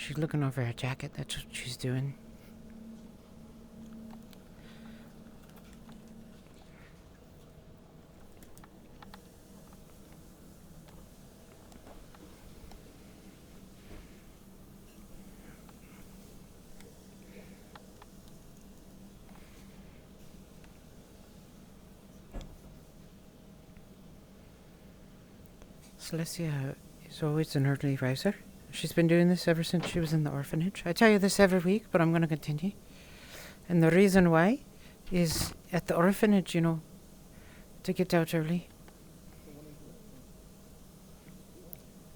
she's looking over her jacket. That's what she's doing. Celestia is always an early riser. She's been doing this ever since she was in the orphanage. I tell you this every week, but I'm going to continue. And the reason why is at the orphanage, you know, to get out early.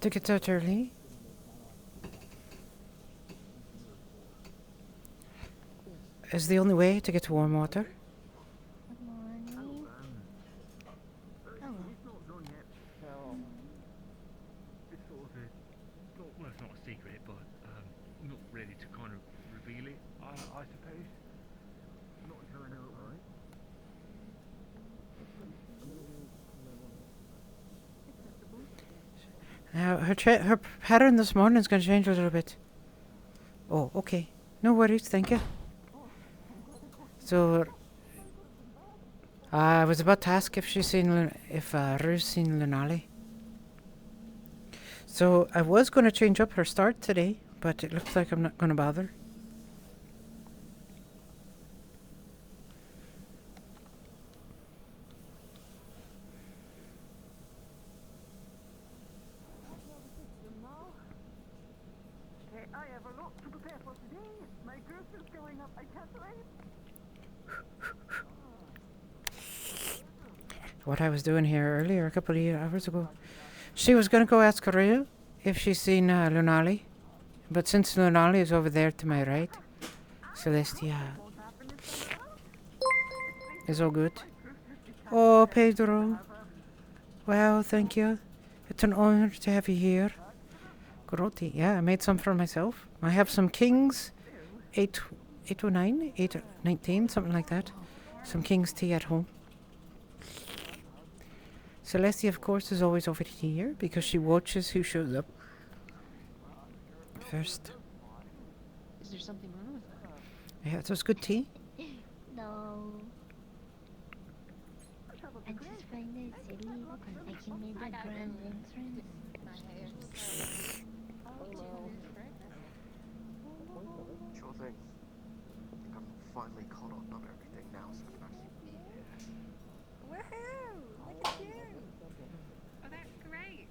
To get out early is the only way to get to warm water. Good morning. Hello. Well, it's not a secret, but not ready to kind of reveal it, I suppose. Not until I know it, right? Her pattern this morning is going to change a little bit. Oh, okay. No worries, thank you. So, I was about to ask if she's seen Rue's seen Lunali. So I was going to change up her start today, but it looks like I'm not going to bother. I have a lot to prepare for today. My girth is going up. I can't wait. What I was doing here earlier, a couple of hours ago. She was going to go ask Rue if she's seen Lunali. But since Lunali is over there to my right, Celestia is all good. Oh, Pedro. Well, thank you. It's an honor to have you here. Groti. Yeah, I made some for myself. I have some King's 809, 819, something like that. Some King's tea at home. Celestia, of course, is always over here because she watches who shows up first. Is there something wrong with that? Yeah, it was good tea. No. I just find it silly making me the grand entrance. Sure thing. I think I'm finally caught up on everything now, so I can actually be here. Woohoo! Look at you. Oh, that's great.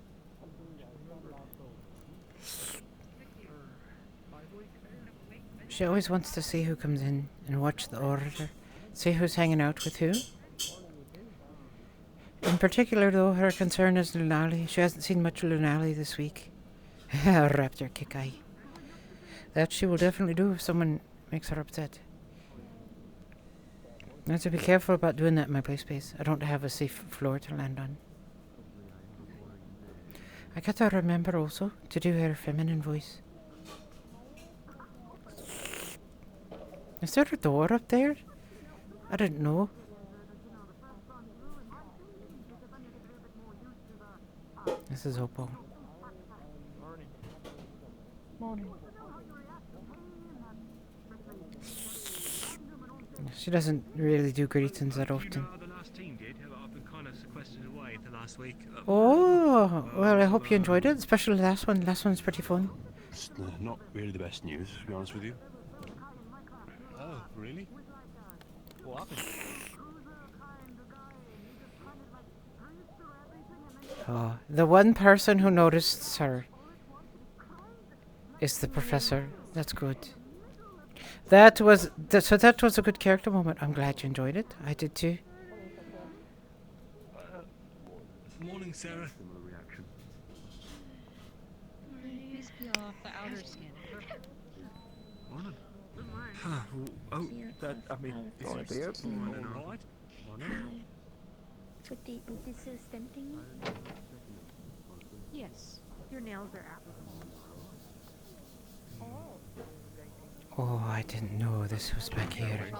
She always wants to see who comes in and watch the order. See who's hanging out with who. In particular, though, her concern is Lunali. She hasn't seen much of Lunali this week. Raptor Kikai. That she will definitely do if someone makes her upset. I have to be careful about doing that in my play space. I don't have a safe floor to land on. I got to remember also to do her feminine voice. Is there a door up there? I didn't know. This is Opal. Morning. She doesn't really do greetings that often. You know how the last team did? I've been kind of sequestered away the last week. Oh, well, I hope you enjoyed it, especially the last one. The last one's pretty fun. It's not really the best news, to be honest with you. Oh, really? What happened? Oh, the one person who noticed her is the professor. That's good. That was a good character moment. I'm glad you enjoyed it. I did too. Morning, Sarah. Similar reaction. Please peel off the outer skin. Morning. Huh, oh, that, I mean, Go on, dear. all right. Morning. But this is tempting me. Yes, your nails are out. Oh, I didn't know this was back here.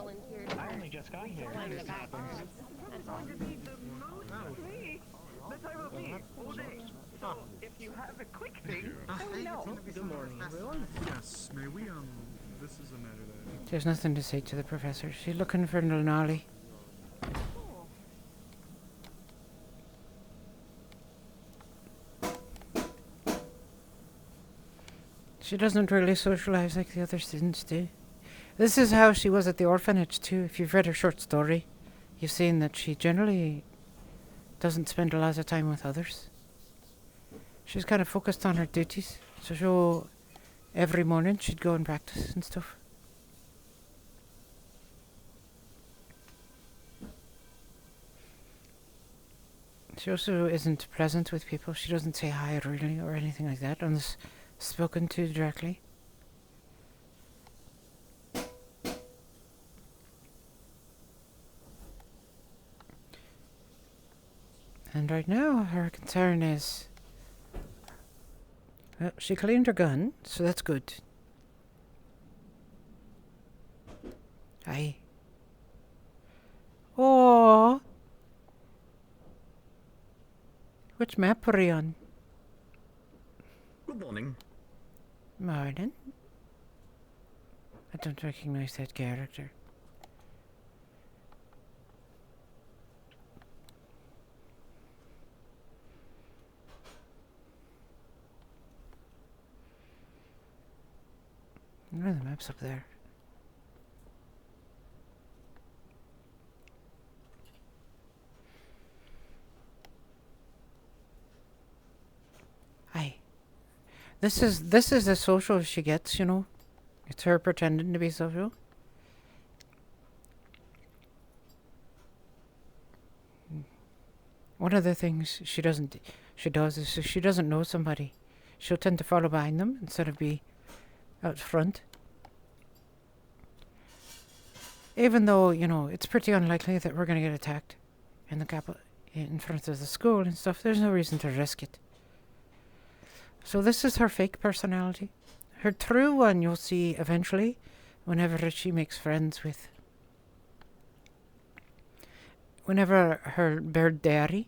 I only just got here. That I will be all day. So, if you have a quick thing, Hey, no. good morning, everyone. Yes, may we, this is a matter that... There's nothing to say to the professor. She's looking for Nolly. She doesn't really socialize like the other students do. This is how she was at the orphanage too. If you've read her short story, you've seen that she generally doesn't spend a lot of time with others. She's kind of focused on her duties. So every morning she'd go and practice and stuff. She also isn't present with people. She doesn't say hi really or anything like that unless spoken to directly. And right now her concern is, well, she cleaned her gun, so that's good. Aye. Oh. Which map were you on? Good morning. Morning. I don't recognize that character. Where are the maps up there? Aye. This is as social as she gets, you know. It's her pretending to be social. One of the things she does is if she doesn't know somebody, she'll tend to follow behind them instead of be out front. Even though, you know, it's pretty unlikely that we're going to get attacked in the capital, in front of the school and stuff, there's no reason to risk it. So this is her fake personality. Her true one you'll see eventually, whenever she makes friends with... Whenever her bird diary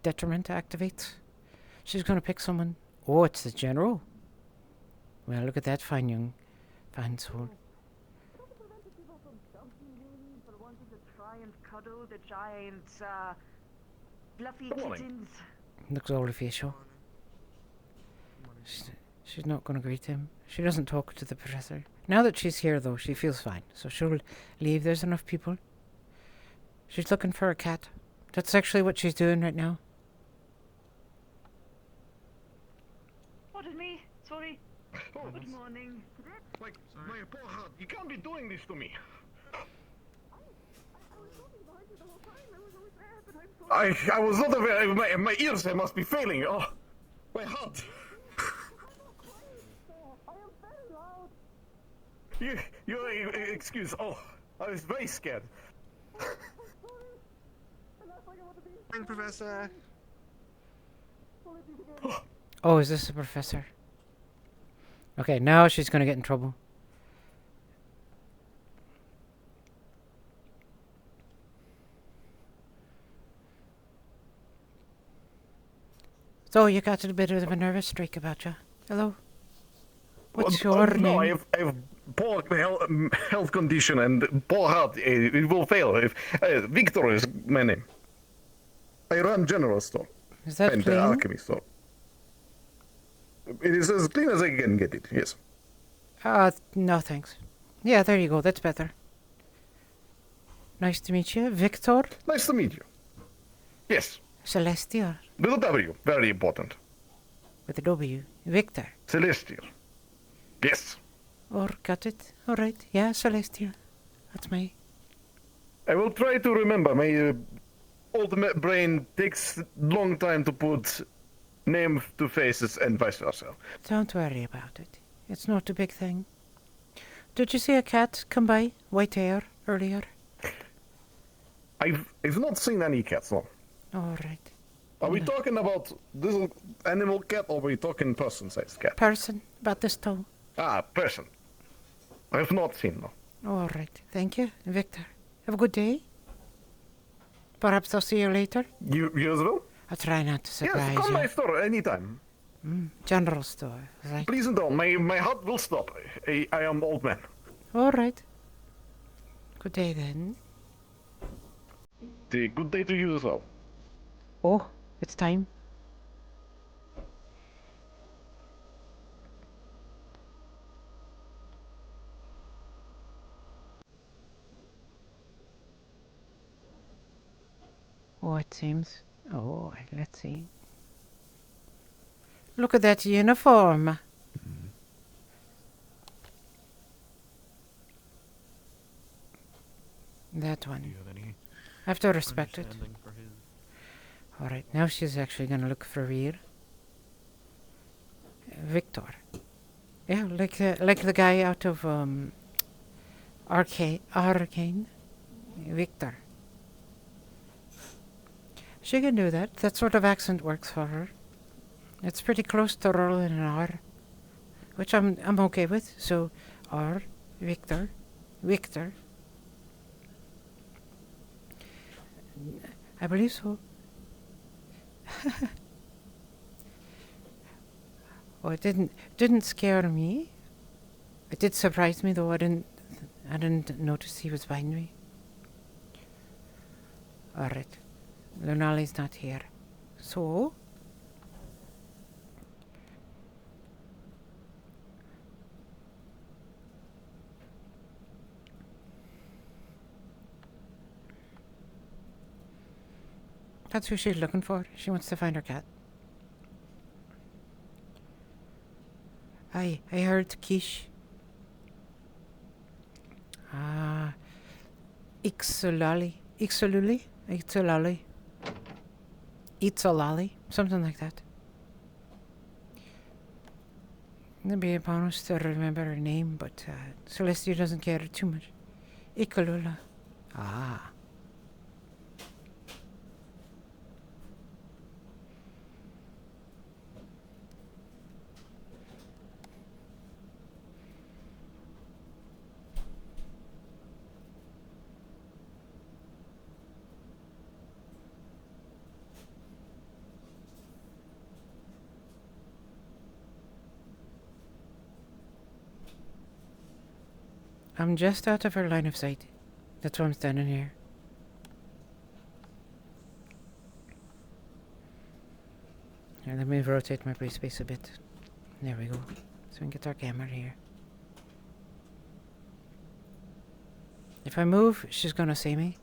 detriment activates, she's going to pick someone. Oh, it's the general. Well, look at that fine young, fine soul. For wanting to try and cuddle the giant, fluffy Good morning. kittens. Looks all official. She's not going to greet him. She doesn't talk to the professor. Now that she's here, though, she feels fine. So she'll leave. There's enough people. She's looking for a cat. That's actually what she's doing right now. Pardon me. Sorry. Oh, Good morning. my poor heart. You can't be doing this to me. I was not aware. My ears they must be failing. Oh, my heart. You excuse. Oh, I was very scared. Morning, Professor. Oh, is this the professor? Okay, now she's going to get in trouble. So, you got a bit of a nervous streak about you. Hello? What's your name? No, I have poor health condition and poor heart. It will fail. Victor is my name. I run general store Is that and clean? alchemy store. It is as clean as I can get it. Yes. No thanks. Yeah, there you go. That's better. Nice to meet you. Victor? Nice to meet you. Yes. Celestial. With a W. Very important. With a W. Victor. Celestial. Yes. Or got it? Alright. Yeah, Celestial. That's me. I will try to remember. My old brain takes long time to put name to faces and vice versa. Don't worry about it. It's not a big thing. Did you see a cat come by? White hair earlier? I've not seen any cats, no. Alright. Are we talking about this animal cat or are we talking person-sized cat? Person, about this tall. Ah, person. I have not seen, no. Alright. Thank you, Victor. Have a good day. Perhaps I'll see you later. You as well? I'll try not to Yes, surprise come you. my store anytime. General store, right? Please don't. My heart will stop. I am old man. All right. Good day then. Good day to you as well. Oh, it's time. Oh, it seems. Oh, let's see. Look at that uniform. That Do one. you have any I have to respect it. understanding for his? Alright, now she's actually gonna look for Rear. Victor. Yeah, like the guy out of Arcane. Victor. She can do that. That sort of accent works for her. It's pretty close to rolling an R, which I'm okay with. So R, Victor. I believe so. Oh, it didn't scare me. It did surprise me though. I didn't notice he was behind me. Alright. Lunali's not here. So that's who she's looking for. She wants to find her cat. I heard Kish. Ixolali. Something like that. It'd be a bonus to remember her name, but Celestia doesn't care too much. Ikolula. Ah. I'm just out of her line of sight. That's why I'm standing here. Here, let me rotate my play space a bit. There we go. So we can get our camera here. If I move, she's gonna see me.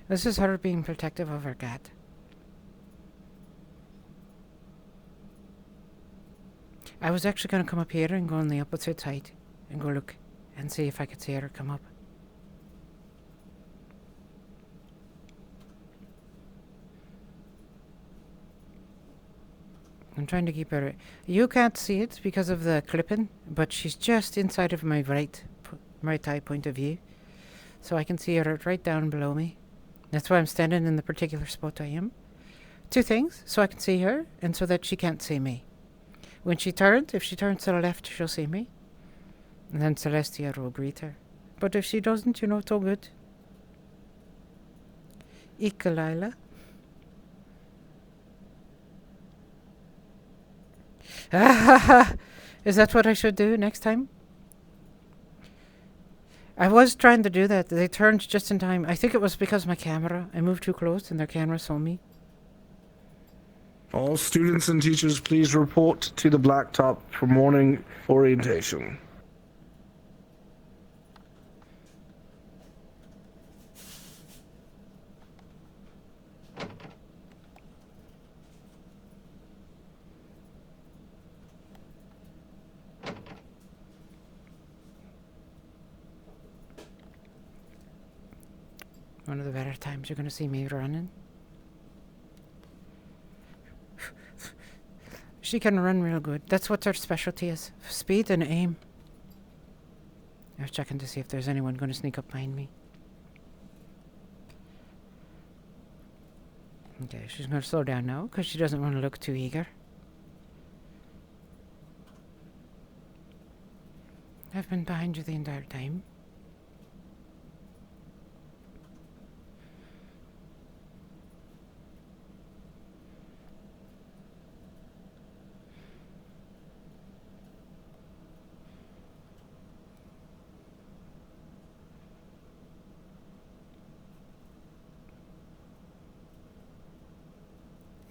This is her being protective of her cat. I was actually going to come up here and go on the opposite side and go look and see if I could see her come up. I'm trying to keep her... You can't see it because of the clipping, but she's just inside of my right eye point of view. So I can see her right down below me. That's why I'm standing in the particular spot I am. Two things, so I can see her and so that she can't see me. When she turns, if she turns to the left, she'll see me. And then Celestia will greet her. But if she doesn't, you know, it's all good. Ikalila. Is that what I should do next time? I was trying to do that. They turned just in time. I think it was because my camera. I moved too close and their camera saw me. All students and teachers, please report to the blacktop for morning orientation. One of the better times you're going to see me running. She can run real good. That's what her specialty is. Speed and aim. I was checking to see if there's anyone going to sneak up behind me. Okay, she's going to slow down now because she doesn't want to look too eager. I've been behind you the entire time.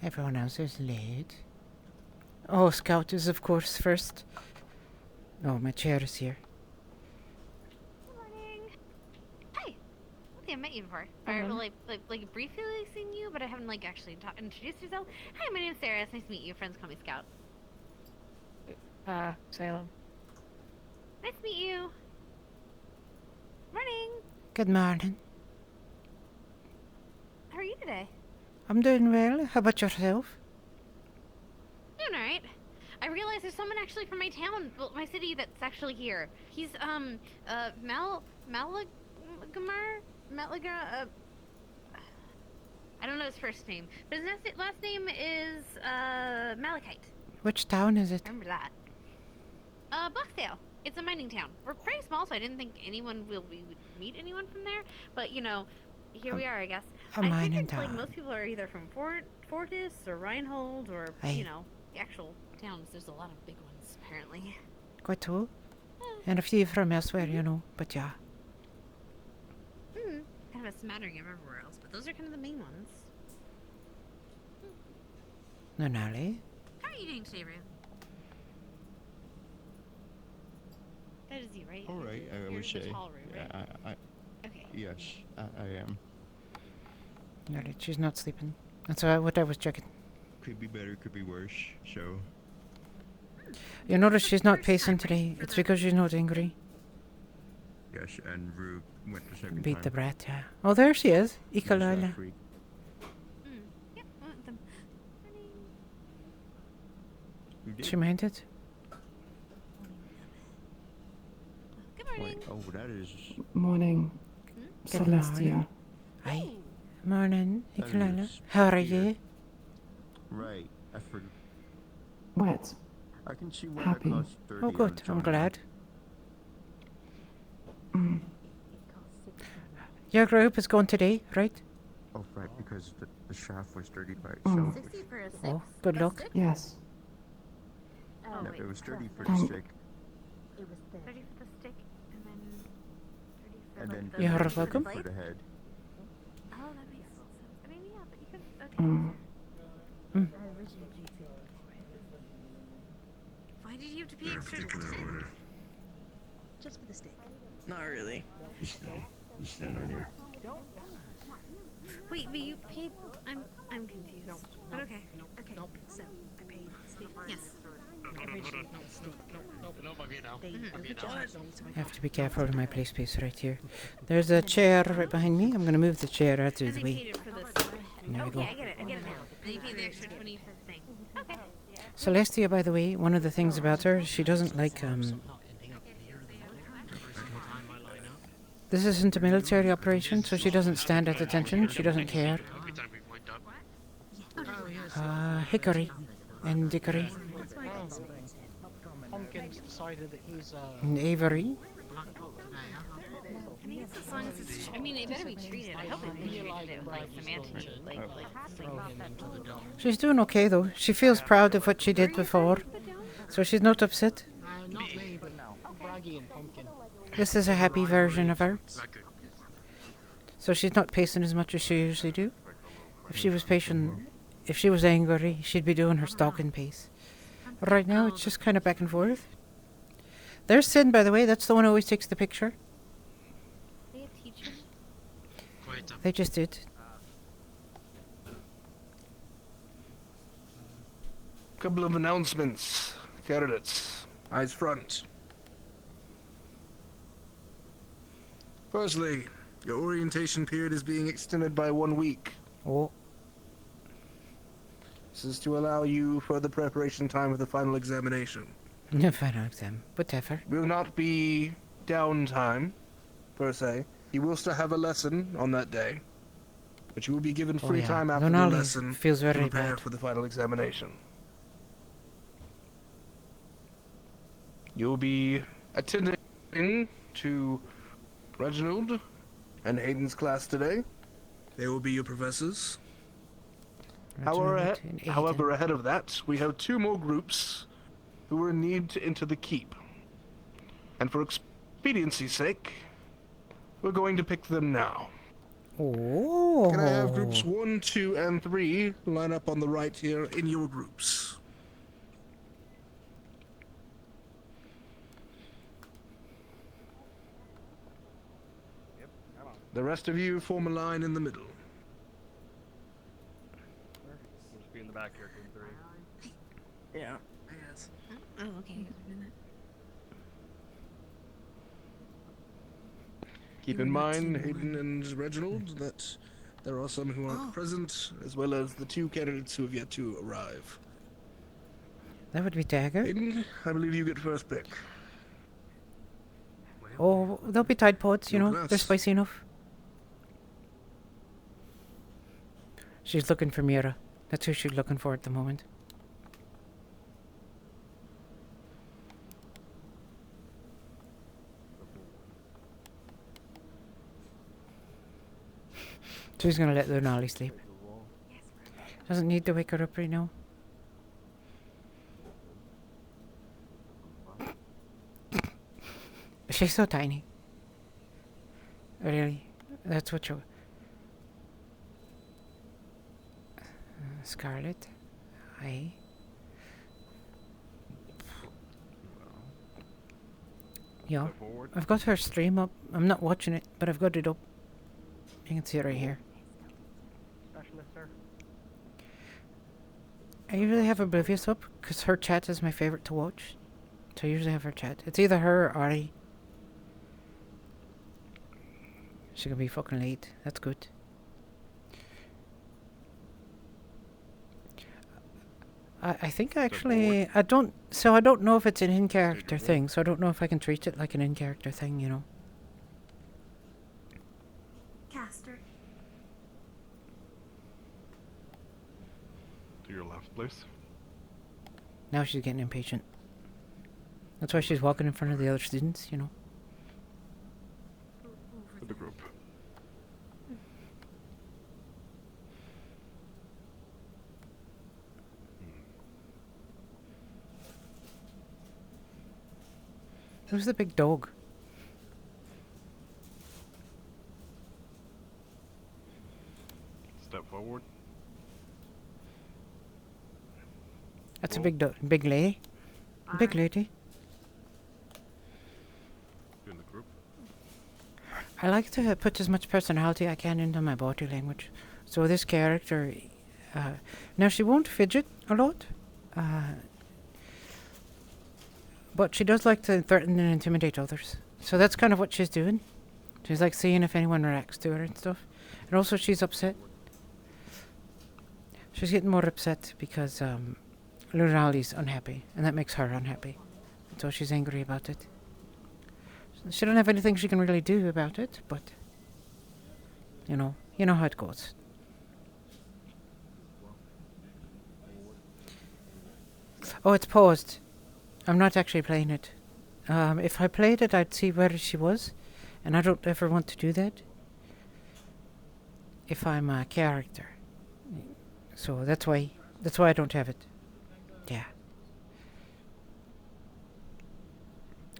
Everyone else is late. Oh, Scout is of course first. Oh, my chair is here. Good morning. Hi. I don't think I met you before. Or like briefly seen you, but I haven't like actually introduced yourself. Hi, my name's Sarah. It's nice to meet you. Friends call me Scout. Salem. Nice to meet you. Morning. Good morning. How are you today? I'm doing well. How about yourself? Doing alright. I realize there's someone actually from my town, well, my city, that's actually here. He's Malagamar? I don't know his first name, but his last name is Malachite. Which town is it? Remember that. Blackdale. It's a mining town. We're pretty small, so I didn't think we would meet anyone from there. But you know, here we are, I guess. A I mining figured, town. like, most people are either from Fortis or Reinhold or you know, the actual towns. There's a lot of big ones, apparently. Quite tall. And a few from elsewhere, you know, but yeah. Kind of a smattering of everywhere else, but those are kind of the main ones. No, Nally. How are you doing today, Rue? That is you, right? All right, I You're would the say. tall Rue, right? Okay. Yes, I am. Alright, she's not sleeping. That's what I was checking. Could be better, could be worse. So You notice she's not pacing today. It's because she's not angry. yes, and Rue went the second Beat time. the brat, yeah. Oh, there she is. Just Ikalala. last week. Yep, I want them. You did? She minded? Good morning. Wait, oh, that is. Morning, Good Celestia. morning. Hi. Morning, That Ikalala. is How are here. you? Right, I forgot. Wet. I can see why Happy. that costs 30 Oh, on good. its I'm own. glad. Mm. Your group is going today, right? Oh, right, because the shaft was dirty by itself. 60 for a 6. Oh, good luck. Yes. Oh, No, wait. it was 30 for Um, the stick, It was 30 for the stick, and then 30 for and then the You're for welcome. blade? the head. Oh, that makes sense. I mean, yeah, but you could. Okay. Mm. Why did you have to pay extra? Just for the steak. Not really. You stand on here. Wait, but you paid. I'm confused. But okay. Okay. So I paid steak. Yes. Originally, not steak. They overcharged me, so I have to be careful with my play space right here. There's a chair right behind me. I'm going to move the chair out of And the they way. paid it for this. There we go. Okay, I get it. I get it now. They paid the extra 20 for the thing. Okay. Celestia, by the way, one of the things about her, she doesn't like, this isn't a military operation, so she doesn't stand at attention. She doesn't care. Hickory and Dickory Pumpkin's decided that he's and Avery. I mean, it's as long as it's. I mean, it better be treated. I hope it be treated like semantically. She's doing okay, though. She feels proud of what she did before, so she's not upset. not me, but Braggy and Pumpkin. This is a happy version of her. So she's not pacing as much as she usually do. If she was patient, if she was angry, she'd be doing her stalking pace. Right now, it's just kind of back and forth. There's Sin, by the way. That's the one who always takes the picture. They have teachers. They just did. Couple of announcements. Candidates, eyes front. Firstly, your orientation period is being extended by 1 week. Oh, This is to allow you further preparation time for the final examination. no final exam. Whatever. Will not be downtime, per se. You will still have a lesson on that day, but you will be given Oh, free yeah. time after the Lunali lesson feels to very prepare bad. for the final examination. You'll be attending in to Reginald and Hayden's class today. They will be your professors. Reginald and Aiden. However, ahead of that, we have 2 more groups who are in need to enter the keep. And for expediency's sake, we're going to pick them now. Oh. Can I have groups 1, 2, and 3 line up on the right here in your groups? The rest of you form a line in the middle. We'll just be in the back here, team 3. Yeah, I guess. Oh, okay. Keep in mind, Hayden and Reginald, that there are some who aren't present, as well as the 2 candidates who have yet to arrive. That would be Dagger. Hayden, I believe you get first pick. Oh, they'll be Tide Pods, you Your know. They're class. spicy enough. She's looking for Mira. That's who she's looking for at the moment. She's gonna let Lunali sleep. Doesn't need to wake her up right now. She's so tiny. Really? That's what you... Scarlet. Hi. Yeah. I've got her stream up. I'm not watching it, but I've got it up. You can see it right here. Specialist, sir. I usually have Oblivious up, because her chat is my favourite to watch. So I usually have her chat. It's either her or Ari. She could be fucking late. That's good. I think actually... I don't know if it's an in-character thing, so I don't know if I can treat it like an in-character thing, you know. Caster. To your left, please. Now she's getting impatient. That's why she's walking in front of the other students, you know. For the group. Who's the big dog? Step forward. That's a big big lady. Big lady. In the group. I like to put as much personality I can into my body language. So this character, now she won't fidget a lot, but she does like to threaten and intimidate others. So that's kind of what she's doing. She's like seeing if anyone reacts to her and stuff. And also she's upset. She's getting more upset because Lunali's unhappy, and that makes her unhappy. So she's angry about it. She don't have anything she can really do about it, but you know how it goes. Oh, it's paused. I'm not actually playing it. If I played it, I'd see where she was, and I don't ever want to do that if I'm a character. So that's why I don't have it. Yeah.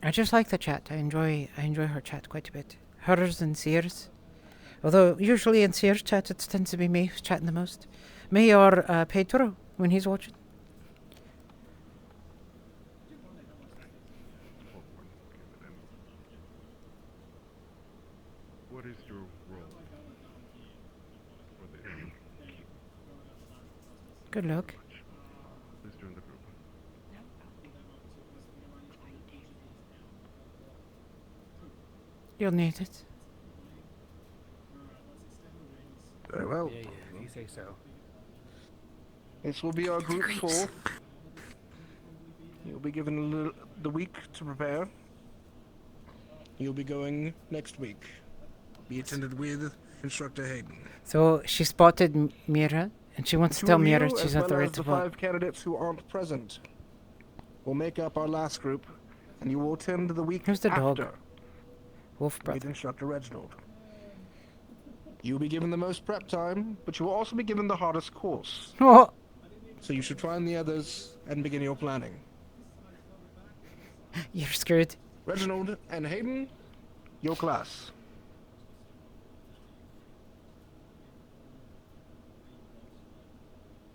I just like the chat. I enjoy her chat quite a bit. Hers and Sears. Although usually in Sears chat it tends to be me who's chatting the most. Me or Pedro when he's watching. What is your role for the Good luck. Please join the group. You'll need it. Very well. Yeah, you say so. This will be our group 4. You'll be given the week to prepare. You'll be going next week. Be attended with Instructor Hayden. So she spotted Mira, and she wants to tell Mira You, she's as not the well right as the spot. 5 candidates who aren't present will make up our last group, and you will attend the week Who's the dog? after Wolf Lead brother. Instructor Reginald. You'll be given the most prep time, but you will also be given the hardest course. Oh, So you should find the others and begin your planning. you're screwed. Reginald and Hayden, your class.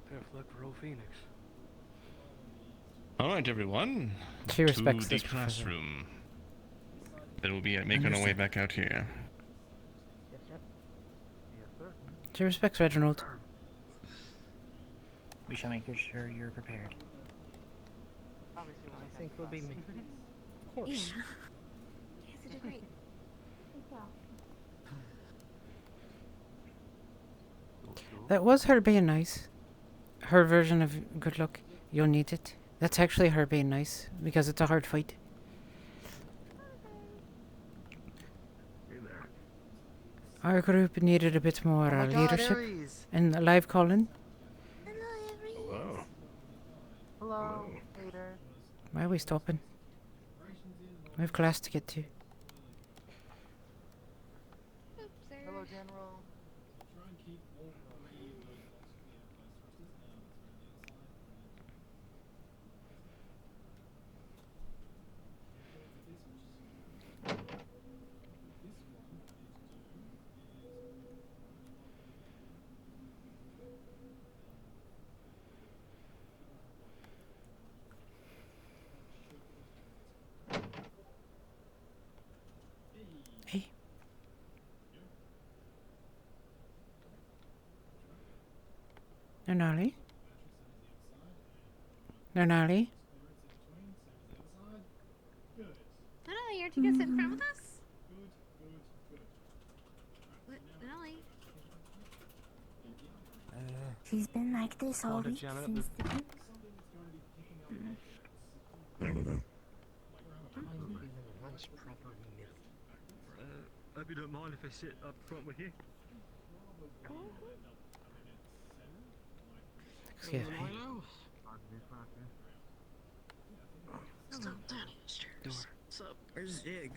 Perfect luck for old Phoenix. All right, everyone. She respects to the this professor. classroom. Then we'll be making our way back out here. She respects Reginald. We shall make sure you're prepared. I think we'll be me. Of course. Yes, you did great. That was her being nice. Her version of good luck. You'll need it. That's actually her being nice, because it's a hard fight. Our group needed a bit more leadership and live calling. Hello. Hello, Peter. Why are we stopping? We have class to get to. Hello, General. Hey. Nernali? Nernali? No, you're to go sit in front with us? What? Nolly? She's been like this all week since the week. Hope you don't mind if I sit up front with you. Excuse me. Still down stairs. What's up? Where's Jig?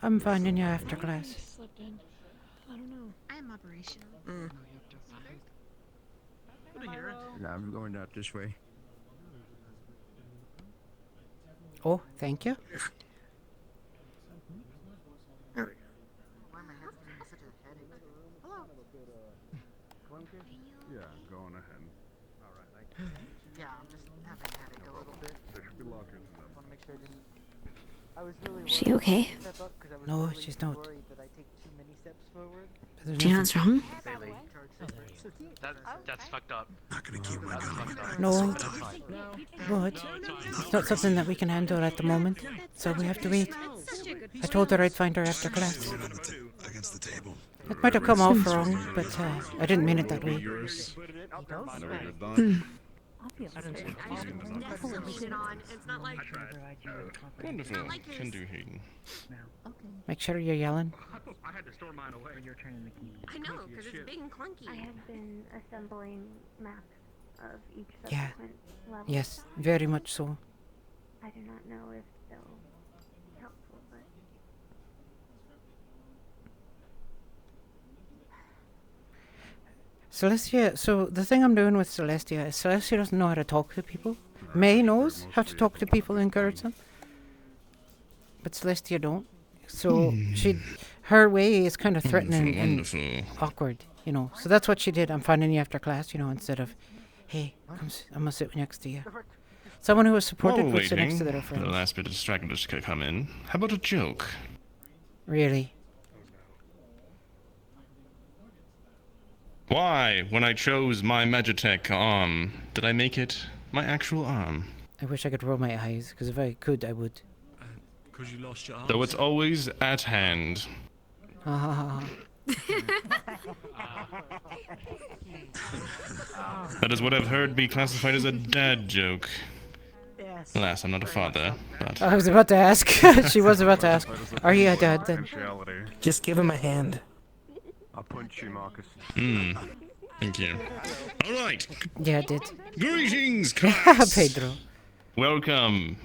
I'm finding you after class. Slept in. I don't know. I am operational. Good to hear it. Yeah, I'm going out this way. Oh, thank you. Why my head's giving me such a headache? Hello. Yeah, going ahead. Alright, Yeah, I'm just having a headache a little bit. there should be lockers in I want to make sure I didn't. I was really She worried okay? to step up 'cause I was No, really she's not. worried that I take too many steps forward. There's Do you know nothing- what's wrong? That's fucked up. Not gonna keep my No, That's fine. but it's not something that we can handle at the moment, so we have to wait. I told her I'd find her after class. against the table. It might have come off wrong, but I didn't mean it that way. Wonderful. Can do, Hayden. Make sure you're yelling. I had to store mine away. You're turning the key. I know, because it's big and clunky. I have been assembling maps of each Yeah. subsequent level. Yes, very much so. I do not know if they'll be helpful, but Celestia, so the thing I'm doing with Celestia is Celestia doesn't know how to talk to people. May knows how to talk to people and encourage them. But Celestia don't. So her way is kind of threatening Wonderful. and awkward, you know. So that's what she did. I'm finding you after class, you know, instead of, hey, I'm gonna sit next to you. Someone who was supported While would sit next waiting to their for the friends. last bit of distractors to come in, how about a joke? Really? Why, when I chose my Magitech arm, did I make it my actual arm? I wish I could roll my eyes, because if I could, I would. Because you lost your arm. Though it's always at hand. Ha ha ha ha. That is what I've heard be classified as a dad joke. Alas, I'm not a father, but... I was about to ask. She was about to ask. Are you a dad then? Just give him a hand. I'll punch you, Marcus. Thank you. Alright. Yeah, I did. Greetings, class! Pedro. Welcome.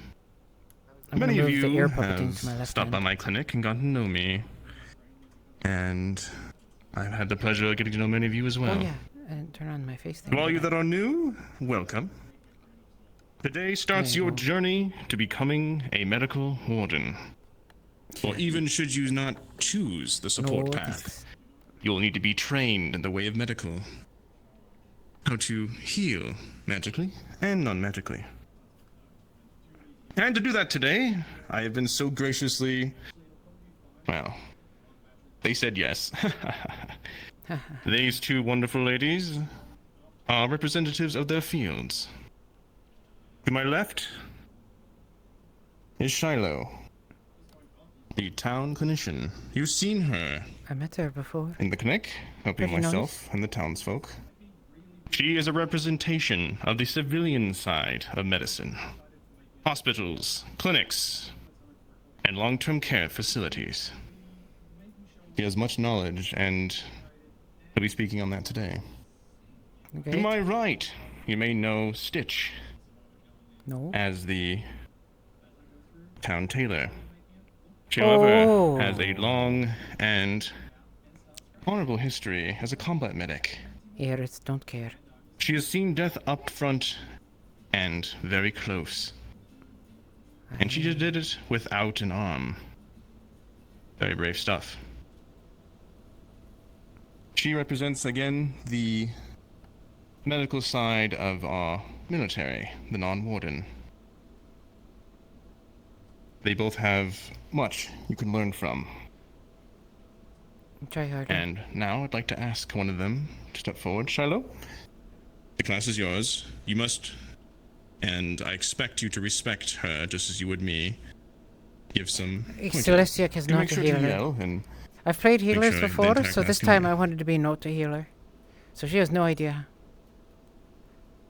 I'm Many gonna of move the you ear puppeting have to my left stopped by hand. my clinic and gotten to know me. And I've had the pleasure of getting to know many of you as well. Oh yeah, and turn on my face thing. To all you that are new, welcome. Today starts There you your go. journey to becoming a medical warden. Or even should you not choose the support No, path, you'll need to be trained in the way of medical. How to heal magically and non-magically. And to do that today, I have been so graciously... Well, they said yes. These two wonderful ladies are representatives of their fields. To my left is Shiloh, the town clinician. You've seen her I met her before. in the clinic, helping Pretty myself and the townsfolk. She is a representation of the civilian side of medicine. Hospitals, clinics, and long-term care facilities. She has much knowledge, and we'll be speaking on that today. Okay. To my right, you may know Stitch No. as the town tailor. She, however, has a long and honorable history as a combat medic. Ears don't care. She has seen death up front and very close. And she just did it without an arm. Very brave stuff. She represents, again, the medical side of our military, the non-warden. They both have much you can learn from. Try harder. And now I'd like to ask one of them to step forward. Shiloh, the class is yours. You must, and I expect you to respect her just as you would me. Give some pointers. Celestia is You not make a sure to healer. yell and I've played make healers sure the before, entire so class this can time hear. I wanted to be not a healer. So she has no idea.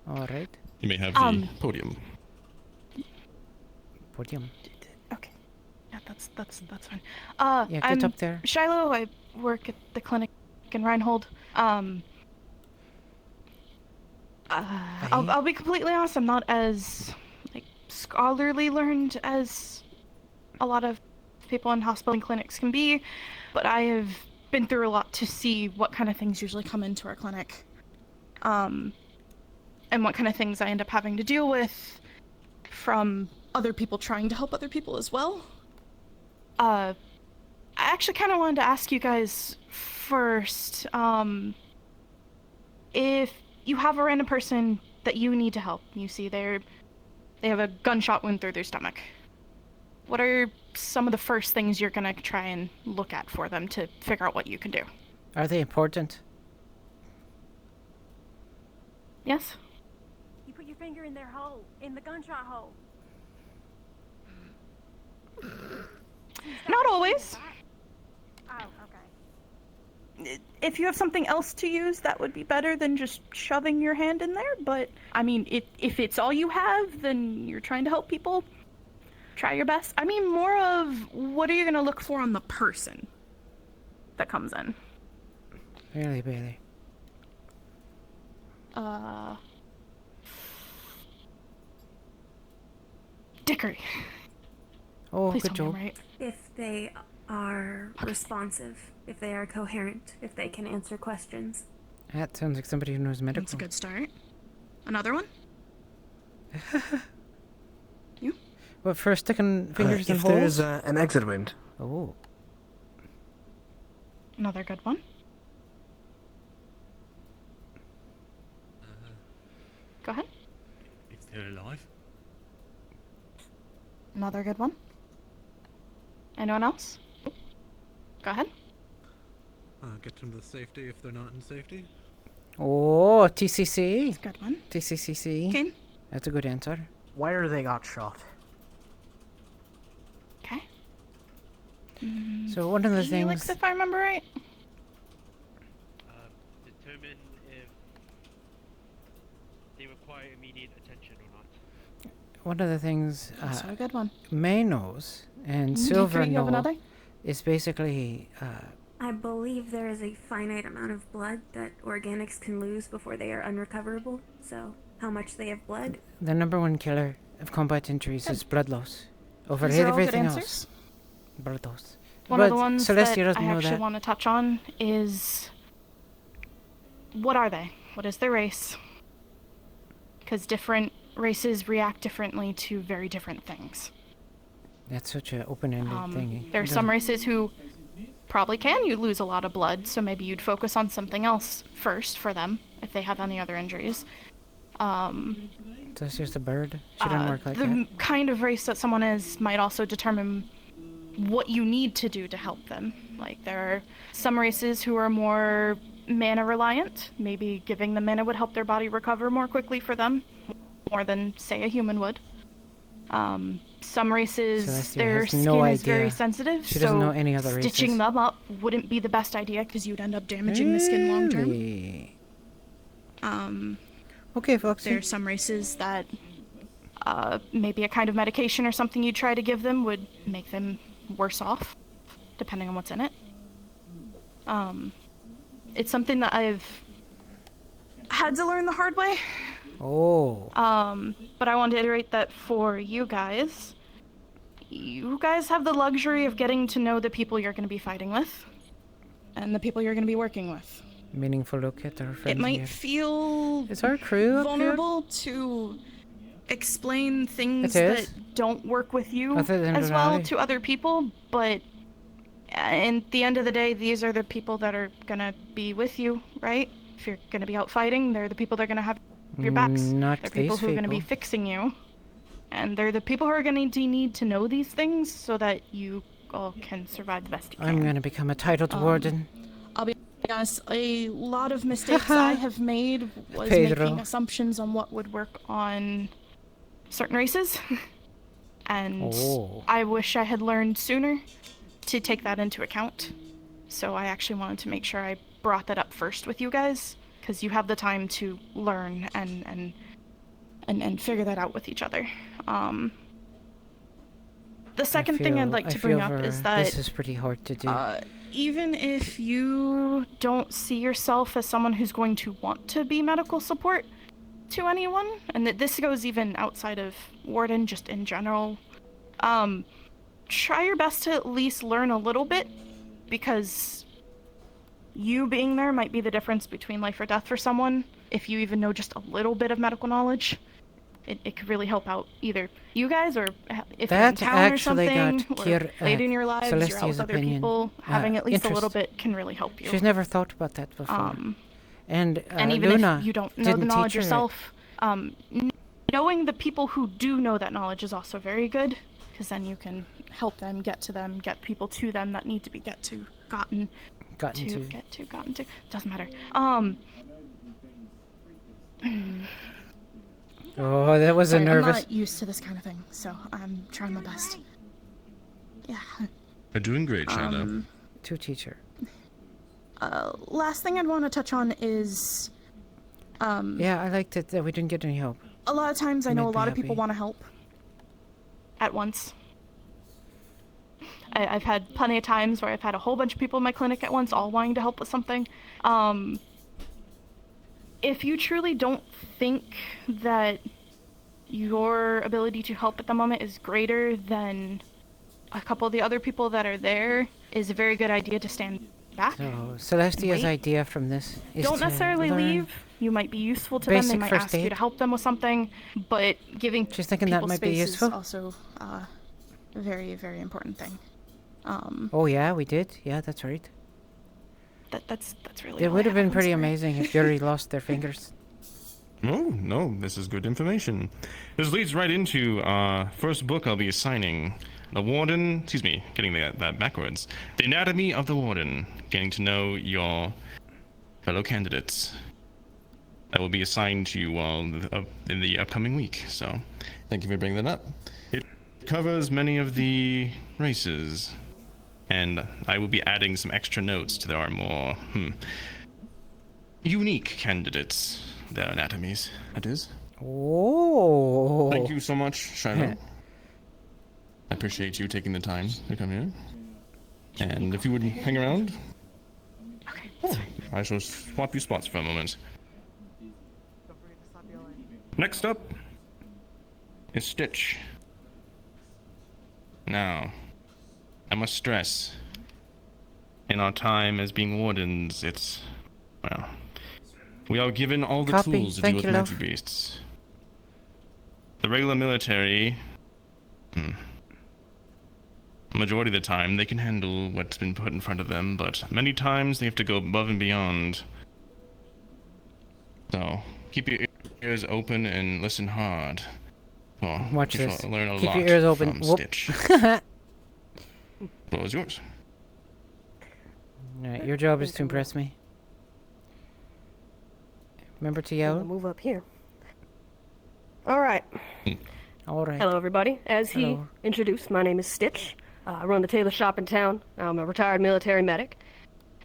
Alright. You may have the podium. Podium. Okay. Yeah, that's fine. Yeah, get I'm up there. Shiloh. I work at the clinic in Reinhold. I'll be completely honest. I'm not as like scholarly learned as a lot of people in hospital and clinics can be, but I have been through a lot to see what kind of things usually come into our clinic, and what kind of things I end up having to deal with from other people trying to help other people as well. I actually kind of wanted to ask you guys first, if you have a random person that you need to help, you see they have a gunshot wound through their stomach, what are some of the first things you're gonna try and look at for them to figure out what you can do? Are they important? Yes? You put your finger in their hole, in the gunshot hole. Not always. Oh, okay. If you have something else to use, that would be better than just shoving your hand in there, but I mean, if it's all you have, then you're trying to help people, try your best. I mean, more of what are you gonna look for on the person that comes in? Really, Bailey. Dickery. Oh, Please good tell me job. I'm right. If they are responsive, if they are coherent, if they can answer questions. That sounds like somebody who knows medical. That's a good start. Another one? What, for sticking fingers in if holes? there's an exit wound. Oh. Another good one. Go ahead. If they're alive. Another good one. Anyone else? Go ahead. Get them to safety if they're not in safety. Oh, TCC. Good one. TCCC. Kane? That's a good answer. Where they got shot. Okay. So one of the Felix, things... if I remember right. Determine if they require immediate attention or not. One of the things Also a good one. May knows and Mhm. Silver You have another? knows is basically I believe there is a finite amount of blood that organics can lose before they are unrecoverable. So, how much they have blood? the number one killer of combat injuries is blood loss. over These are all good everything answers. else. Bardos. One But of the ones Celestia that doesn't I know actually that. want to touch on is what are they? What is their race? Because different races react differently to very different things. That's such an open-ended thingy. There are some races who probably can you lose a lot of blood, so maybe you'd focus on something else first for them if they have any other injuries. That's just a bird. She didn't work like the that. kind of race that someone is might also determine what you need to do to help them. Like, there are some races who are more mana reliant. Maybe giving them mana would help their body recover more quickly for them, more than, say, a human would. Some races, Celestia their has skin no is very idea. sensitive, She so doesn't know any other stitching races. them up wouldn't be the best idea because you'd end up damaging the skin long term. Really? Um, Okay, Foxy. There are some races that maybe a kind of medication or something you try to give them would make them worse off, depending on what's in it. It's something that I've had to learn the hard way. Oh. But I want to iterate that for you guys have the luxury of getting to know the people you're going to be fighting with, and the people you're going to be working with. Meaningful look at our friends It might here. feel Is our crew up here? vulnerable to explain things It is. that don't work with you Other than as well Denali. to other people, but at the end of the day, these are the people that are gonna be with you, right? If you're gonna be out fighting, they're the people that are gonna have your backs. Not They're people these who are gonna be people. fixing you, and they're the people who are gonna need to know these things so that you all can survive the best you can. I'm gonna become a titled warden. I'll be honest, a lot of mistakes I have made was Pedro. making assumptions on what would work on certain races. And Oh. I wish I had learned sooner to take that into account. So I actually wanted to make sure I brought that up first with you guys, because you have the time to learn and figure that out with each other. The second thing I'd like to bring up is that this is pretty hard to do. even if you don't see yourself as someone who's going to want to be medical support to anyone, and that this goes even outside of Warden, just in general, try your best to at least learn a little bit, because you being there might be the difference between life or death for someone. If you even know just a little bit of medical knowledge, it could really help out either you guys, or if you're in That town or actually something, got or late in your lives, you're out Celestia's with other opinion. people, having at least a little interest. bit can really help you. She's never thought about that before. And And even Luna if you don't know the didn't knowledge teach her it. yourself, knowing the people who do know that knowledge is also very good, because then you can help them, get people to them that need to be gotten to. Doesn't matter. Oh, that was Sorry, a nervous. I'm not used to this kind of thing, so I'm trying my best. Yeah. You're doing great, Shiloh. To teacher. Last thing I'd want to touch on is, Yeah, I liked it that we didn't get any help. a lot of times I Made know a me lot of people happy. want to help at once. I've had plenty of times where I've had a whole bunch of people in my clinic at once, all wanting to help with something. If you truly don't think that your ability to help at the moment is greater than a couple of the other people that are there, is a very good idea to stand back. So Celestia's Wait. idea from this is Don't to necessarily learn leave. You might be useful to them. They basic might first ask you aid. to help them with something, but giving She's thinking that people might be space useful. is also a very, very important thing. Oh yeah, we did. Yeah, that's right. That's really. It all would I have been I'm pretty sorry. amazing if Yuri lost their fingers. Oh, no, this is good information. This leads right into first book I'll be assigning. The Warden, getting that backwards. The Anatomy of the Warden, getting to know your fellow candidates. That will be assigned to you all in the upcoming week, so thank you for bringing that up. It covers many of the races, and I will be adding some extra notes to our more unique candidates, their anatomies, that is. Oh. Thank you so much, Shiloh. I appreciate you taking the time to come here. And if you would hang around, I shall swap you spots for a moment. Next up is Stitch. Now, I must stress, in our time as being wardens, well, we are given all the Copy. tools to Thank deal with you, love. magic beasts. The regular military, majority of the time, they can handle what's been put in front of them, but many times they have to go above and beyond. So, keep your ears open and listen hard. Well, Watch you this. shall learn a Keep lot your ears open. from Whoop. Stitch. What was yours? Alright, your job is to impress me. Remember to yell? Move up here. Alright. Alright. Hello, everybody. As he Hello. introduced, my name is Stitch. I run the tailor shop in town. I'm a retired military medic.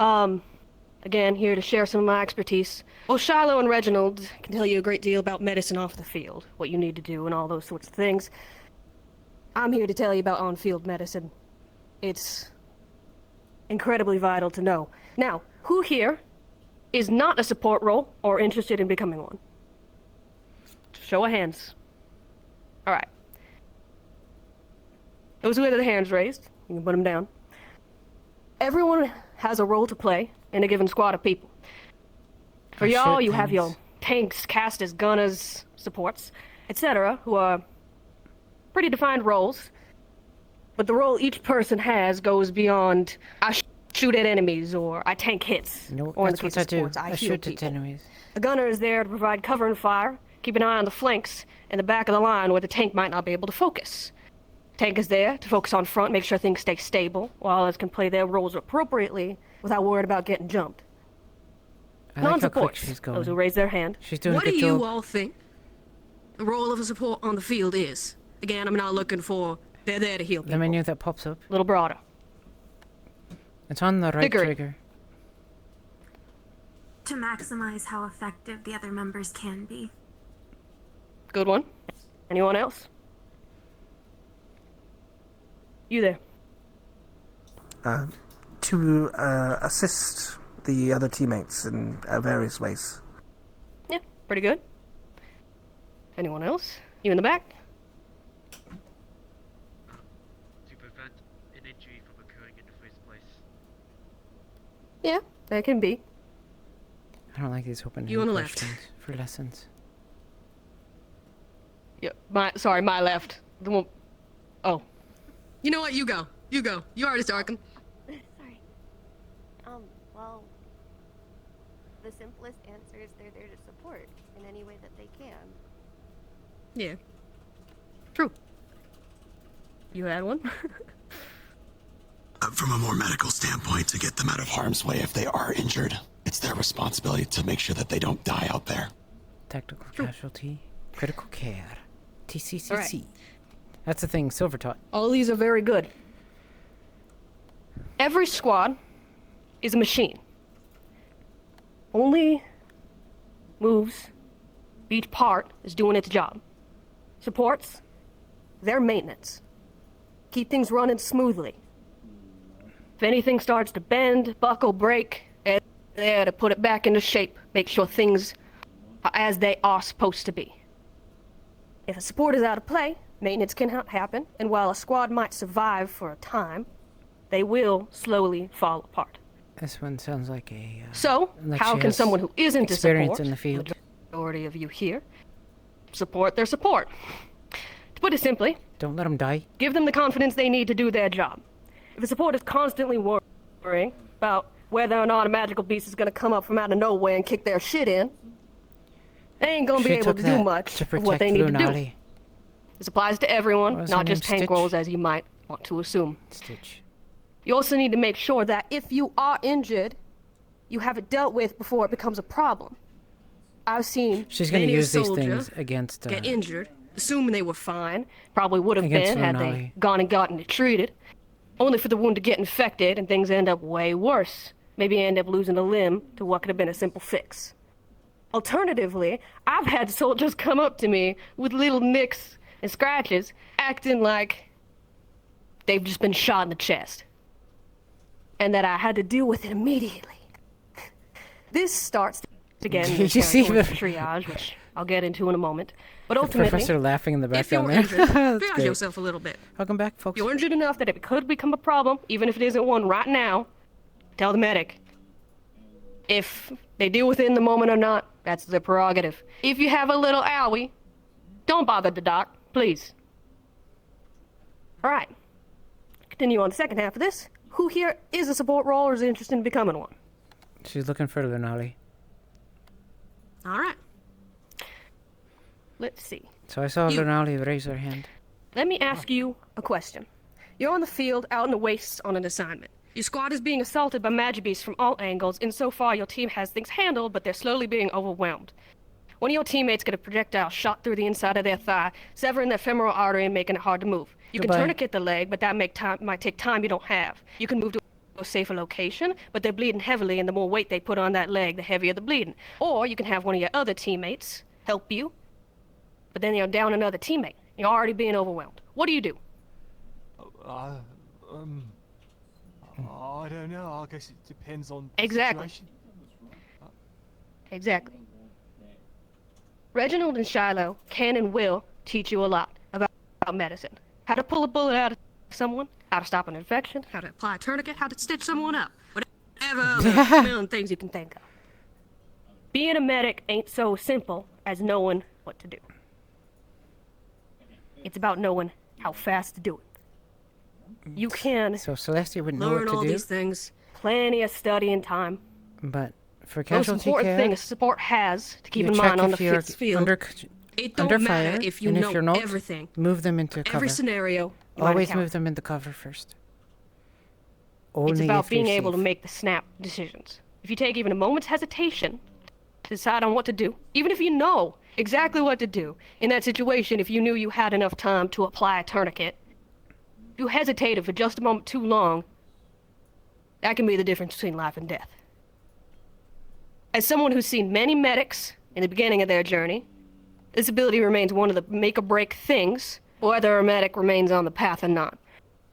Again, here to share some of my expertise. Well, Shiloh and Reginald can tell you a great deal about medicine off the field, what you need to do and all those sorts of things. I'm here to tell you about on-field medicine. It's incredibly vital to know. Now, who here is not a support role or interested in becoming one? Show of hands. Alright. Those who had their hands raised, you can put them down. Everyone has a role to play in a given squad of people. For Oh, y'all, shit, you have your thanks. tanks, casters, gunners, supports, etc., who are pretty defined roles. But the role each person has goes beyond, I shoot at enemies, or I tank hits, No, or in the that's case what I of do. sports, I heal shoot people. at enemies. The gunner is there to provide cover and fire, keep an eye on the flanks, and the back of the line where the tank might not be able to focus. Tank is there to focus on front, make sure things stay stable, while others can play their roles appropriately without worried about getting jumped. I like how quick Non-supports, she's going. those who raise their hand. She's doing What a do good you job. all think the role of a support on the field is? Again, I'm not looking for, they're there to heal The people. menu that pops up. A little broader. It's on the right Hickory. trigger. To maximize how effective the other members can be. Good one. Anyone else? You there. To assist the other teammates in various ways. Yeah, pretty good. Anyone else? You in the back? To prevent an injury from occurring in the first place. Yeah, that can be. I don't like these open You on the left. questions for lessons. Yeah, my left. The one. Oh. You know what? You go. You go. You already Arkham. Sorry. Well, the simplest answer is they're there to support in any way that they can. Yeah. True. You had one? From a more medical standpoint, to get them out of harm's way if they are injured, it's their responsibility to make sure that they don't die out there. Tactical casualty. Critical care. TCCC. All right. That's the thing Silver taught. All these are very good. Every squad is a machine. Only moves, each part is doing its job. Supports, they're maintenance. Keep things running smoothly. If anything starts to bend, buckle, break, they're there to put it back into shape, make sure things are as they are supposed to be. If a support is out of play, maintenance can happen, and while a squad might survive for a time, they will slowly fall apart. This one sounds like a. So, like how she can has someone who isn't a experience support, in the field? majority of you here, support their support? To put it simply, Don't let them die. give them the confidence they need to do their job. If a support is constantly worrying about whether or not a magical beast is going to come up from out of nowhere and kick their shit in, they ain't going to be She able took to do that much to of what they protect need to do. Lunali. This applies to everyone, What was her not name, just tank Stitch? roles as you might want to assume. Stitch. You also need to make sure that if you are injured, you have it dealt with before it becomes a problem. I've seen She's going to many a use these soldier things against. get injured, assuming they were fine, probably would have Against been had Lunali. they gone and gotten it treated, only for the wound to get infected and things end up way worse. Maybe end up losing a limb to what could have been a simple fix. Alternatively, I've had soldiers come up to me with little nicks and scratches, acting like they've just been shot in the chest, and that I had to deal with it immediately. This starts again Did with you see territory the- triage, which I'll get into in a moment. But The ultimately, professor laughing in the if you're background there. injured, That's triage great. yourself a little bit. Welcome back, folks. You're injured enough that it could become a problem, even if it isn't one right now. Tell the medic. If they deal with it in the moment or not, that's their prerogative. If you have a little owie, don't bother the doc, please. Alright. Continue on the second half of this. Who here is a support role or is interested in becoming one? She's looking for Lunali. Alright. Let's see. So I saw You. Lunali raise her hand. Let me ask you a question. You're on the field, out in the wastes on an assignment. Your squad is being assaulted by Magibeasts from all angles, and so far your team has things handled, but they're slowly being overwhelmed. One of your teammates get a projectile shot through the inside of their thigh, severing the femoral artery and making it hard to move. You can Goodbye. tourniquet the leg, but that might take time you don't have. You can move to a safer location, but they're bleeding heavily, and the more weight they put on that leg, the heavier the bleeding. Or you can have one of your other teammates help you, but then you're down another teammate. You're already being overwhelmed. What do you do? I don't know. I guess it depends on Exactly. the situation. Exactly. Reginald and Shiloh can and will teach you a lot about medicine. How to pull a bullet out of someone, how to stop an infection, how to apply a tourniquet, how to stitch someone up. Whatever other million things you can think of. Being a medic ain't so simple as knowing what to do. It's about knowing how fast to do it. You can So Celestia would know learn what all to do, these things, plenty of studying time. but for Most casualty important care, thing a support has to keep you in check mind on if the you're field. It don't under matter fire, if you and know if you're not, everything. move them into cover. Every scenario, you might Always encounter. move them into cover first. It's Only about if you're being able to safe. make the snap decisions. If you take even a moment's hesitation to decide on what to do, even if you know exactly what to do, in that situation, if you knew you had enough time to apply a tourniquet, if you hesitated for just a moment too long, that can be the difference between life and death. As someone who's seen many medics in the beginning of their journey, this ability remains one of the make-or-break things, whether a medic remains on the path or not.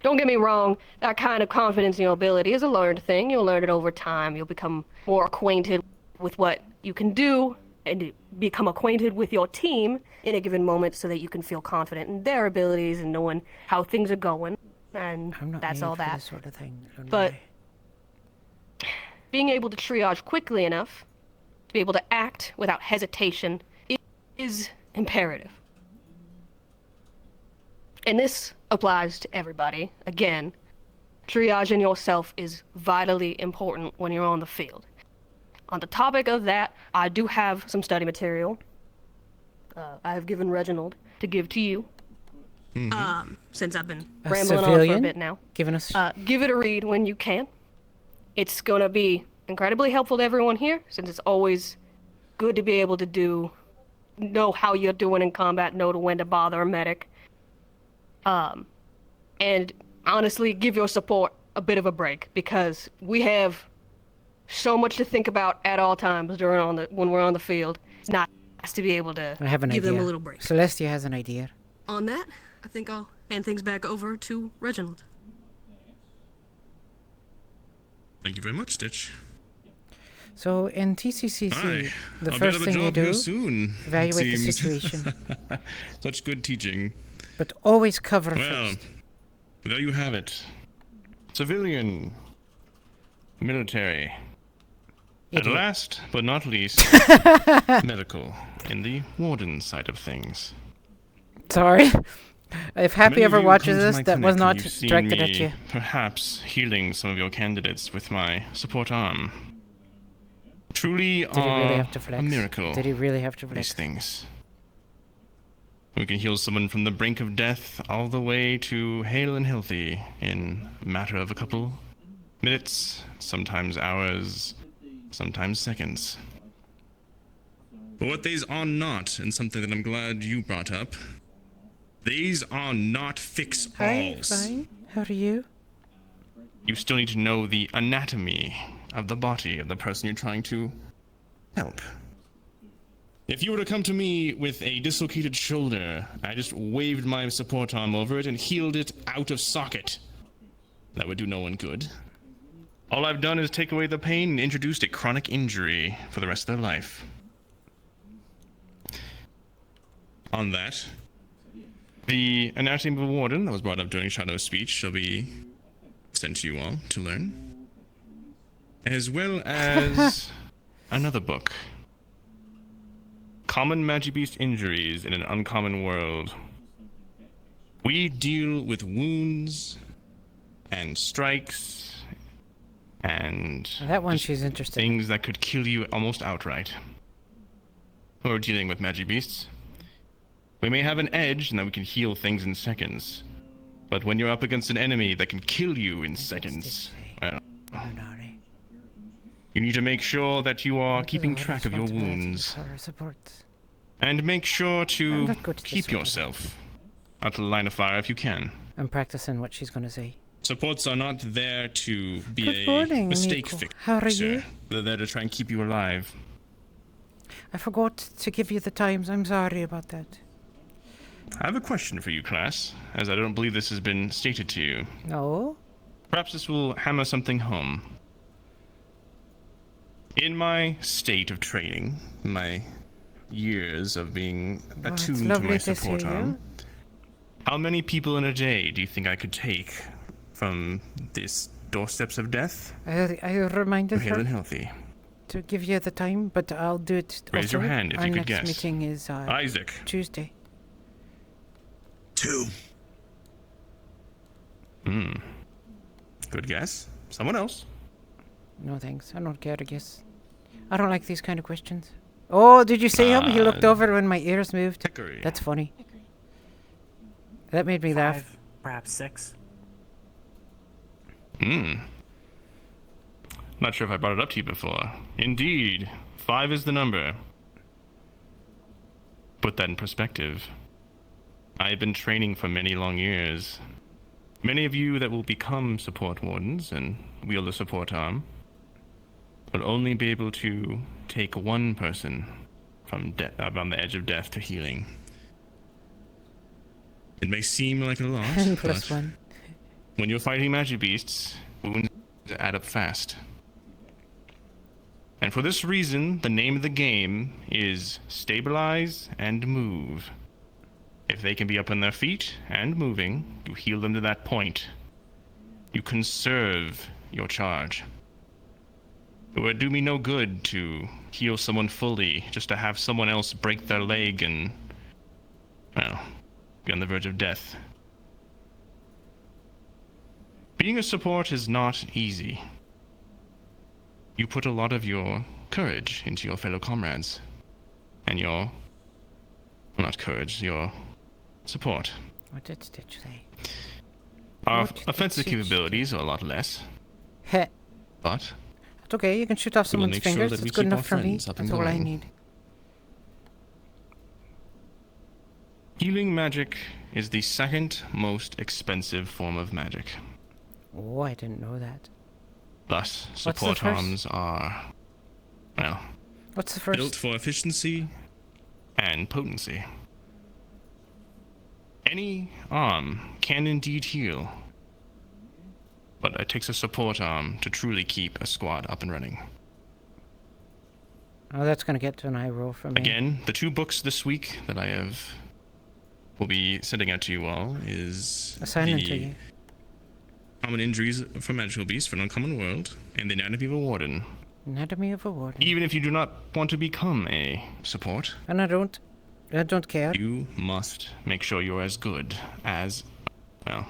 Don't get me wrong, that kind of confidence in your ability is a learned thing. You'll learn it over time. You'll become more acquainted with what you can do and become acquainted with your team in a given moment so that you can feel confident in their abilities and knowing how things are going. And I'm not that's made all for that. this sort of thing. Don't But lie. being able to triage quickly enough to be able to act without hesitation is imperative. And this applies to everybody. Again, triaging yourself is vitally important when you're on the field. On the topic of that, I do have some study material I have given Reginald to give to you. Since I've been A rambling on for a civilian bit now. giving us Give it a read when you can. It's gonna be incredibly helpful to everyone here, since it's always good to be able to know how you're doing in combat, know when to bother a medic. And honestly, give your support a bit of a break, because we have so much to think about at all times when we're on the field. It's nice to be able to I have an give idea. them a little break. Celestia has an idea. On that, I think I'll hand things back over to Reginald. Thank you very much, Stitch. So in TCCC, Aye. the I'll first be out of a thing you job here do, soon, it evaluate the seems. situation, Such good teaching. but always cover Well, first. there you have it. Civilian. Military. At Idiot. last, but not least, medical, in the warden side of things. Sorry. If Happy Many of ever you watches come to this, my that was clinic not and you've seen directed at me you. Perhaps healing some of your candidates with my support arm. Truly Did he really have to a flex? miracle. Did he really have to These flex? things. We can heal someone from the brink of death all the way to hale and healthy in a matter of a couple minutes, sometimes hours, sometimes seconds. But what these are not, and something that I'm glad you brought up, these are not fix-alls. Hi, fine. How are you? You still need to know the anatomy of the body of the person you're trying to help. If you were to come to me with a dislocated shoulder, I just waved my support arm over it and healed it out of socket. That would do no one good. All I've done is take away the pain and introduced a chronic injury for the rest of their life. on that, the anatomy of a warden that was brought up during Shadow's speech shall be sent to you all to learn, as well as another book, Common Magibeast Injuries in an Uncommon World. We deal with wounds and strikes and that one she's interested in. Things that could kill you almost outright. We're dealing with Magibeasts. We may have an edge in that we can heal things in seconds, but when you're up against an enemy that can kill you in seconds, well, you need to make sure that you are keeping track of your wounds. And make sure to keep yourself out of the line of fire if you can. I'm practicing what she's going to say. Supports are not there to be Good a morning, mistake Nico. fixer. How are you? They're there to try and keep you alive. I forgot to give you the times. I'm sorry about that. I have a question for you, class, as I don't believe this has been stated to you. No? Perhaps this will hammer something home. In my state of training, my years of being attuned to my support arm, how many people in a day do you think I could take from these doorsteps of death? I reminded hale her and healthy. to give you the time, but I'll do it. Raise your also. hand if Our you could next guess. meeting is Isaac. Tuesday. 2. Good guess. Someone else? No thanks. I don't care to guess. I don't like these kind of questions. Oh, did you see him? He looked over when my ears moved. Hickory. That's funny. That made me laugh. 5, perhaps 6. Not sure if I brought it up to you before. Indeed, 5 is the number. Put that in perspective. I have been training for many long years. Many of you that will become support wardens and wield a support arm will only be able to take one person from on the edge of death to healing. It may seem like a lot, And plus but 1. when you're fighting Magibeasts, wounds add up fast. And for this reason, the name of the game is Stabilize and Move. If they can be up on their feet and moving, you heal them to that point. You conserve your charge. It would do me no good to heal someone fully just to have someone else break their leg and, well, be on the verge of death. Being a support is not easy. You put a lot of your courage into your fellow comrades. And your... well, not courage, your support. What did Stitch say? Our What did offensive Stitch capabilities are a lot less. Heh. But It's okay, you can shoot off we will someone's make sure fingers. that we It's good keep our enough for me. friends up and That's all I going. need. healing magic is the second most expensive form of magic. Oh, I didn't know that. Thus, What's the support first? arms are, well, What's the first? built for efficiency and potency. Any arm can indeed heal, but it takes a support arm to truly keep a squad up and running. Oh, that's gonna get to an eye roll from me. Again, the 2 books this week that I will be sending out to you all is Assigning to the you. Common Injuries for Magical Beasts for an Uncommon World and the Anatomy of a Warden. Anatomy of a Warden. Even if you do not want to become a support, And I don't care. you must make sure you're as good as, well,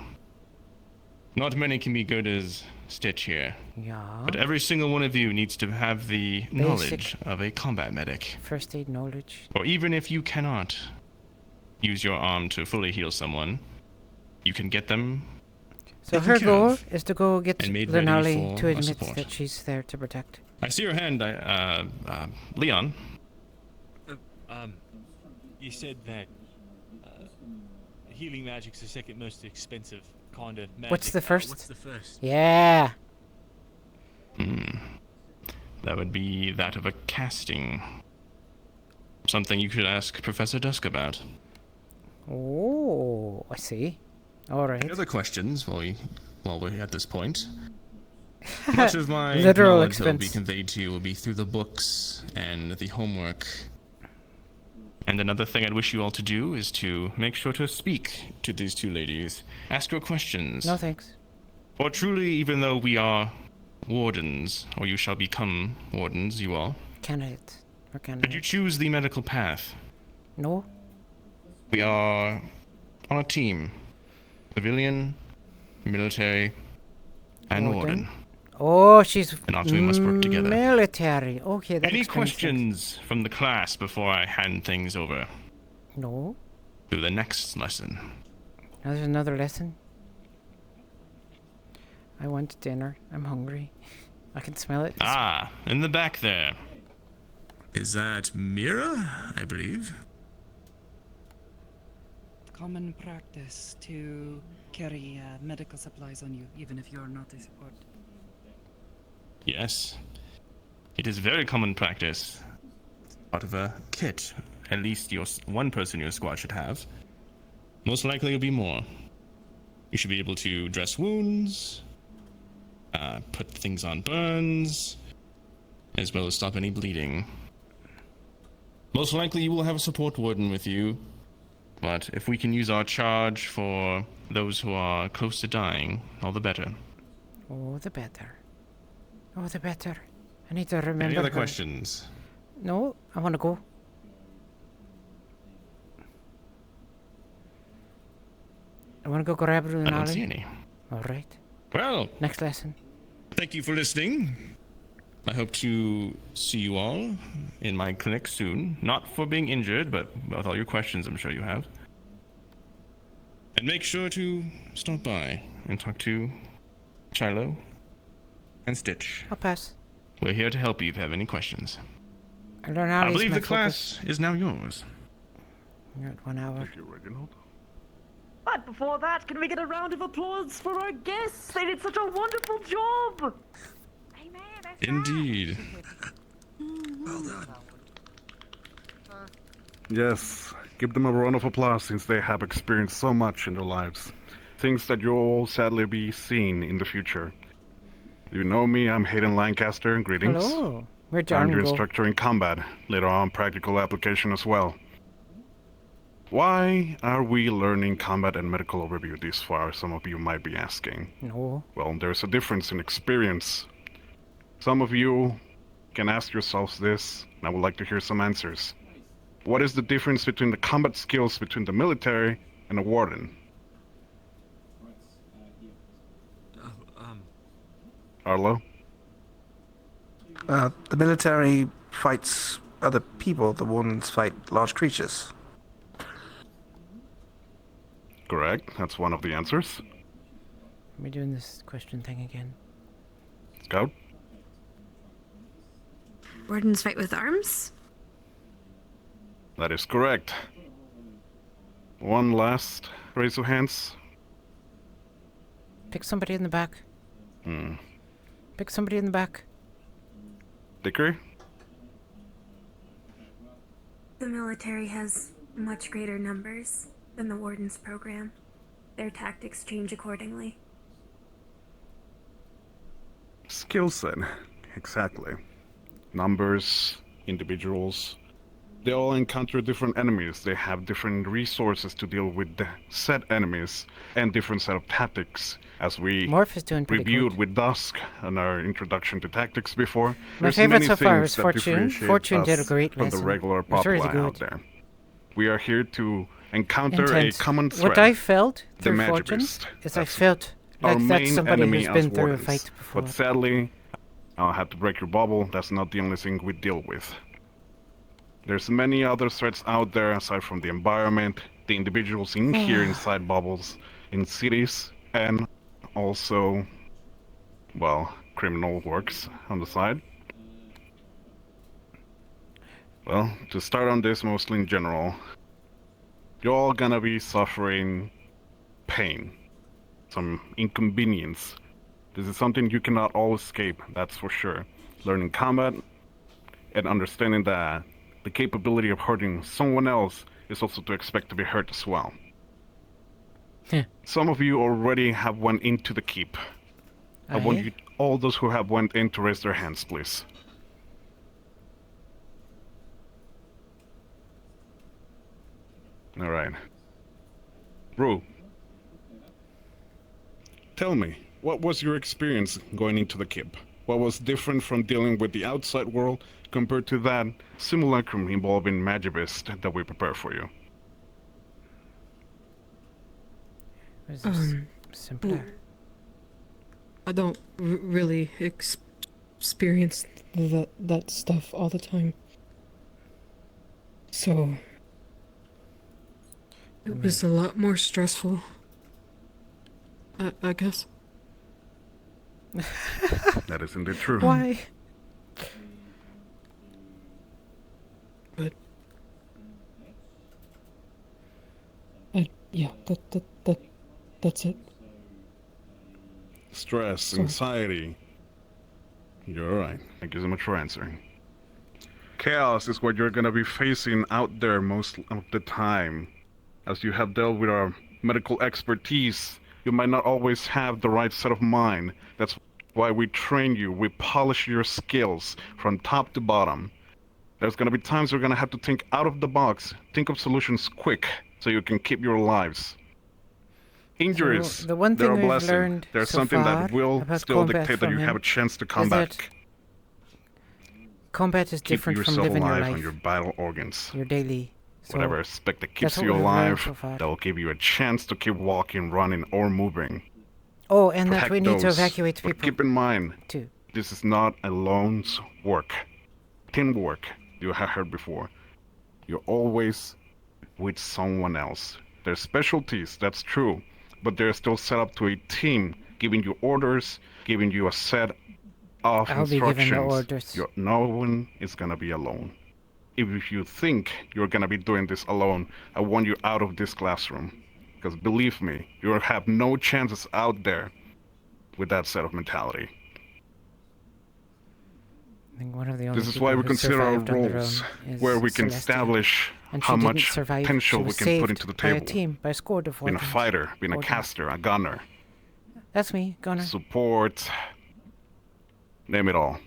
not many can be good as Stitch here. Yeah. But every single one of you needs to have the knowledge of a combat medic. First aid knowledge. Or even if you cannot use your arm to fully heal someone, you can get them. So taken her care goal of is to go get and made ready Lenali for to a admit support. that she's there to protect. I see your hand, Leon. You said that healing magic's the second most expensive kind of magic. What's the first? What's the first? Yeah. That would be that of a casting. Something you could ask Professor Dusk about. Oh, I see. All right. Any other questions while we're at this point? Much of my Literal knowledge that will be expense. conveyed to you will be through the books and the homework And another thing I'd wish you all to do is to make sure to speak to these two ladies. Ask her questions. No thanks. For truly, even though we are wardens, or you shall become wardens, you all, Candidate. Or could candidate. you choose the medical path? No. We are on a team. Civilian, military, and warden. Oh, she's And after we must work together. military. Okay, that Any explains questions from the class before I hand things over things. No. to the next lesson? Now there's another lesson. I want dinner. I'm hungry. I can smell it. Ah, in the back there. Is that Mira, I believe? Common practice to carry medical supplies on you, even if you're not a support. Yes. It is very common practice. Part of a kit. At least one person in your squad should have. Most likely it'll be more. You should be able to dress wounds, put things on burns, as well as stop any bleeding. Most likely you will have a support warden with you, but if we can use our charge for those who are close to dying, all the better. Oh, the better. Oh, the better. I need to remember. Any other her. questions? No, I want to go. I want to go grab Brunali. I don't see any. All right. Well, next lesson. Thank you for listening. I hope to see you all in my clinic soon. Not for being injured, but with all your questions I'm sure you have. And make sure to stop by and talk to Shiloh and Stitch. I'll pass. We're here to help you if you have any questions. I learn I how to believe use the my class is now yours. You're at 1 hour. Thank you, Reginald. But before that, can we get a round of applause for our guests? They did such a wonderful job! Indeed. Yes, give them a round of applause since they have experienced so much in their lives. Things that you'll all sadly be seeing in the future. You know me, I'm Hayden Lancaster. Greetings. Hello. Where'd I'm John your go? instructor in combat, later on practical application as well. Why are we learning combat and medical overview this far, some of you might be asking? No. Well, there's a difference in experience. Some of you can ask yourselves this, and I would like to hear some answers. What is the difference between the combat skills between the military and a warden? Arlo? The military fights other people, the wardens fight large creatures. Correct, that's one of the answers. We're doing this question thing again. Scout? Wardens fight with arms? That is correct. One last raise of hands. Pick somebody in the back. Pick somebody in the back. Dickory? The military has much greater numbers than the Warden's program. Their tactics change accordingly. Skill set. Exactly. Numbers, individuals. They all encounter different enemies. They have different resources to deal with the said enemies and different set of tactics. As we Morph is doing pretty reviewed good. with Dusk in our introduction to tactics before. My there's favorite many so far things is that Fortune. differentiate Fortune did a us great from lesson. the regular It was really populi out good. there. We are here to encounter Intense. a common threat. What I felt the through Fortune Magibest. is I That's felt our like that's main somebody enemy who's as been through a wardens. fight before. But sadly, I'll have to break your bubble. That's not the only thing we deal with. There's many other threats out there aside from the environment, the individuals in here inside bubbles, in cities, and also, well, criminal works on the side. Well, to start on this mostly in general, you're all gonna be suffering pain, some inconvenience. This is something you cannot all escape, that's for sure. Learning combat and understanding that the capability of hurting someone else is also to expect to be hurt as well. Some of you already have went into the keep. I want you, all those who have went in, to raise their hands, please. Alright. Rue, tell me, what was your experience going into the keep? What was different from dealing with the outside world compared to that simulacrum involving Magivist that we prepared for you? Is this simpler? I don't really experience that stuff all the time. So it was a lot more stressful. I guess. That is indeed true. Why? But yeah, that's it. Stress, Sorry. anxiety. You're alright. Thank you so much for answering. Chaos is what you're gonna be facing out there most of the time. As you have dealt with our medical expertise, you might not always have the right set of mind. That's why we train you. We polish your skills from top to bottom. There's gonna be times you're gonna have to think out of the box, think of solutions quick, so you can keep your lives. Injuries, So, the one they're thing a we've blessing. learned There's so something far that will about still combat dictate that from you him have a chance to is come that back. combat is Keep different from yourself living your alive on life, your vital orgins. your daily. So Whatever aspect that that's keeps what you we've learned alive, so far. that will give you a chance to keep walking, running, or moving. Oh, and that Protect we need to those, evacuate but people keep in mind, too. this is not alone's work. Teamwork, you have heard before. You're always with someone else. There's specialties, that's true, but they're still set up to a team, giving you orders, giving you a set of I'll be instructions. given the orders. No one is gonna be alone. If you think you're gonna be doing this alone, I want you out of this classroom. Because believe me, you'll have no chances out there with that set of mentality. I think one of the only This is people why we who consider our survived on their roles, own is where we can Celestia. establish And how she didn't much survive. potential She we was can put saved into the by a table. team, by a squad of Being a Wardens. fighter, being a Wardens. caster, a gunner, That's me, Gunner. support, name it all.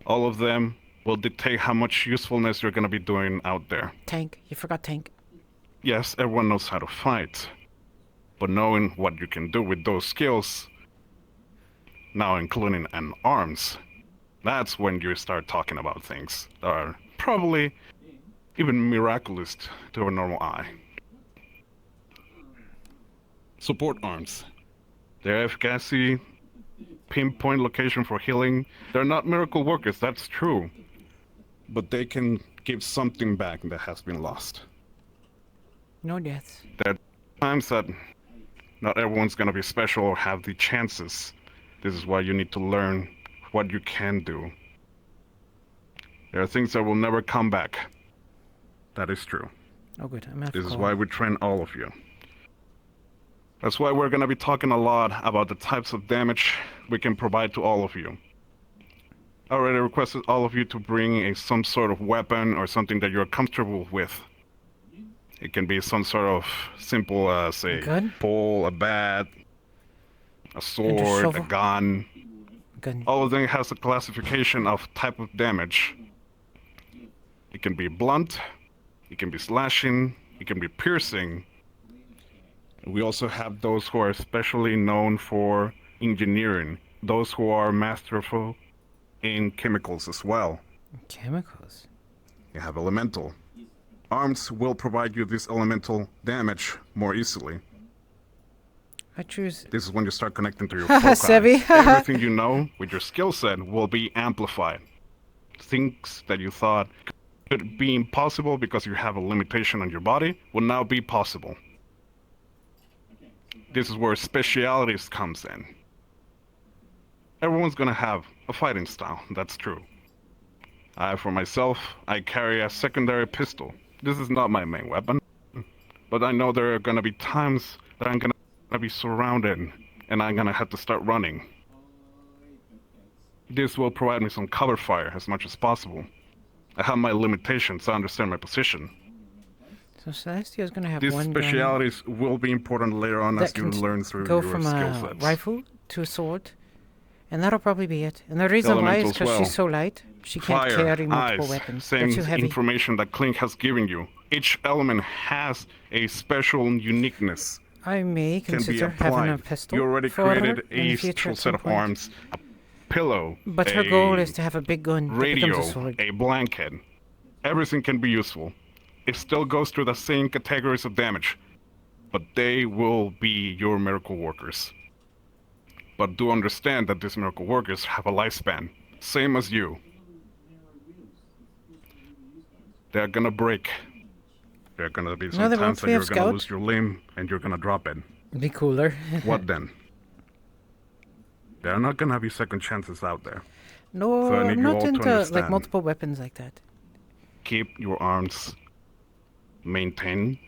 All of them will dictate how much usefulness you're going to be doing out there. Tank. You forgot Tank. Yes, everyone knows how to fight, but knowing what you can do with those skills, now including an arms, that's when you start talking about things that are probably even miraculous to a normal eye. Support arms. Their efficacy, pinpoint location for healing, they're not miracle workers, that's true. But they can give something back that has been lost. No deaths. There are times that not everyone's gonna be special or have the chances. This is why you need to learn what you can do. There are things that will never come back. That is true. Oh good, I'm out This of is call. why we train all of you. That's why we're gonna be talking a lot about the types of damage we can provide to all of you. I already requested all of you to bring some sort of weapon or something that you're comfortable with. It can be some sort of simple, say, gun? pole, a bat, a sword, a shovel? gun. Gun. All of them has a classification of type of damage. It can be blunt, it can be slashing, it can be piercing. We also have those who are especially known for engineering, those who are masterful in chemicals as well. Chemicals? You have elemental. Arms will provide you this elemental damage more easily. I choose. This is when you start connecting to your Haha, foci. Sebi. Everything you know with your skill set will be amplified. Things that you thought could be impossible because you have a limitation on your body will now be possible. This is where specialities comes in. Everyone's gonna have a fighting style, that's true. For myself, I carry a secondary pistol. This is not my main weapon, but I know there are gonna be times that I'm gonna be surrounded and I'm gonna have to start running. This will provide me some cover fire as much as possible. I have my limitations, I understand my position. So Celestia's gonna have These one gun specialities will be important later on as that you can learn through go your from skill a sets. rifle to a sword, And that'll probably be it. And the reason why is Elementals, because well. she's so light. She can't Fire, carry multiple ice, weapons. They're same too heavy. information that Clink has given you. Each element has a special uniqueness. I may Can be consider having a applied. pistol You already for her created in the a future special at set some of point. arms, a pillow, But her a goal is to have a big gun that radio, becomes a sword. a blanket. Everything can be useful. It still goes through the same categories of damage, but they will be your miracle workers. But do understand that these miracle workers have a lifespan, same as you. They're gonna break. There are gonna be No, some they times won't. that We you're have gonna Scout. lose your limb and you're gonna drop it. Be cooler. What then? There are not gonna be second chances out there. No, So I need I'm you not all to into like understand. multiple weapons like that. Keep your arms maintained.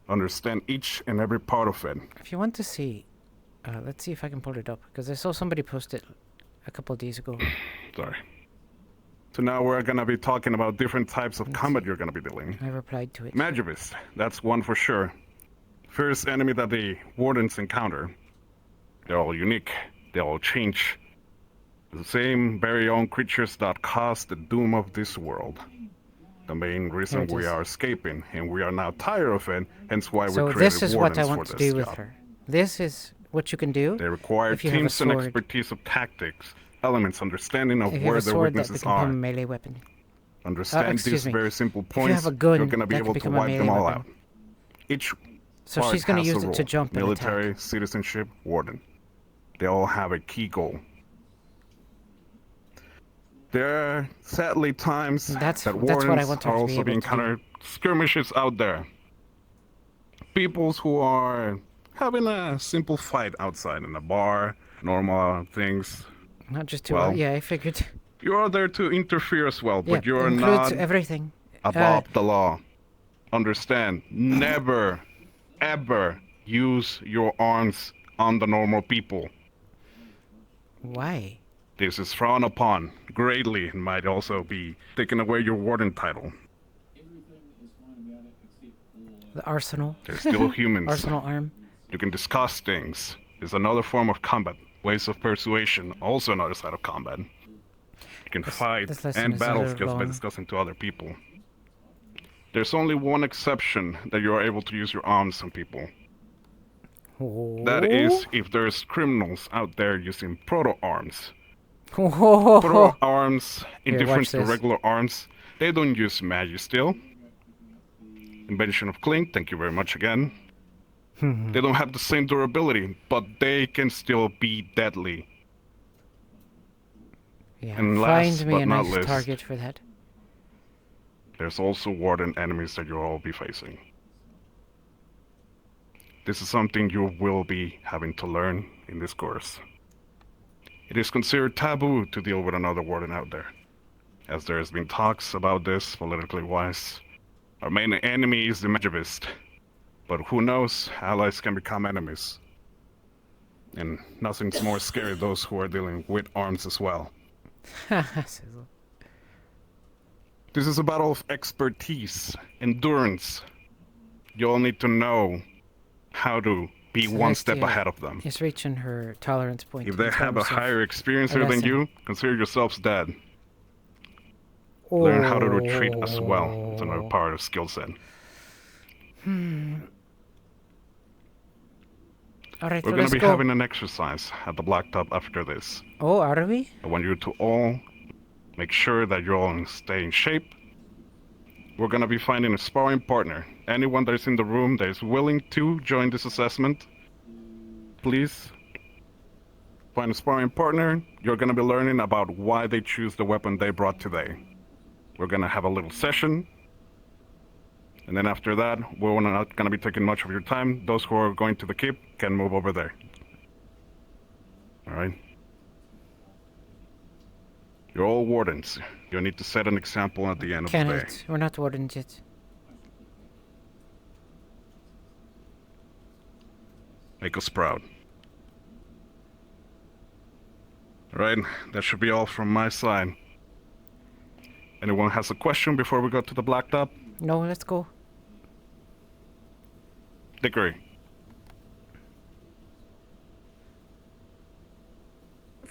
Understand each and every part of it. If you want to see, let's see if I can pull it up because I saw somebody post it a couple of days ago. Sorry. So now we're gonna be talking about different types of combat you're gonna be dealing. I replied to it. Magivist, that's one for sure. First enemy that the Wardens encounter. They're all unique. They all change. The same very own creatures that cause the doom of this world. The main reason Here it we is. are escaping, and we are now tired of it, hence why So we created this is Wardens what I for want to this do with job. her. This is what you can do. They require if you have a teams and sword. expertise of tactics, elements, understanding of If you where have a their sword, that weaknesses can become a are. melee weapon. Understand excuse these me. very simple If you points, have a gun, you're going to be that can able to become a wipe them melee all weapon. out. Each So part she's gonna has use a it to role. jump and Military, citizenship, warden. They all have a key goal. There are sadly times That's that what I wardens want her are to be also able being to do. encountered skirmishes out there. Peoples who are having a simple fight outside in a bar, normal things. Not just to. Well, Yeah, I figured. You are there to interfere as well, but Yeah, you're includes not everything. above the law. Understand, never, ever use your arms on the normal people. Why? This is frowned upon greatly and might also be taking away your warden title. The arsenal. They're still humans. Arsenal arm. You can discuss things. It's another form of combat. Ways of persuasion, also another side of combat. You can fight this lesson and is battle rather just by long. discussing to other people. There's only one exception that you are able to use your arms on people. That is if there's criminals out there using proto-arms. Proto-arms, in Here, difference watch to this. regular arms, they don't use magic still. Invention of Clink, thank you very much again. They don't have the same durability, but they can still be deadly. Yeah, And last find me but a not nice least, target for that. there's also warden enemies that you'll all be facing. This is something you will be having to learn in this course. It is considered taboo to deal with another warden out there, as there has been talks about this politically wise. Our main enemy is the Magivist, but who knows, allies can become enemies. And nothing's more scary than those who are dealing with arms as well. This is a battle of expertise, endurance. You all need to know how to be one step ahead of them. Is reaching her tolerance point. If they in have a terms of higher experience than lesson. you, consider yourselves dead. Learn how to retreat as well. It's another part of skill set. Alright, We're so going let's to be go. having an exercise at the Blacktop after this. Oh, are we? I want you to all make sure that you're all stay in shape. We're going to be finding a sparring partner. Anyone that is in the room that is willing to join this assessment, please find a sparring partner. You're going to be learning about why they choose the weapon they brought today. We're going to have a little session. And then after that, we're not going to be taking much of your time. Those who are going to the keep can move over there. Alright? You're all wardens. You need to set an example at the end of the day. Cannot. We're not wardens yet. Make us proud. Alright, that should be all from my side. Anyone has a question before we go to the Blacktop? No, let's go. Dickory.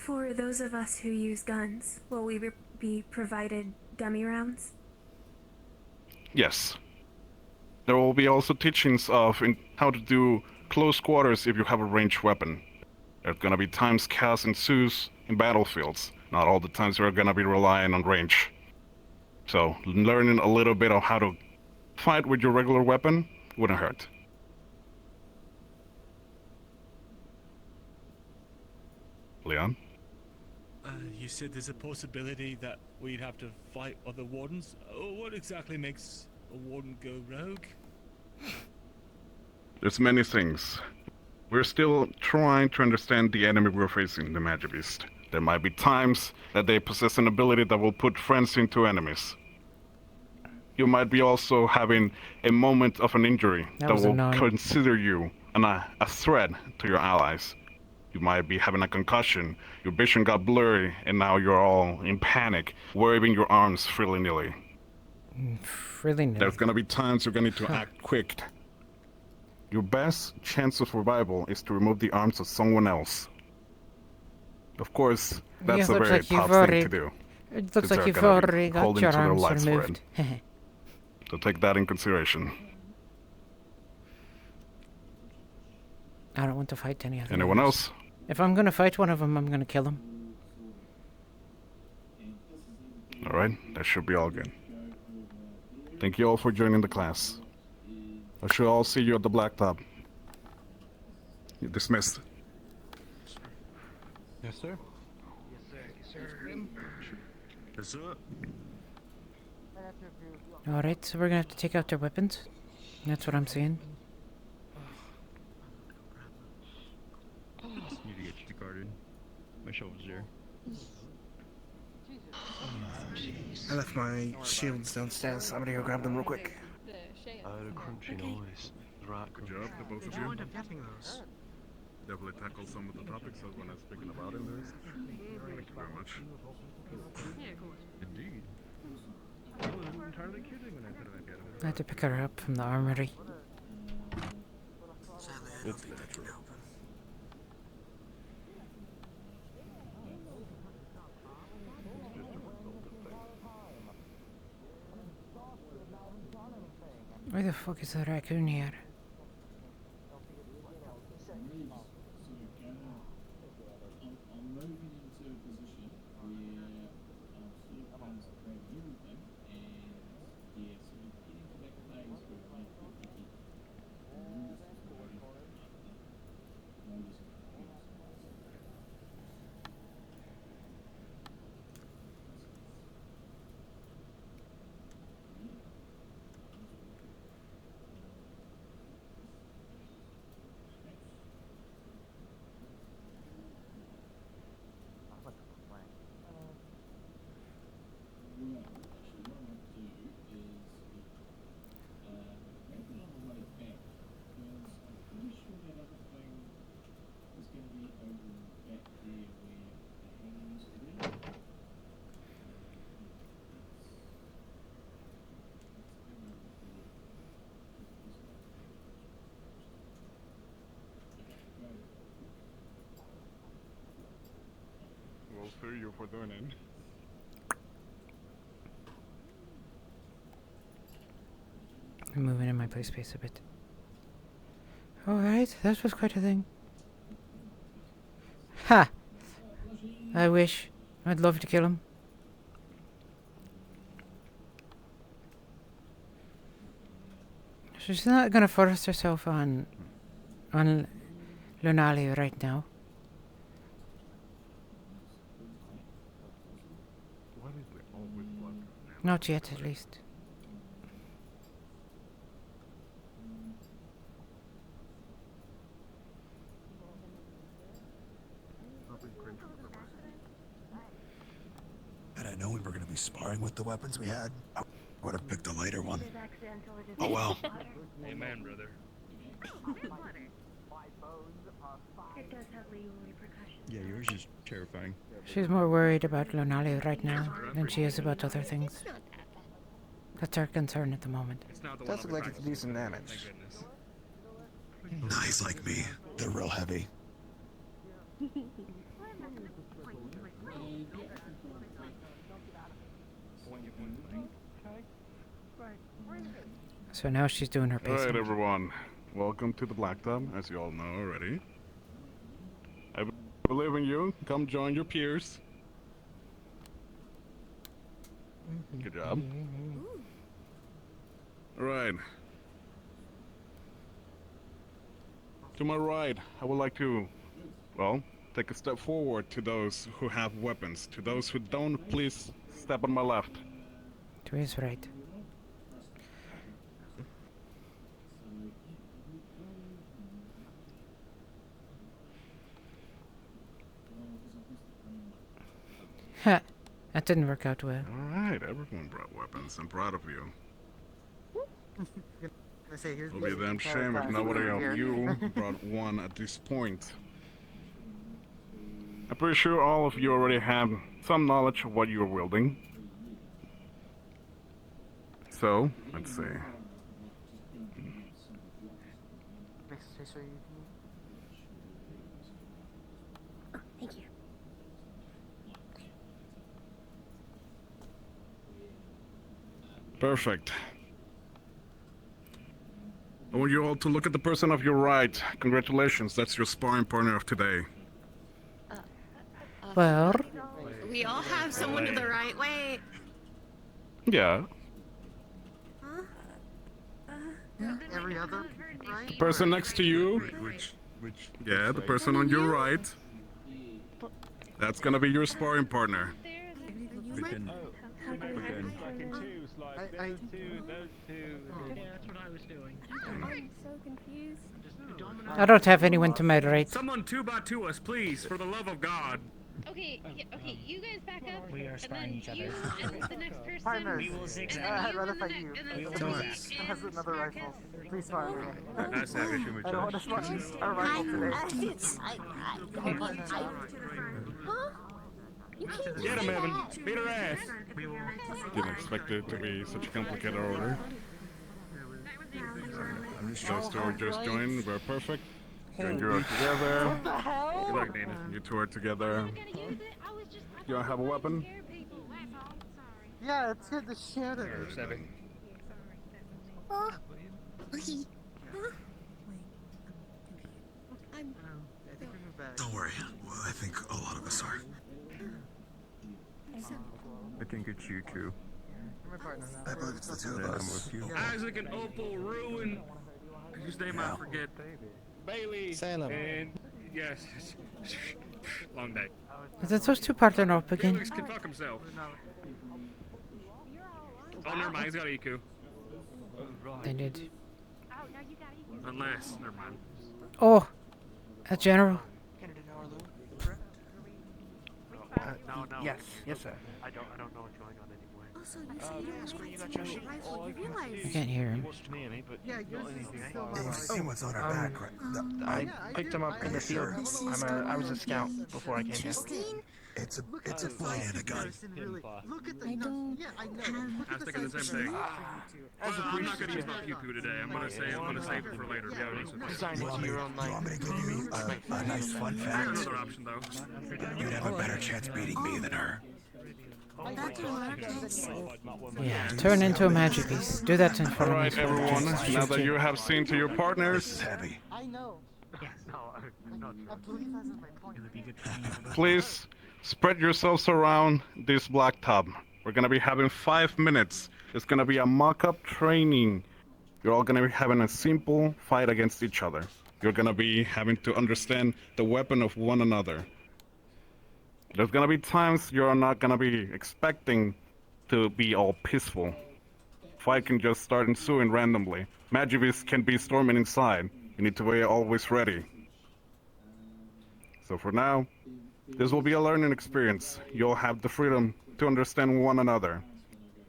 For those of us who use guns, will we be provided dummy rounds? Yes. There will be also teachings of how to do close quarters if you have a ranged weapon. There's gonna be times chaos ensues in battlefields. Not all the times we're gonna be relying on range. So, learning a little bit of how to fight with your regular weapon wouldn't hurt. Leon? You said there's a possibility that we'd have to fight other wardens. Oh, what exactly makes a warden go rogue? There's many things. We're still trying to understand the enemy we're facing, the Magibeast. There might be times that they possess an ability that will put friends into enemies. You might be also having a moment of an injury that will consider you a threat to your allies. You might be having a concussion, your vision got blurry, and now you're all in panic, waving your arms freely-nilly. Freely-nilly. There's gonna be times you're gonna need to act quick. Your best chance of survival is to remove the arms of someone else. Of course, that's a very tough thing to do. It looks like you've already got your arms removed. So take that in consideration. I don't want to fight any of them. Anyone else? If I'm gonna fight one of them, I'm gonna kill him. Alright, that should be all good. Thank you all for joining the class. I shall all see you at the blacktop. You're dismissed. Yes, sir. Yes, sir. Alright, so we're gonna have to take out their weapons. That's what I'm saying. Need to get you guarded. My shovel's there. I left my shields downstairs. I'm gonna go grab them real quick. I heard a crunchy noise. Right, good job, the both of you. Getting those. Definitely tackle some of the topics I was when I was speaking about in this. Thank you very much. Yeah, of course. Indeed. I wasn't entirely kidding when I said I'd get him. I had to pick her up from the armory. It's natural. Why the fuck is the raccoon here? We'll sue you for doing it. I'm moving in my play space a bit. Alright, that was quite a thing. Ha! I wish. I'd love to kill him. She's not gonna force herself on Lunali right now. Why did they always block us? Not yet, at least. Had I known we were going to be sparring with the weapons we had, I would have picked a lighter one. Oh well. Amen, brother. It does have legal repercussions. Yeah, yours is terrifying. She's more worried about Lunali right now than she is about other things. That's her concern at the moment. Does look like it's decent damage. Nice like me. They're real heavy. So now she's doing her Alright, pacing. everyone. Welcome to the Blacktop, as you all know already. I believe in you. Come join your peers. Good job. Alright. To my right, I would like to, well, take a step forward to those who have weapons. To those who don't, please step on my left. To his right. Ha! That didn't work out well. Alright, everyone brought weapons. I'm proud of you. It'll be a damn shame if nobody of you brought one at this point. I'm pretty sure all of you already have some knowledge of what you're wielding. So, let's see. Thank you. Perfect. I want you all to look at the person of your right. Congratulations, that's your sparring partner of today. Well, We all have someone to the right. Wait. Yeah. Every other, right? The person next to you. Yeah, the person on your right. That's gonna be your sparring partner. We can choose like those two. Yeah, that's what I was doing. I'm so confused. I don't have anyone to moderate. Someone 2x2 us, please, for the love of God. Okay, okay, you guys back up. We are sparring each other. And the next person. Partners. We will zigzag. I'd rather fight you. We will zigzag. Has another rifle. Please fire me. That's not issue with I don't want to swap our rifle today. Huh? You can't Get him, Evan. Beat her ass. Didn't expect it to be such a complicated order. Those two are just joined. We're perfect. Join you all together. What the hell? Good luck, Dana. You two are together. You don't have a weapon? Yeah, it's good to shoot it. 7. Don't worry. Well, I think a lot of us are. I think it's you two. I believe it's the two of Yeah, I'm us. with you. Isaac and Opal ruin. Whose name I forget. Bailey. Salem. And yes. Long day. Did those two partner up again? Felix can fuck himself. Oh, never mind. He's got EQ. They did. Unless, never mind. Oh, a general. Yes, sir. I don't know what's going on anymore. Also, you said you don't want to take the rifle. You realize. I can't hear him. Yeah, yours is still We've seen what's on our back, right? I picked him up in the field. I was a scout before I came here. It's a blade and a gun. Look at the I don't I was thinking the same thing. I'm not gonna use my pew-pew today. I'm gonna save it for later. To be honest with you. Designed it to your own You want me to give you a nice fun I got fact? another option though. You'd have a better chance beating me than her. That's what Yeah, turn into a magic piece. Do that in front of me. Alright, so I can everyone. just Now shoot that you have seen to your This partners, is heavy. I know. Yes. No, I believe that's my point. It would be good for me. please spread yourselves around this blacktop. We're gonna be having 5 minutes. It's gonna be a mock-up training. You're all gonna be having a simple fight against each other. You're gonna be having to understand the weapon of one another. There's gonna be times you're not gonna be expecting to be all peaceful. Fight can just start ensuing randomly. Magivis can be storming inside. You need to be always ready. So for now, this will be a learning experience. You'll have the freedom to understand one another.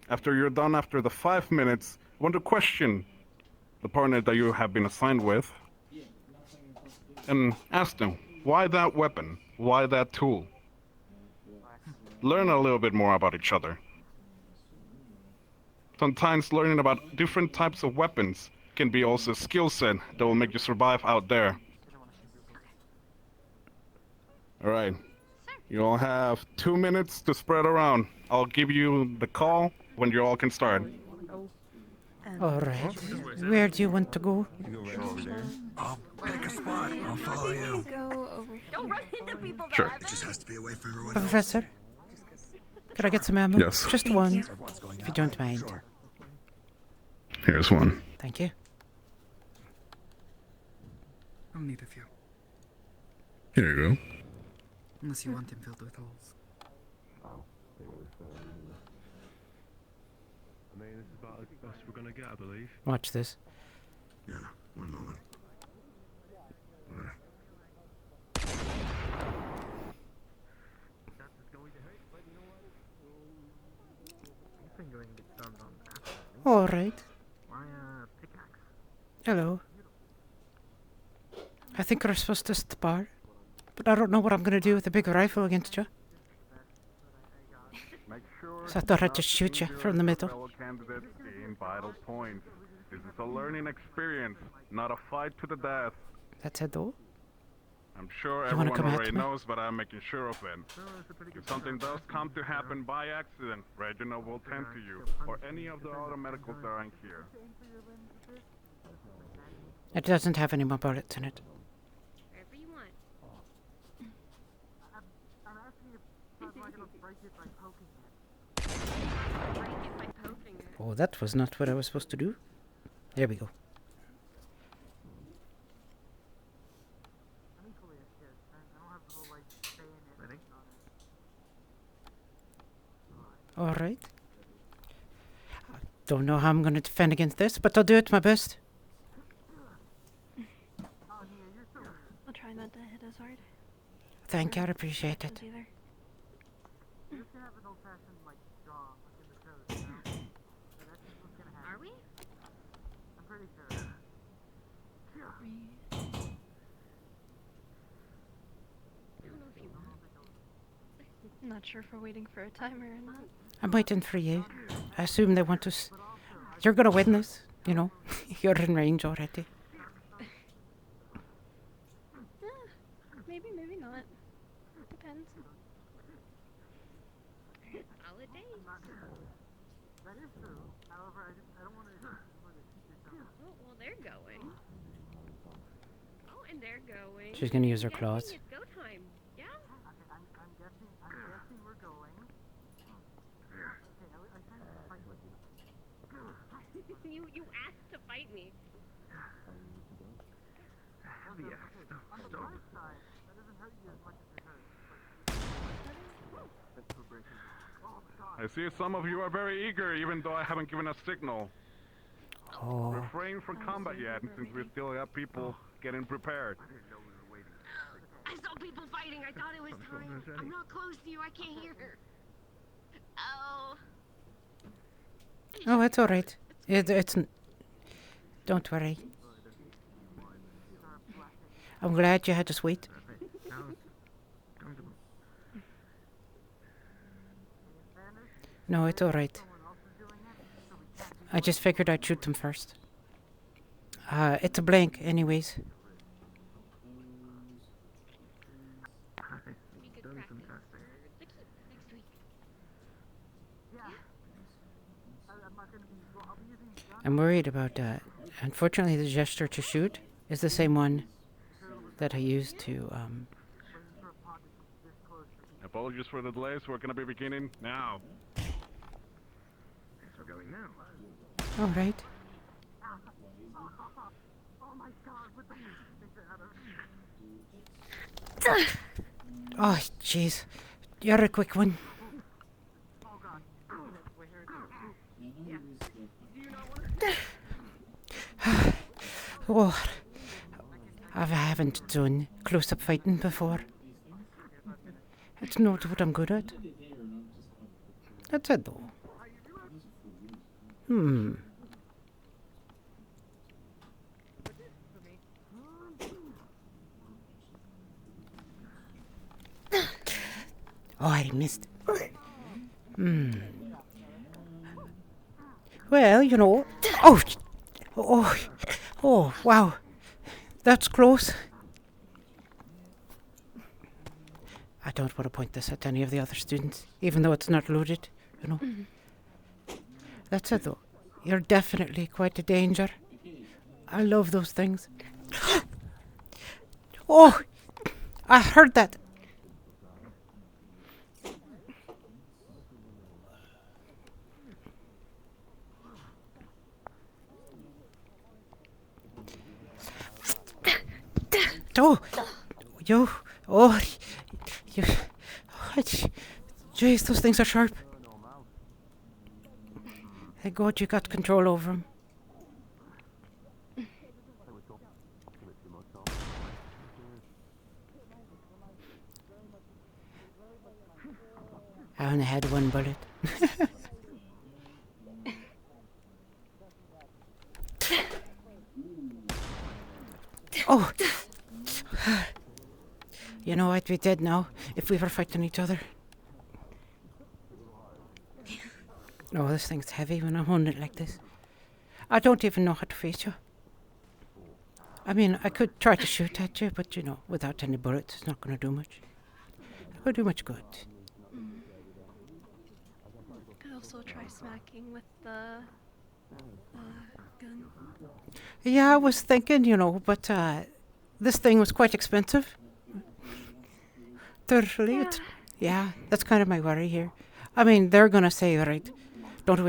After you're done after the 5 minutes, I want to question the partner that you have been assigned with and ask them, why that weapon? Why that tool? Learn a little bit more about each other. Sometimes learning about different types of weapons can be also a skill set that will make you survive out there. Alright. You all have 2 minutes to spread around. I'll give you the call when you all can start. Alright. Where do you want to go? You go right over there. I'll pick a spot. I'll follow you. Go over here. Don't run into people. Sure. It just has to be away from everyone else. Professor? Could I get some ammo? Yes. Just one, if you don't mind. Here's one. Thank you. I'll need a few. Here you go. Unless you want them filled with holes. I mean, this is about as best we're gonna get, I believe. Watch this. Yeah, one moment. Alright. Hello. I think we're supposed to spar, but I don't know what I'm gonna do with a big rifle against you. So I thought I'd just shoot you from the middle. Fellow candidates gain vital points. This is a learning experience, not a fight to the death. That's it though. I'm sure You wanna everyone come at already me? knows, but I'm making sure of it. If something does come to happen by accident, Reginald will tend to you, or any of the other medicals that aren't here. It doesn't have any more bullets in it. Wherever you want. Oh, that was not what I was supposed to do. There we go. Alright. I don't know how I'm going to defend against this, but I'll do it my best. I'll try not to hit as hard. Thank you, I appreciate it. Either. Are we? I'm not sure if we're waiting for a timer or not. I'm waiting for you. I assume they want us. You're going to win this, you know. You're in range already. Maybe, maybe not. Depends. Holiday? That is true. However, I don't want to Oh, well, they're going. Oh, and they're going. She's going to use her Yeah, claws. It's go time. Yeah? I'm guessing we're going. Okay, I kind of fight with you. you asked to fight me. Yeah, on the bright side, that doesn't hurt you as much as it hurts. I see some of you are very eager, even though I haven't given a signal. Oh. Refrain from combat yet, since we still have people getting prepared. I saw people fighting. I thought it was time. I'm not close to you. I can't hear. Oh. Oh, it's alright. Don't worry. I'm glad you had to wait. No, it's alright. I just figured I'd shoot them first. It's a blank, anyways. I'm worried about that. Unfortunately, the gesture to shoot is the same one that I used to, Apologies for the delays, we're gonna be beginning now. We're going now. Alright. Oh my god, what the Oh, jeez. You're a quick one. Oh, I haven't done close-up fighting before. It's not what I'm good at. That's it, though. Oh, I missed. Well, you know. Oh, wow. That's close. I don't want to point this at any of the other students, even though it's not loaded, you know. That's it, though. You're definitely quite a danger. I love those things. Oh! I heard that. Oh! You! Oh! You! Jeez, those things are sharp. Thank God you got control over them. I only had one bullet. Oh! You know what we did now if we were fighting each other? Oh, this thing's heavy when I'm holding it like this. I don't even know how to face you. I mean, I could try to shoot at you, but you know, without any bullets, it's not going to do much. It won't do much good. Could also try smacking with the gun. Yeah, I was thinking, you know, but this thing was quite expensive. Thoroughly, yeah, that's kind of my worry here. I mean, they're gonna say, right, don't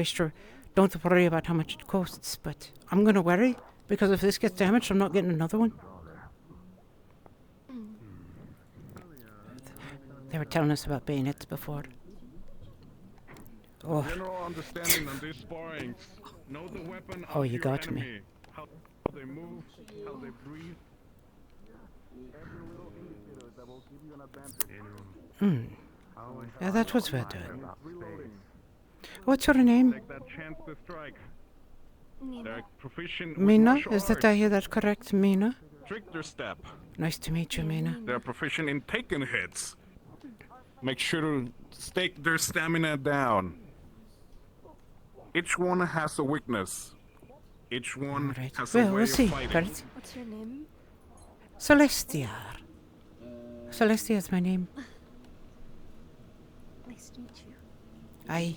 worry about how much it costs, but I'm gonna worry because if this gets damaged, I'm not getting another one. They were telling us about bayonets before. Oh. General understanding on these sparrings. Know the weapon Oh, of you your got enemy. me. How they move, how they breathe. Every little indicator that will give you an advantage. Yeah, that was well done. What's your name? Take that chance to strike. They're proficient with Mina? martial Is that arts. I hear that correct, Mina? Trickster step. Nice to meet you, Mina. They're proficient in taking hits. Make sure to stake their stamina down. Each one has a weakness. Each one has a Well, way we'll of see, fighting. right? What's your name? Celestia. Celestia is my name. Nice to meet you. Aye.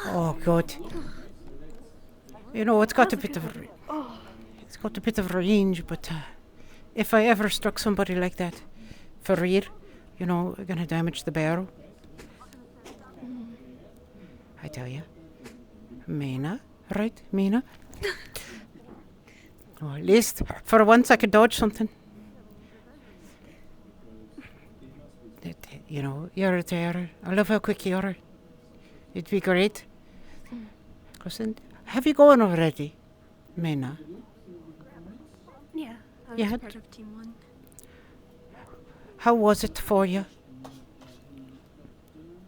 Oh God. You know, it's got a bit of range, but if I ever struck somebody like that, for real, you know, we're gonna damage the barrel. I tell you. Mina, right? Mina? Oh, at least for once I could dodge something. You know, you're a terror. I love how quick you are. It'd be great. Listen, have you gone already, Mina? Yeah, I was You had- part of Team 1. How was it for you?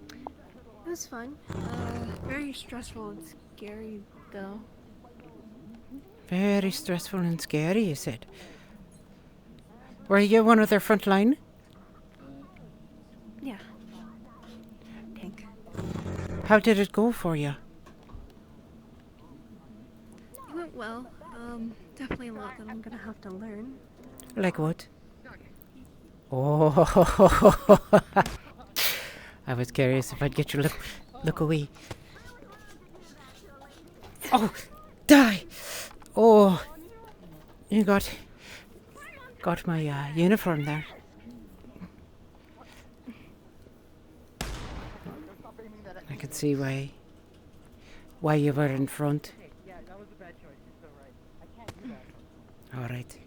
It was fun. Very stressful and scary, though. Very stressful and scary, you said. Were you one of their front line? Yeah. Tank. How did it go for you? It went well. Definitely a lot that I'm gonna have to learn. Like what? Oh, I was curious if I'd get you look away. Oh, die! Oh, you got my uniform there. I can see why you were in front. All right.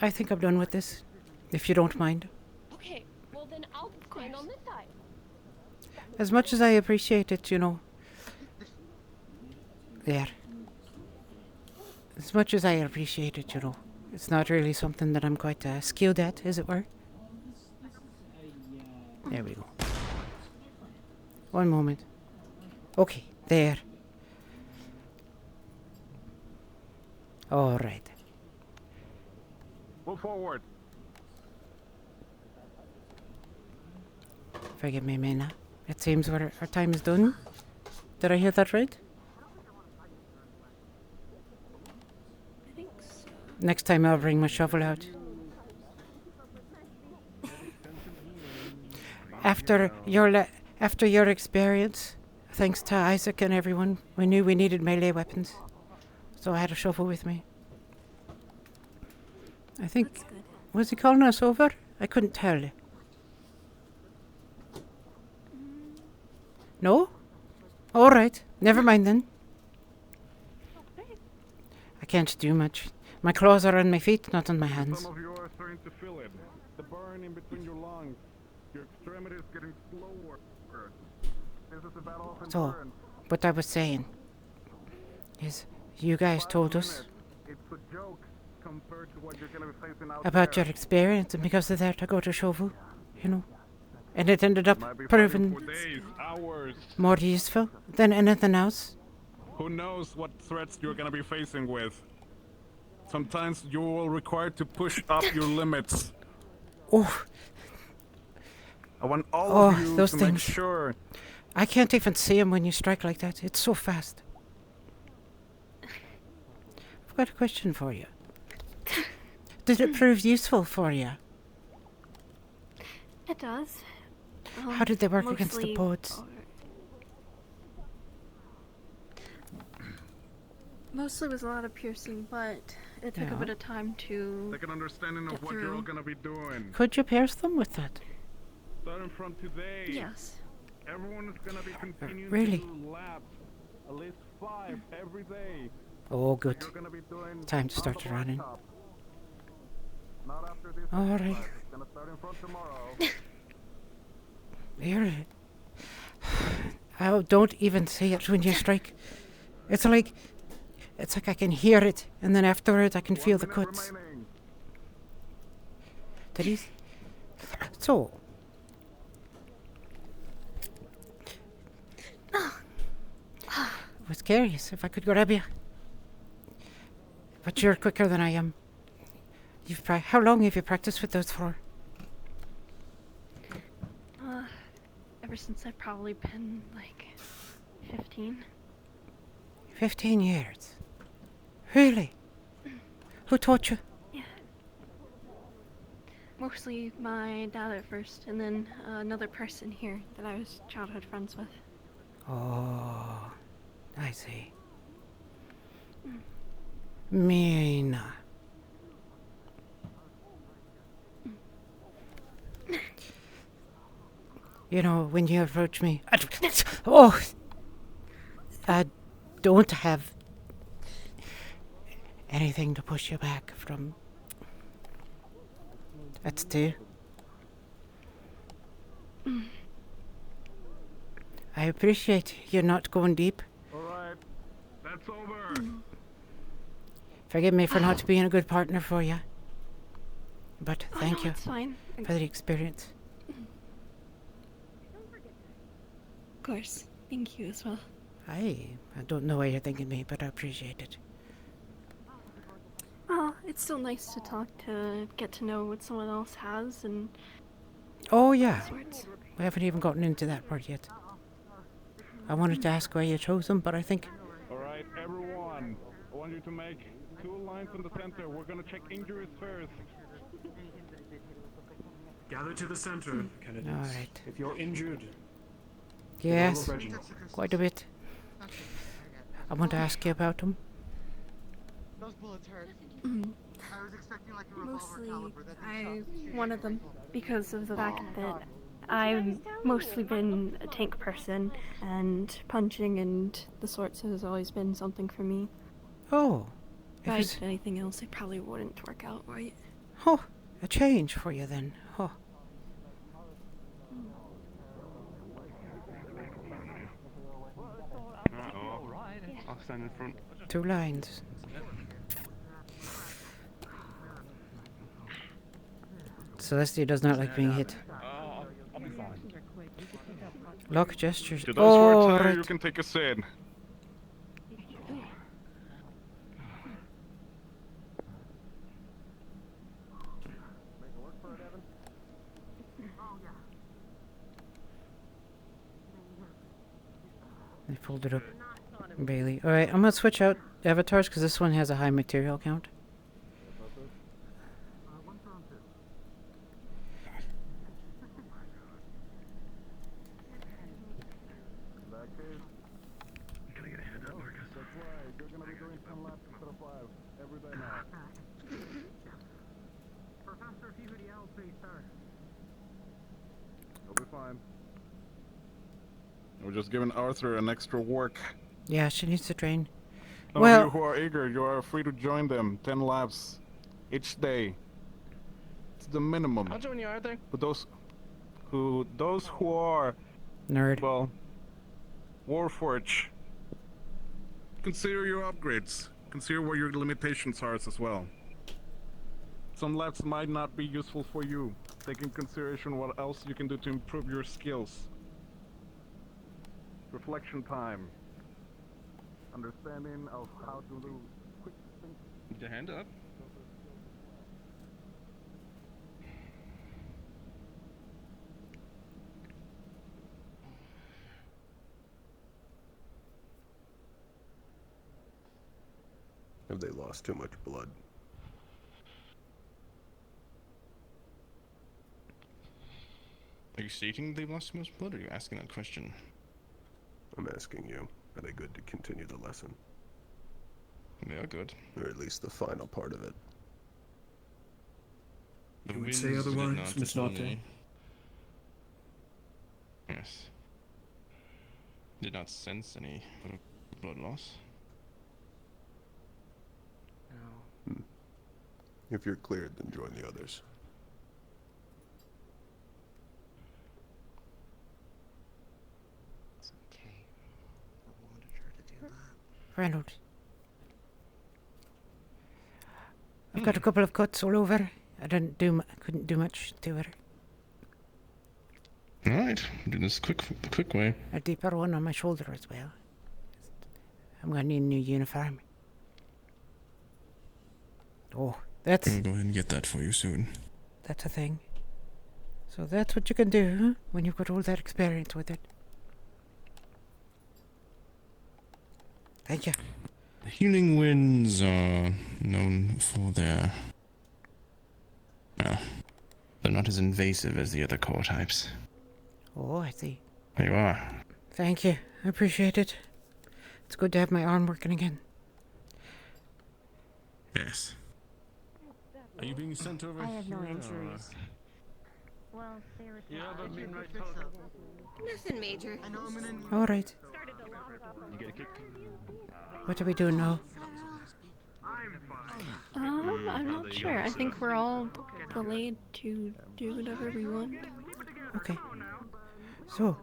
I think I'm done with this, if you don't mind. Okay, well then I'll stand on this side. As much as I appreciate it, you know. There. As much as I appreciate it, you know. It's not really something that I'm quite skilled at, as it were. There we go. One moment. Okay, there. All right. Move forward. Forgive me, Mina. It seems our time is done. Did I hear that right? I think so. Next time I'll bring my shovel out. after your experience, thanks to Isaac and everyone, we knew we needed melee weapons, so I had a shovel with me. I think was he calling us over? I couldn't tell. No? All right. Never mind then. I can't do much. My claws are on my feet, not on my hands. Some of you are starting to feel it. The burn in between your lungs. Your extremities getting slower. This is a battle of So, endurance. what I was saying is, you guys told us It's a joke compared to what you're gonna be facing out about there. your experience, and because of that, I got a shovel, you know. And it ended up Might be proving fighting for days, hours. more useful than anything else. Who knows what threats you're gonna be facing with? Sometimes you will require to push up your limits. Oh. I want all Oh, of you those to things. make sure. I can't even see him when you strike like that. It's so fast. I've got a question for you. Did it prove useful for you? It does. How did they work against the mostly- pods? Mostly was a lot of piercing, but it took Yeah. a bit of time to Like an understanding of get what you're all through. gonna be doing. Could you pierce them with that? Starting from today. Yes. Everyone is gonna be continuing really? to do labs. At least 5 every day. Oh, good. You're gonna be doing Time to on start the running. laptop. Not after this All right. exercise. It's gonna start in front tomorrow. You're... I don't even see it when you strike. It's like I can hear it, and then afterwards I can feel the cuts. Did he? So. I was curious if I could grab you. But you're quicker than I am. How long have you practiced with those for? Ever since I've probably been like 15. 15 years. Really? Who taught you? Yeah. Mostly my dad at first, and then another person here that I was childhood friends with. Oh, I see. Mina. You know, when you approach me, I don't have anything to push you back from. That's two. I appreciate you not going deep. Alright, that's over. Forgive me for not being a good partner for you. But Oh, thank no, you it's fine. for the experience. Of course. Thank you as well. I don't know why you're thanking me, but I appreciate it. Well, it's still nice to talk to get to know what someone else has and Oh, yeah. sorts. We haven't even gotten into that part yet. I wanted to ask why you chose them, but I think... Alright, everyone. I want you to make 2 lines in the center. We're gonna check injuries first. Gather to the center, candidates. All right. If you're injured, Yes, Roll Reginald. quite a bit. I want to ask you about them. Those bullets hurt. Mhm. I was expecting like a revolver Mostly, caliber. That'd be I tough. wanted them because of the fact that I've mostly been a tank person, and punching and the sorts has always been something for me. Oh. If It I was, did anything else, it probably wouldn't work out right. oh, a change for you then. Oh. I'll stand in front. 2 lines. Celestia does not like being hit. I'll be fine. Lock gestures. To those who Oh, are tired, you right. can take a seat. They pulled it up. Bailey. Alright, I'm gonna switch out avatars because this one has a high material count. You're gonna be doing 10 laps instead of 5 every day now. Professor, if you would yell, please, sir. You'll be fine. We're just giving Arthur an extra work. Yeah, she needs to train. Some Well, of you who are eager, you are free to join them. 10 laps each day. It's the minimum. I'll join you, Arthur. But those who are nerd. Well, Warforge. Consider your upgrades. Consider where your limitations are as well. Some laps might not be useful for you. Take in consideration what else you can do to improve your skills. Reflection time. Understanding of how to do quick things. Put your hand up. Have they lost too much blood? Are you stating they've lost too much blood, or are you asking that question? I'm asking you. Are they good to continue the lesson? They are good. Or at least the final part of it. The You would winds say did otherwise, not Miss tell Nate? me. Yes. Did not sense any blood loss. If you're cleared, then join the others. It's okay. I wanted her to do that. Reynolds. I've got a couple of cuts all over. I couldn't do much to her. All right, do this quick way. A deeper one on my shoulder as well. I'm gonna need a new uniform. Oh, that's. I'll go ahead and get that for you soon. That's a thing. So that's what you can do, huh? When you've got all that experience with it. Thank you. The healing winds are known for their... Well, they're not as invasive as the other core types. Oh, I see. There you are. Thank you. I appreciate it. It's good to have my arm working again. Yes. Are you being sent over I have no here, or- injuries. Well, they were Nothing major. I know I'm an All right. You get a kick? What do we do now? I'm not sure. I think we're all delayed to do whatever we want. Okay. So,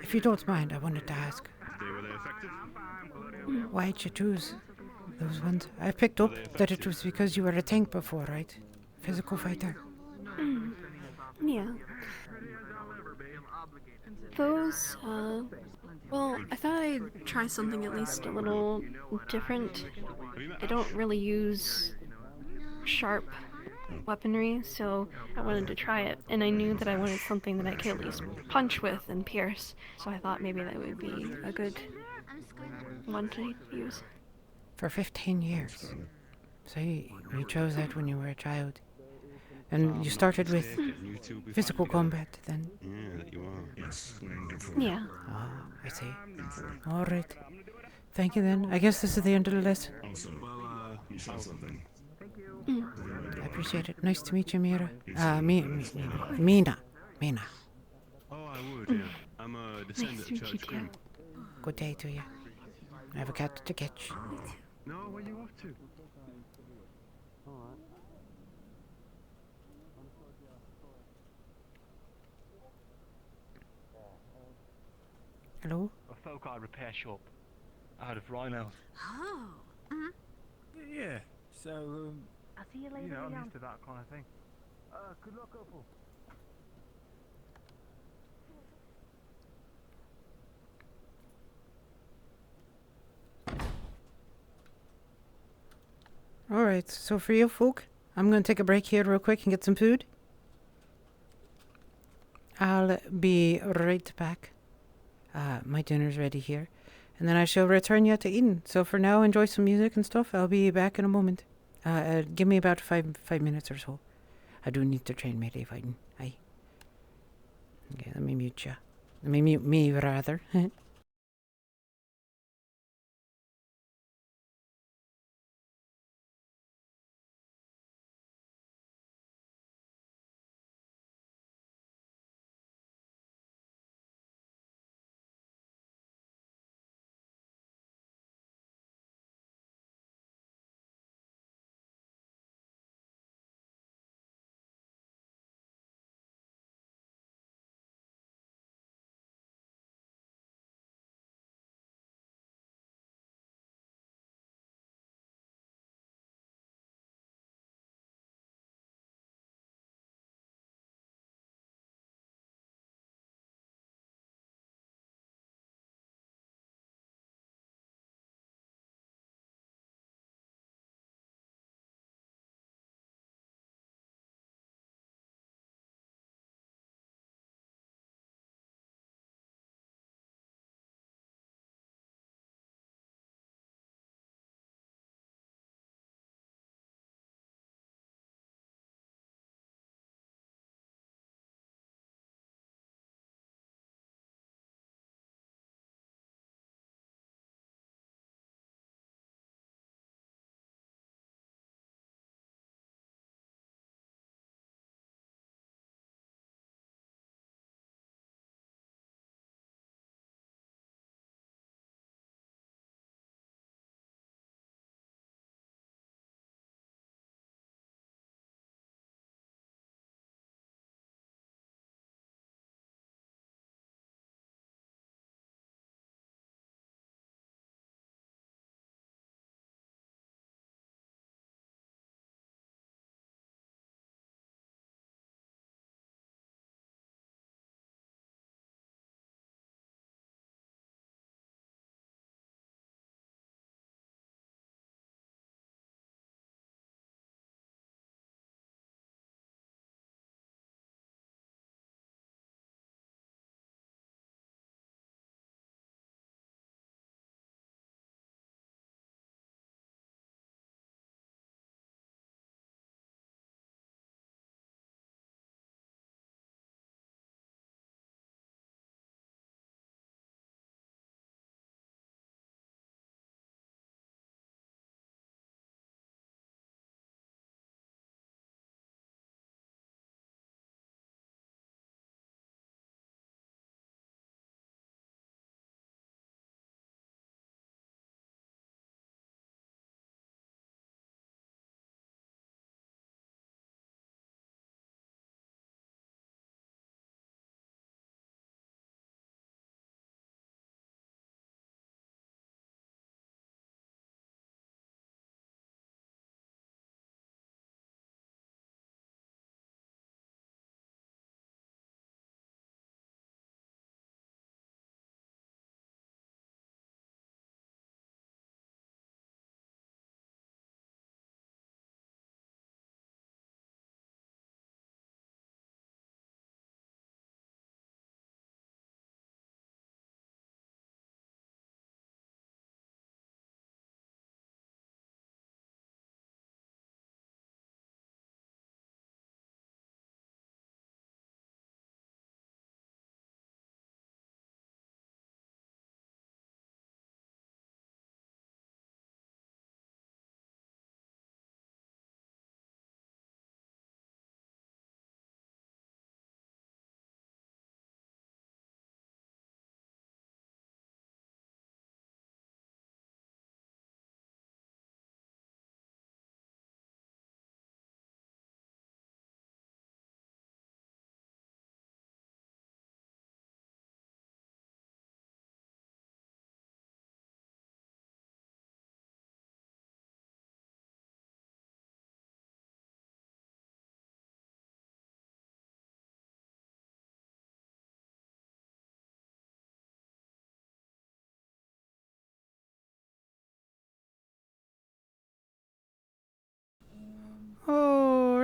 if you don't mind, I wanted to ask, Were they effective? why'd you choose those ones? I picked up that it was because you were a tank before, right? Physical fighter. Yeah. Those, well, I thought I'd try something at least a little different. They don't really use sharp weaponry, so I wanted to try it. And I knew that I wanted something that I could at least punch with and pierce, so I thought maybe that would be a good one to use. For 15 years. So you chose that when you were a child. And you started with physical combat then? Yeah, that you are. Yes. Yeah. Ah, I see. All right. Thank you then. I guess this is the end of the lesson. Well, you saw something. I appreciate it. Nice to meet you, Mira. Mina. Mina. Oh, I would, yeah. I'm a descendant to of meet Church you. Queen. Good day to you. I have a cat to catch. No, where you off to? Hello? A folk art repair shop out of Rhino. Oh. Yeah. So, I'll see you later. You know, I'm Leon. used to that kind of thing. Good luck, Opal. Alright, so for you folk, I'm gonna take a break here real quick and get some food. I'll be right back. My dinner's ready here. And then I shall return you to Eden. So for now, enjoy some music and stuff. I'll be back in a moment. Give me about five minutes or so. I do need to train melee fighting. Aye. Okay, let me mute you. Let me mute me, rather.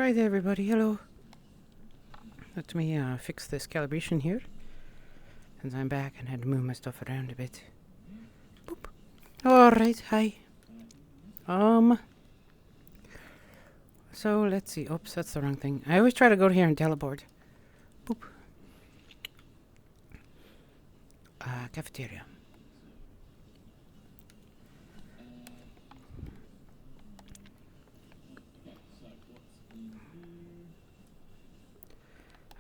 Alright, everybody, hello. Let me fix this calibration here. Since I'm back and had to move my stuff around a bit. Boop. Alright, hi. So let's see. Oops, that's the wrong thing. I always try to go here and teleport. Boop. Cafeteria.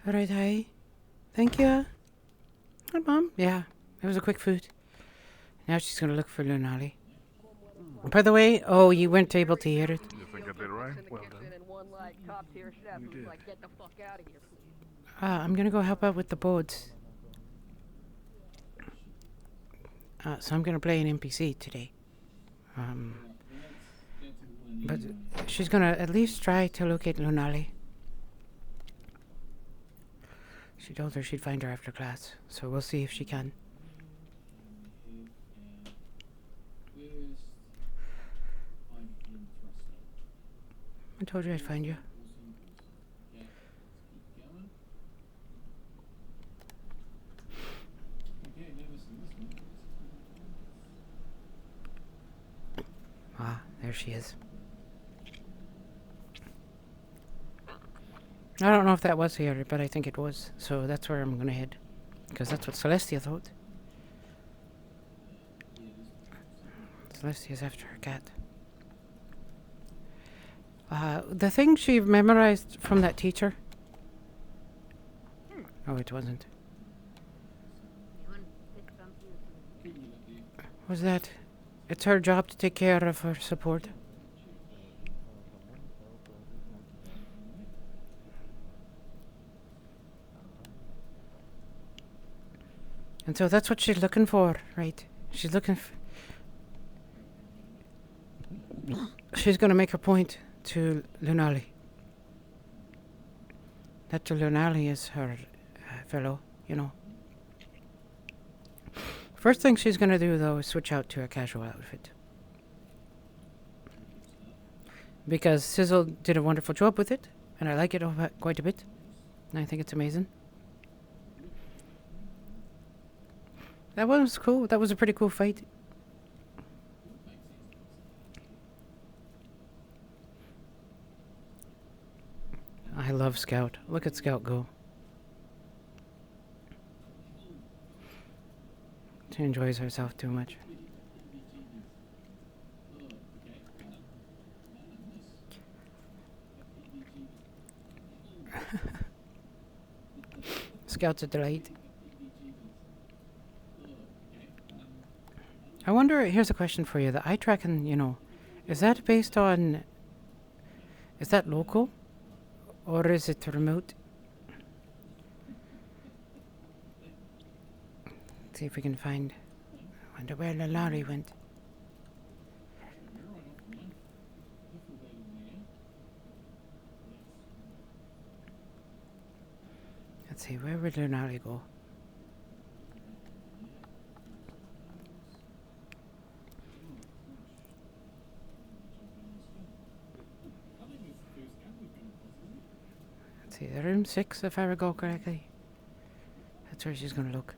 Alright, hi. Thank you. Hi, Mom. Yeah, it was a quick food. Now she's gonna look for Lunali. By the way, oh, you weren't able to hear it. You think I did right? Well done. You did. I'm gonna go help out with the boards. So I'm gonna play an NPC today. But she's gonna at least try to locate Lunali. She told her she'd find her after class, so we'll see if she can. I told you I'd find you. Ah, there she is. I don't know if that was here, but I think it was. So that's where I'm gonna head. Because that's what Celestia thought. Celestia's after her cat. The thing she memorized from that teacher. Oh, it wasn't. Was that? It's her job to take care of her support. And so that's what she's looking for, right? She's looking she's gonna make her point to Lunali. That Lunali is her fellow, you know. First thing she's gonna do, though, is switch out to a casual outfit. Because Sizzle did a wonderful job with it, and I like it quite a bit. And I think it's amazing. That one was cool. That was a pretty cool fight. I love Scout. Look at Scout go. She enjoys herself too much. Scout's a delight. I wonder, here's a question for you. The eye tracking, you know, is that based on... Is that local? Or is it remote? Let's see if we can find... I wonder where Lalari went. Let's see, where would Lalari go? Let's see, room 6, if I recall correctly. That's where she's gonna look.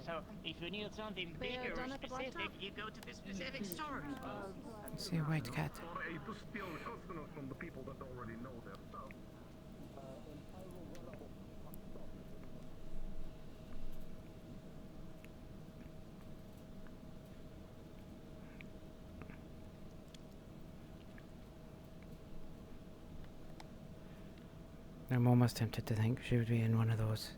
So if you need something bigger or specific, you go to the specific store. Let's see a white cat. I'm almost tempted to think she would be in one of those.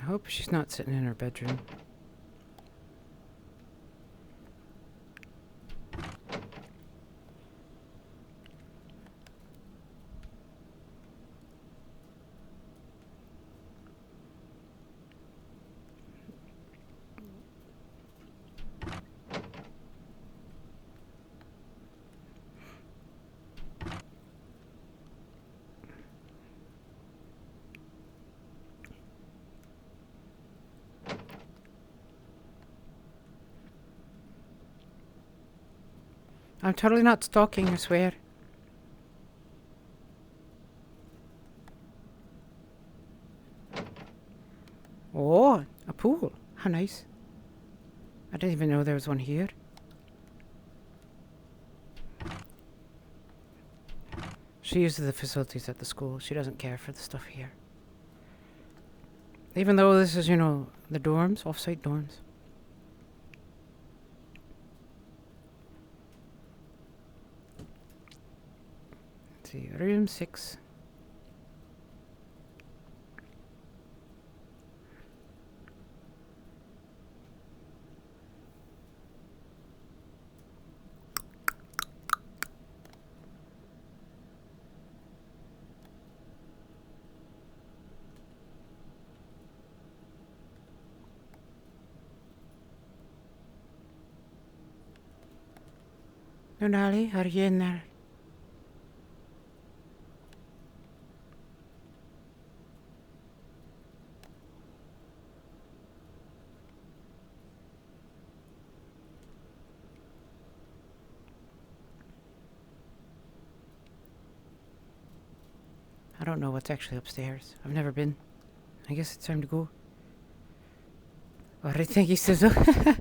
I hope she's not sitting in her bedroom. I'm totally not stalking, I swear. Oh, a pool. How nice. I didn't even know there was one here. She uses the facilities at the school. She doesn't care for the stuff here. Even though this is, you know, the dorms, off-site dorms. Let's see, room 6. Nunali, are you in there? I don't know what's actually upstairs. I've never been. I guess it's time to go. Alright, thank you, Suzu.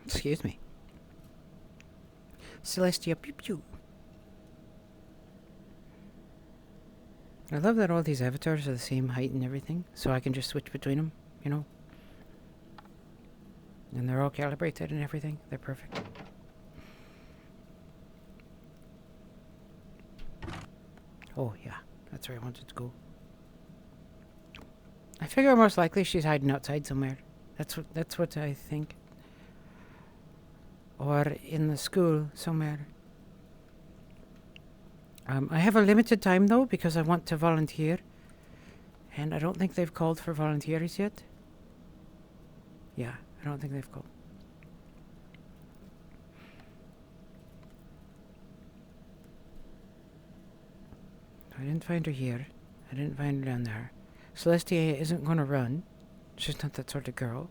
Excuse me. Celestia, pew pew. I love that all these avatars are the same height and everything, so I can just switch between them, you know. And they're all calibrated and everything. They're perfect. Oh yeah, that's where I wanted to go. I figure most likely she's hiding outside somewhere. That's what I think. Or in the school somewhere. I have a limited time though because I want to volunteer. And I don't think they've called for volunteers yet. Yeah, I don't think they've called. I didn't find her here. I didn't find her down there. Celestia isn't going to run. She's not that sort of girl.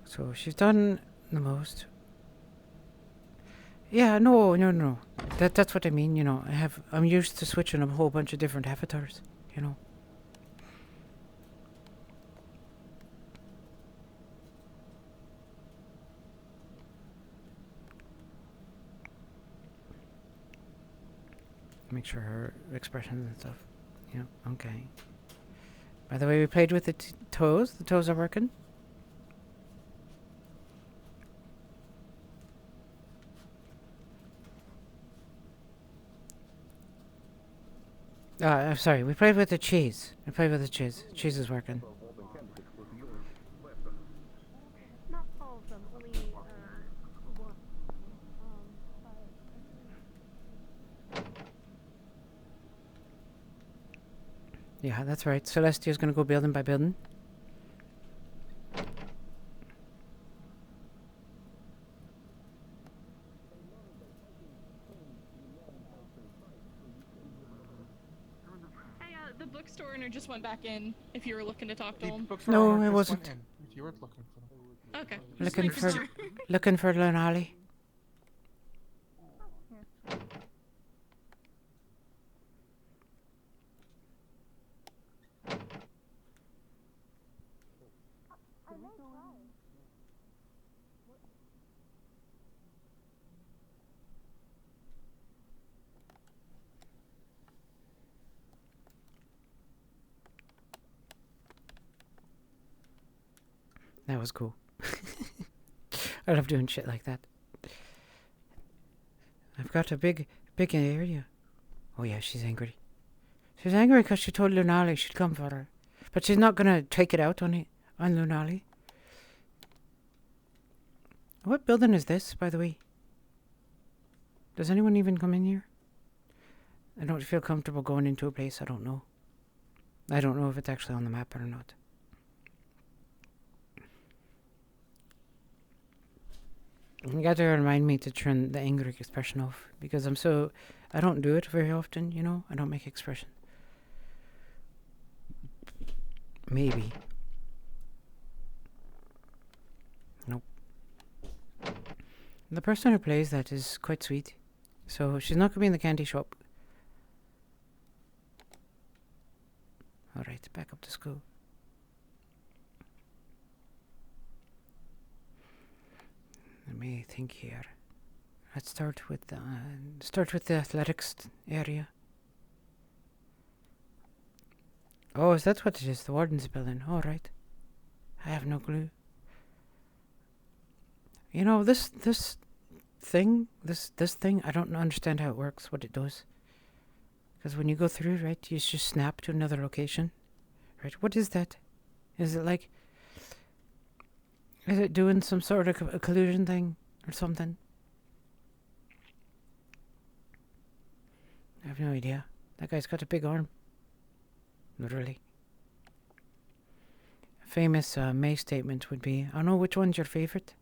So she's done the most. Yeah, no. That's what I mean, you know. I'm used to switching a whole bunch of different avatars, you know. Make sure her expressions and stuff. Yeah, okay. By the way, we played with the toes. The toes are working. I'm sorry, we played with the cheese. We played with the cheese. Cheese is working. Not all of them, only one. Yeah, that's right. Celestia's gonna go building by building. The bookstore owner just went back in. If you were looking to talk to him. No, I wasn't. If you weren't looking for them. Okay. Looking for Lunali. That was cool. I love doing shit like that. I've got a big area. Oh yeah, she's angry. She's angry because she told Lunali she'd come for her. But she's not gonna take it out on Lunali. What building is this, by the way? Does anyone even come in here? I don't feel comfortable going into a place I don't know. I don't know if it's actually on the map or not. You gotta remind me to turn the angry expression off because I don't do it very often, you know? I don't make expression. Maybe. Nope. The person who plays that is quite sweet. So she's not gonna be in the candy shop. Alright, back up to school. Let me think here. Let's start with the athletics area. Oh, is that what it is? The warden's building. All right. I have no clue. You know, this thing, I don't understand how it works, what it does. Because when you go through, right, you just snap to another location. Right, what is that? Is it doing some sort of a collusion thing or something? I have no idea. That guy's got a big arm. Literally. A famous May statement would be, I know which one's your favorite.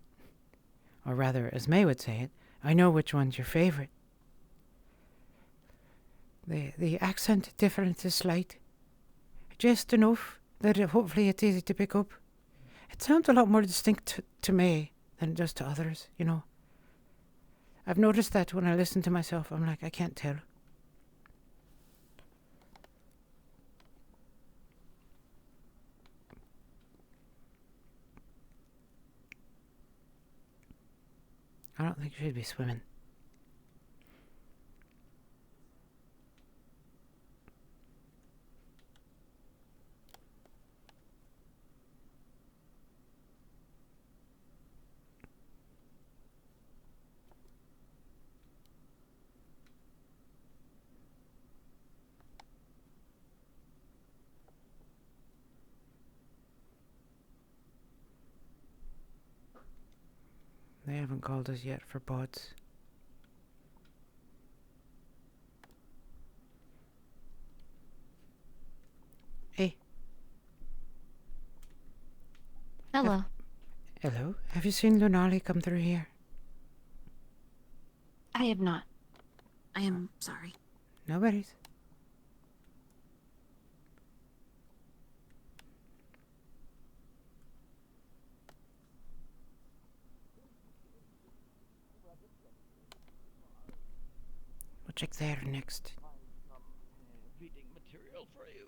Or rather, as May would say it, I know which one's your favorite. The accent difference is slight. Just enough that hopefully it's easy to pick up. It sounds a lot more distinct to May than it does to others, you know. I've noticed that when I listen to myself, I'm like, I can't tell. I don't think you should be swimming. They haven't called us yet for bots. Hey. Hello. Hello? Have you seen Lunali come through here? I have not. I am sorry. No worries. We'll check there next. Reading material for you.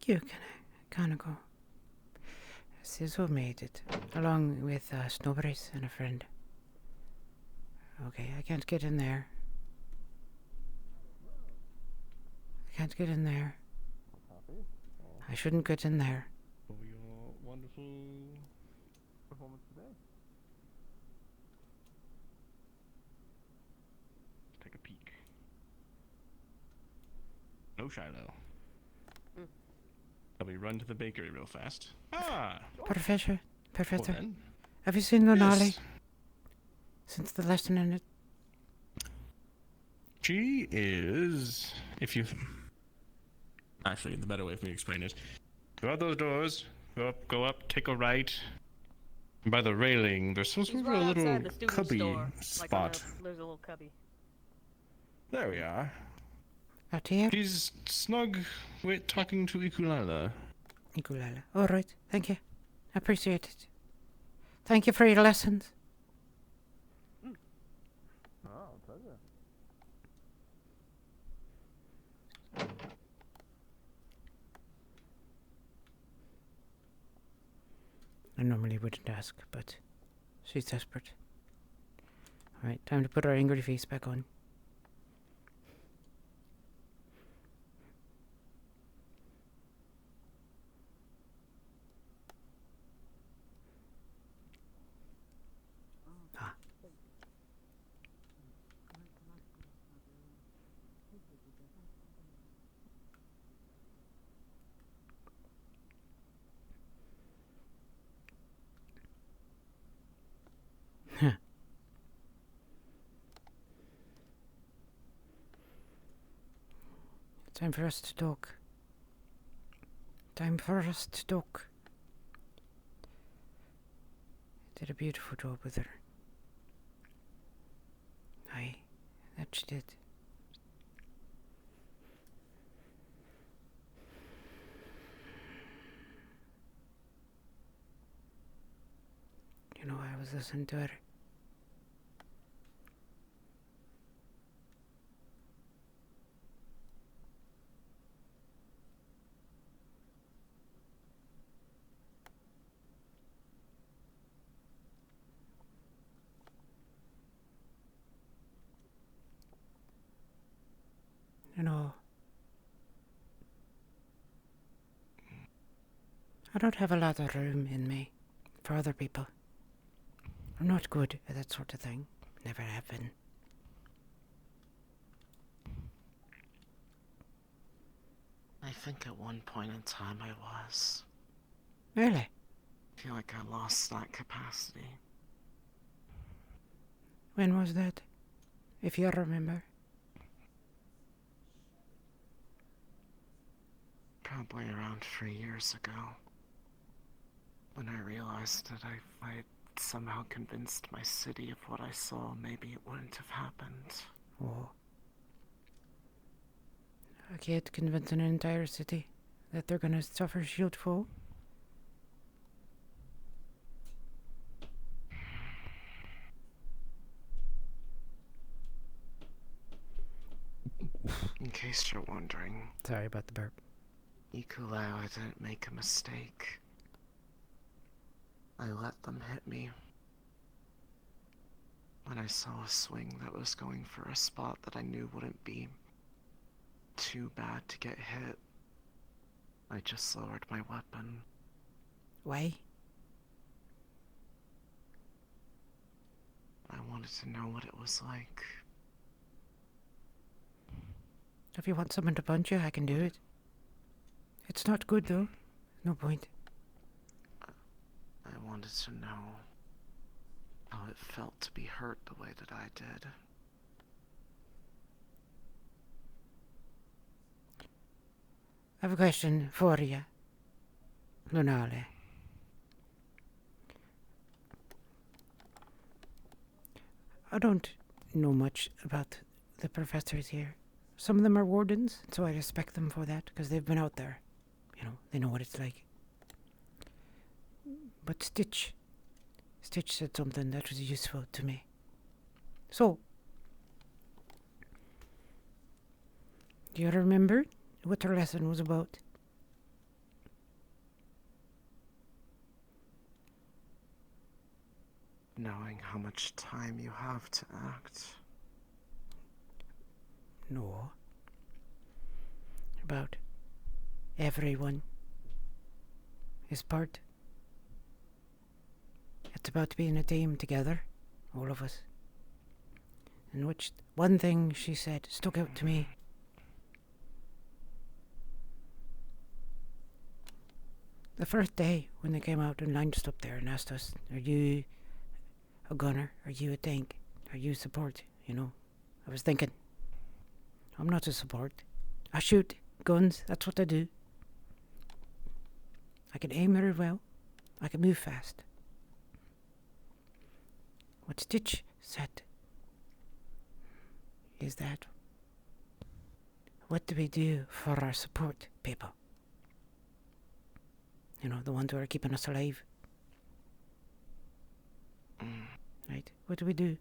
Thank you, can I go? Sizzle made it, along with Snowberries and a friend. Okay, I can't get in there. I can't get in there. I shouldn't get in there. For your wonderful performance today. Let's take a peek. No Shiloh. Shall we run to the bakery real fast? Ah! Professor, Well then. have you seen Lunali? Yes. Since the lesson in it? She is... If you... Actually, the better way for me to explain it. Go out those doors, go up, take a right. And by the railing, there's some sort of a little cubby spot. There's a little cubby. There we are. Out here? She's snug with talking to Ikulala. Ikulala. All right. Thank you. I appreciate it. Thank you for your lessons. Oh, pleasure. I normally wouldn't ask, but she's desperate. Right, time to put our angry face back on. Time for us to talk. Time for us to talk. Did a beautiful job with her. Aye, that she did. You know, I was listening to her. You know, I don't have a lot of room in me for other people. I'm not good at that sort of thing. Never have been. I think at one point in time I was. Really? I feel like I lost that capacity. When was that? If you remember. Probably around 3 years ago. When I realized that if I had somehow convinced my city of what I saw, maybe it wouldn't have happened. Oh. I can't convince an entire city that they're gonna suffer shield fall. In case you're wondering. Sorry about the burp. Ikuleo, I didn't make a mistake. I let them hit me. When I saw a swing that was going for a spot that I knew wouldn't be too bad to get hit, I just lowered my weapon. Why? I wanted to know what it was like. If you want someone to punch you, I can do it. It's not good, though. No point. I wanted to know how it felt to be hurt the way that I did. I have a question for you, Lunale. I don't know much about the professors here. Some of them are wardens, so I respect them for that, because they've been out there. You know, they know what it's like. But Stitch said something that was useful to me. So, do you remember what her lesson was about? Knowing how much time you have to act. No. About everyone is part. It's about being a team together, all of us. In which one thing she said stuck out to me. The first day when they came out and lined us up there and asked us, are you a gunner? Are you a tank? Are you support? You know, I was thinking, I'm not a support. I shoot guns, that's what I do. I can aim very well. I can move fast. What Stitch said is that, what do we do for our support people? You know, the ones who are keeping us alive. Right? What do we do?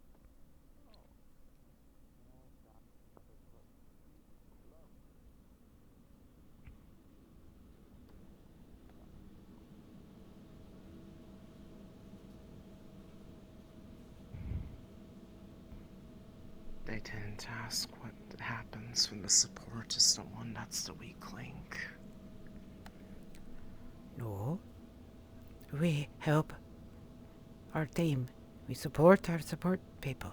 They didn't ask what happens when the support is the one that's the weak link. No. We help our team. We support our support people.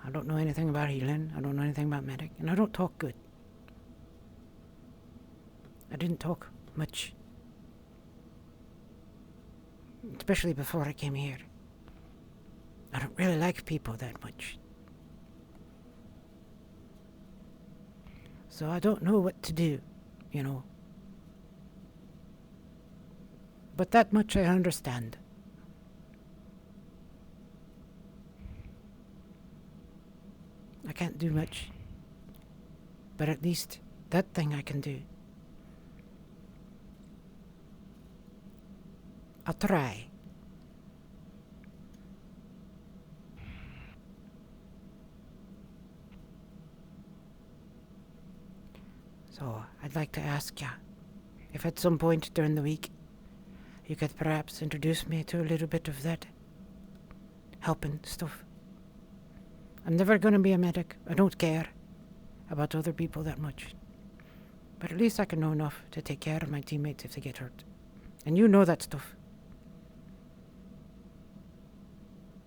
I don't know anything about healing. I don't know anything about medic. And I don't talk good. I didn't talk much. Especially before I came here. I don't really like people that much. So I don't know what to do, you know. But that much I understand. I can't do much. But at least that thing I can do. I'll try. So, I'd like to ask ya, if at some point during the week, you could perhaps introduce me to a little bit of that helping stuff. I'm never gonna be a medic. I don't care about other people that much. But at least I can know enough to take care of my teammates if they get hurt. And you know that stuff.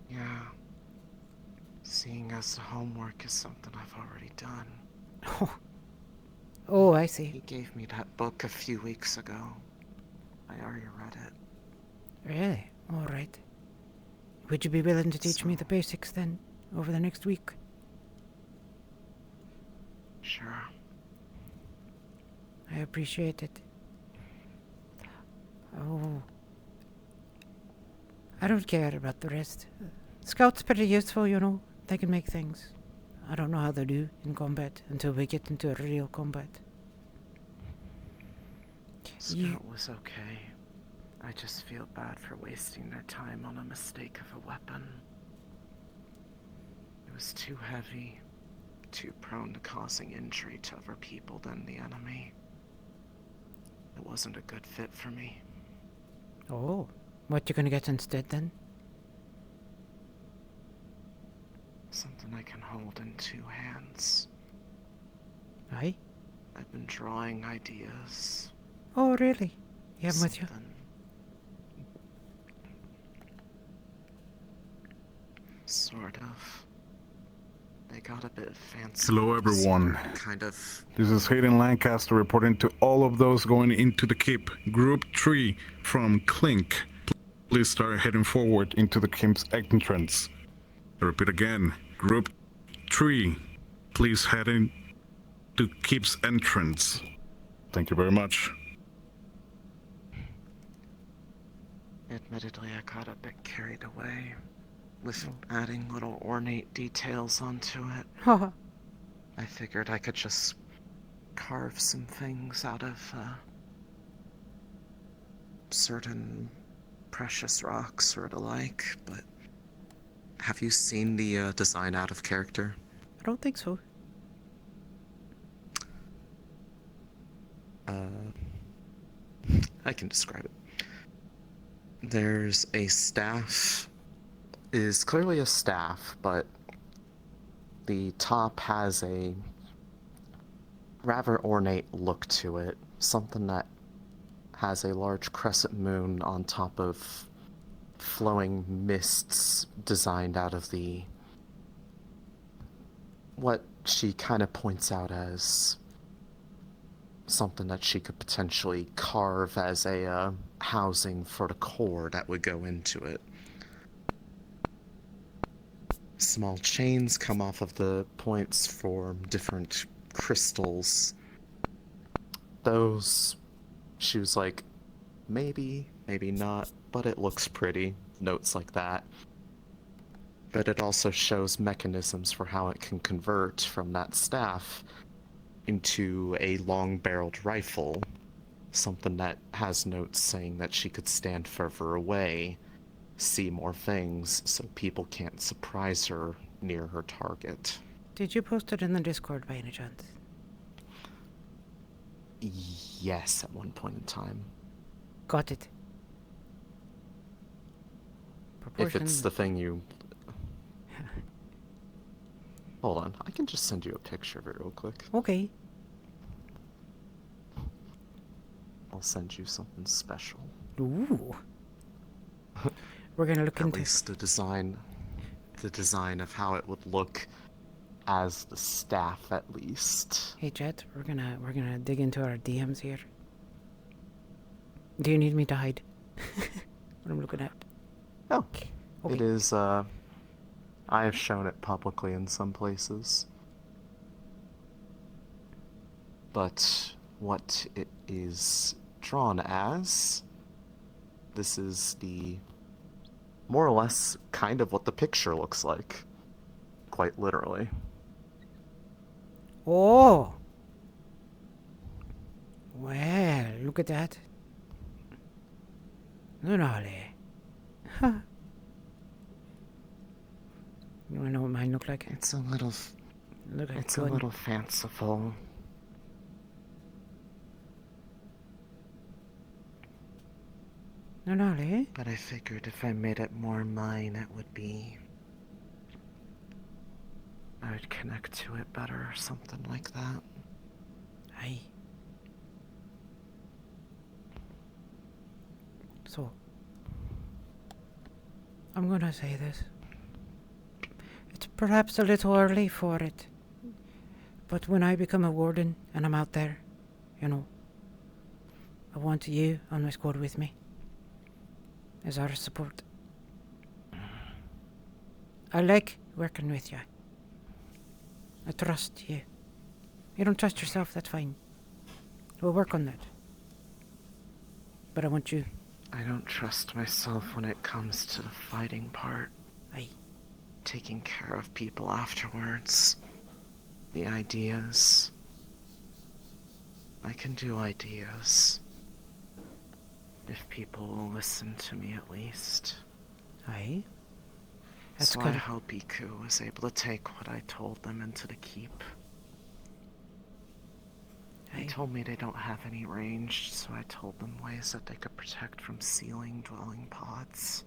Yeah. Seeing as the homework is something I've already done. Oh, I see. He gave me that book a few weeks ago. I already read it. Really? All right. Would you be willing to teach me the basics then, over the next week? Sure. I appreciate it. Oh. I don't care about the rest. Scouts pretty useful, you know. They can make things. I don't know how they do in combat until we get into a real combat. Scout was okay. I just feel bad for wasting their time on a mistake of a weapon. It was too heavy, too prone to causing injury to other people than the enemy. It wasn't a good fit for me. Oh, what you gonna get instead then? Something I can hold in two hands. Aye? I've been drawing ideas. Oh, really? Yeah, I'm with you. Sort of. They got a bit fancy. Hello, everyone. Kind of. This is Hayden Lancaster reporting to all of those going into the keep. Group 3 from Clink. Please start heading forward into the keep's entrance. I repeat again. Group 3, please head in to keep's entrance. Thank you very much. Admittedly, I got a bit carried away with adding little ornate details onto it. I figured I could just carve some things out of certain precious rocks or the like, but have you seen the design out of character? I don't think so. I can describe it. There's a staff. It is clearly a staff, but the top has a rather ornate look to it. Something that has a large crescent moon on top of flowing mists designed out of the what she kind of points out as something that she could potentially carve as a housing for the core that would go into it. Small chains come off of the points for different crystals. Those, she was like, maybe, maybe not, but it looks pretty. Notes like that. But it also shows mechanisms for how it can convert from that staff into a long-barreled rifle. Something that has notes saying that she could stand further away, see more things, so people can't surprise her near her target. Did you post it in the Discord by any chance? Yes, at one point in time. Got it. If it's the thing you... Hold on, I can just send you a picture of it real quick. Okay. I'll send you something special. Ooh. We're gonna look At into least the design of how it would look as the staff, at least. Hey Jet, we're gonna dig into our DMs here. Do you need me to hide what I'm looking at? No. Okay. It is, I have shown it publicly in some places. But what it is drawn as, this is the more or less kind of what the picture looks like. Quite literally. Oh! Well, look at that. Lunale. Huh. You wanna know what mine look like? It's a little... Look like it's a little fanciful. Lunale? But I figured if I made it more mine, it would be... I would connect to it better or something like that. Aye. So, I'm gonna say this. It's perhaps a little early for it. But when I become a warden and I'm out there, you know, I want you on my squad with me. As our support. I like working with you. I trust you. You don't trust yourself, that's fine. We'll work on that. But I want you. I don't trust myself when it comes to the fighting part. Aye. Taking care of people afterwards. The ideas. I can do ideas. If people will listen to me at least. Aye. That's so good. I hope Iku was able to take what I told them into the keep. They told me they don't have any ranged, so I told them ways that they could protect from ceiling dwelling pods.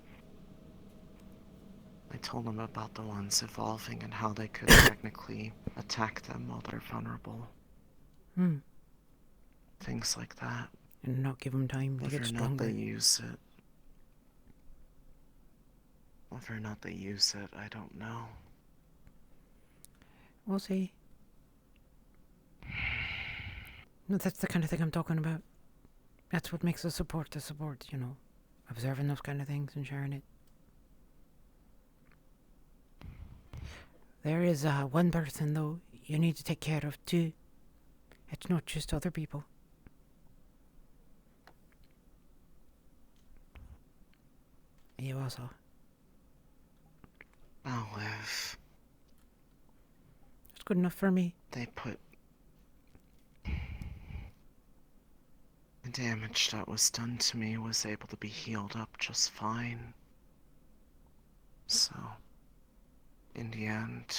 I told them about the ones evolving and how they could technically attack them while they're vulnerable. Hmm. Things like that. And not give them time to Whether get or not stronger. they use it. Whether or not they use it, I don't know. We'll see. No, that's the kind of thing I'm talking about. That's what makes a support, you know. Observing those kind of things and sharing it. There is one person, though, you need to take care of, too. It's not just other people. You also. I'll live. It's good enough for me. They put... The damage that was done to me was able to be healed up just fine. So, in the end,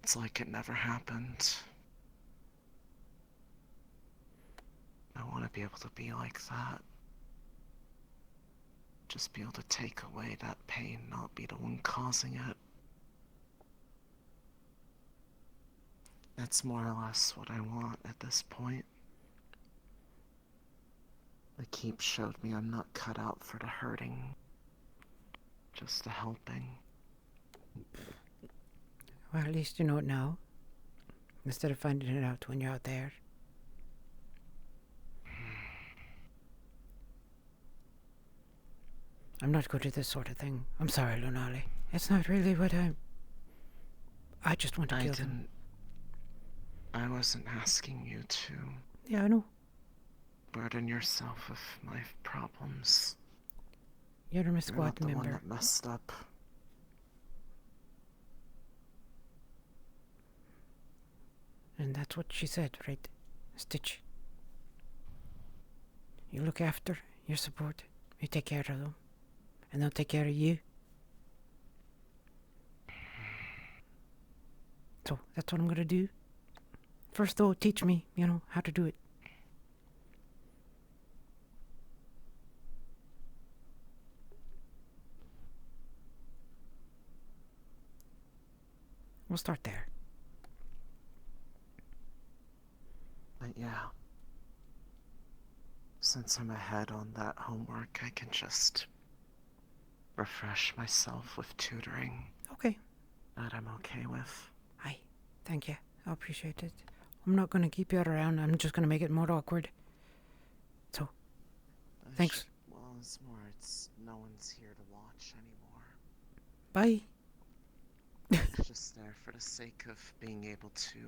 it's like it never happened. I want to be able to be like that. Just be able to take away that pain, not be the one causing it. That's more or less what I want at this point. The keep showed me I'm not cut out for the hurting, just the helping. Well, at least you know it now. Instead of finding it out when you're out there. I'm not good at this sort of thing. I'm sorry, Lunale. It's not really what I just want to kill them. I wasn't asking you to. Yeah, I know. Burden yourself with my problems. You're my You're squad not the member. one that messed up. And that's what she said, right? Stitch. You look after your support. You take care of them. And they'll take care of you. So, that's what I'm gonna do. First, though, teach me, you know, how to do it. We'll start there. But yeah. Since I'm ahead on that homework, I can just refresh myself with tutoring. Okay. That I'm okay with. Aye. Thank you. I appreciate it. I'm not going to keep you around. I'm just going to make it more awkward. So, thanks. Well, it's more, no one's here to watch anymore. Bye. It's just there for the sake of being able to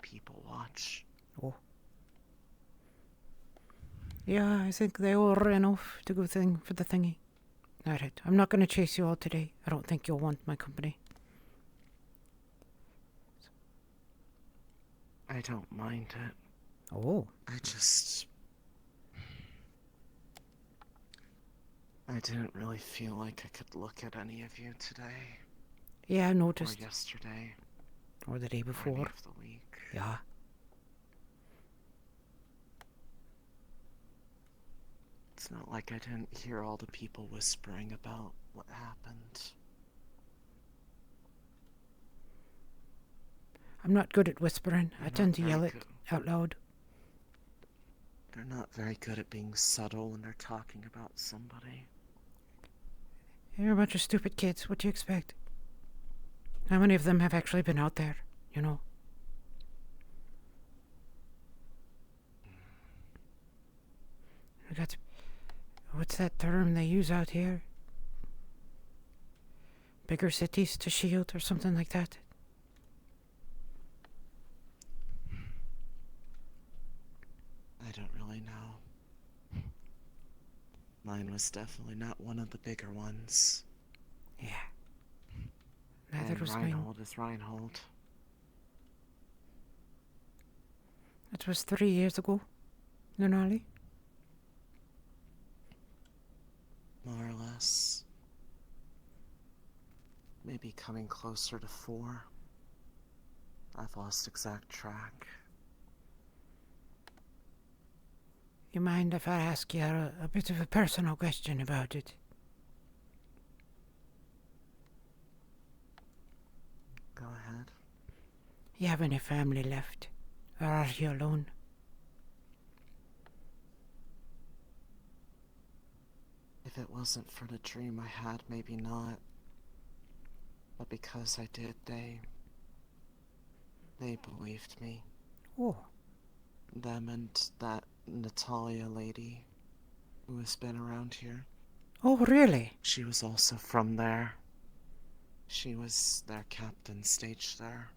people watch. Oh. Yeah, I think they all ran off to go for the thingy. Alright, I'm not going to chase you all today. I don't think you'll want my company. I don't mind it. Oh. I didn't really feel like I could look at any of you today. Yeah, I noticed. Or yesterday. Or the day before. Or any of the week. Yeah. It's not like I didn't hear all the people whispering about what happened. I'm not good at whispering. I tend to yell it out loud. They're not very good at being subtle when they're talking about somebody. You're a bunch of stupid kids. What do you expect? How many of them have actually been out there, you know? We got to, what's that term they use out here? Bigger cities to shield or something like that? I don't really know. Mine was definitely not one of the bigger ones. Yeah. Neither and was mine. Reinhold is Reinhold. That was 3 years ago, Nunali. More or less. Maybe coming closer to 4. I've lost exact track. You mind if I ask you a bit of a personal question about it? Go ahead. You have any family left? Or are you alone? If it wasn't for the dream I had, maybe not. But because I did, they believed me. Oh. Them and that Natalia lady who has been around here. Oh, really? She was also from there. She was their captain staged there.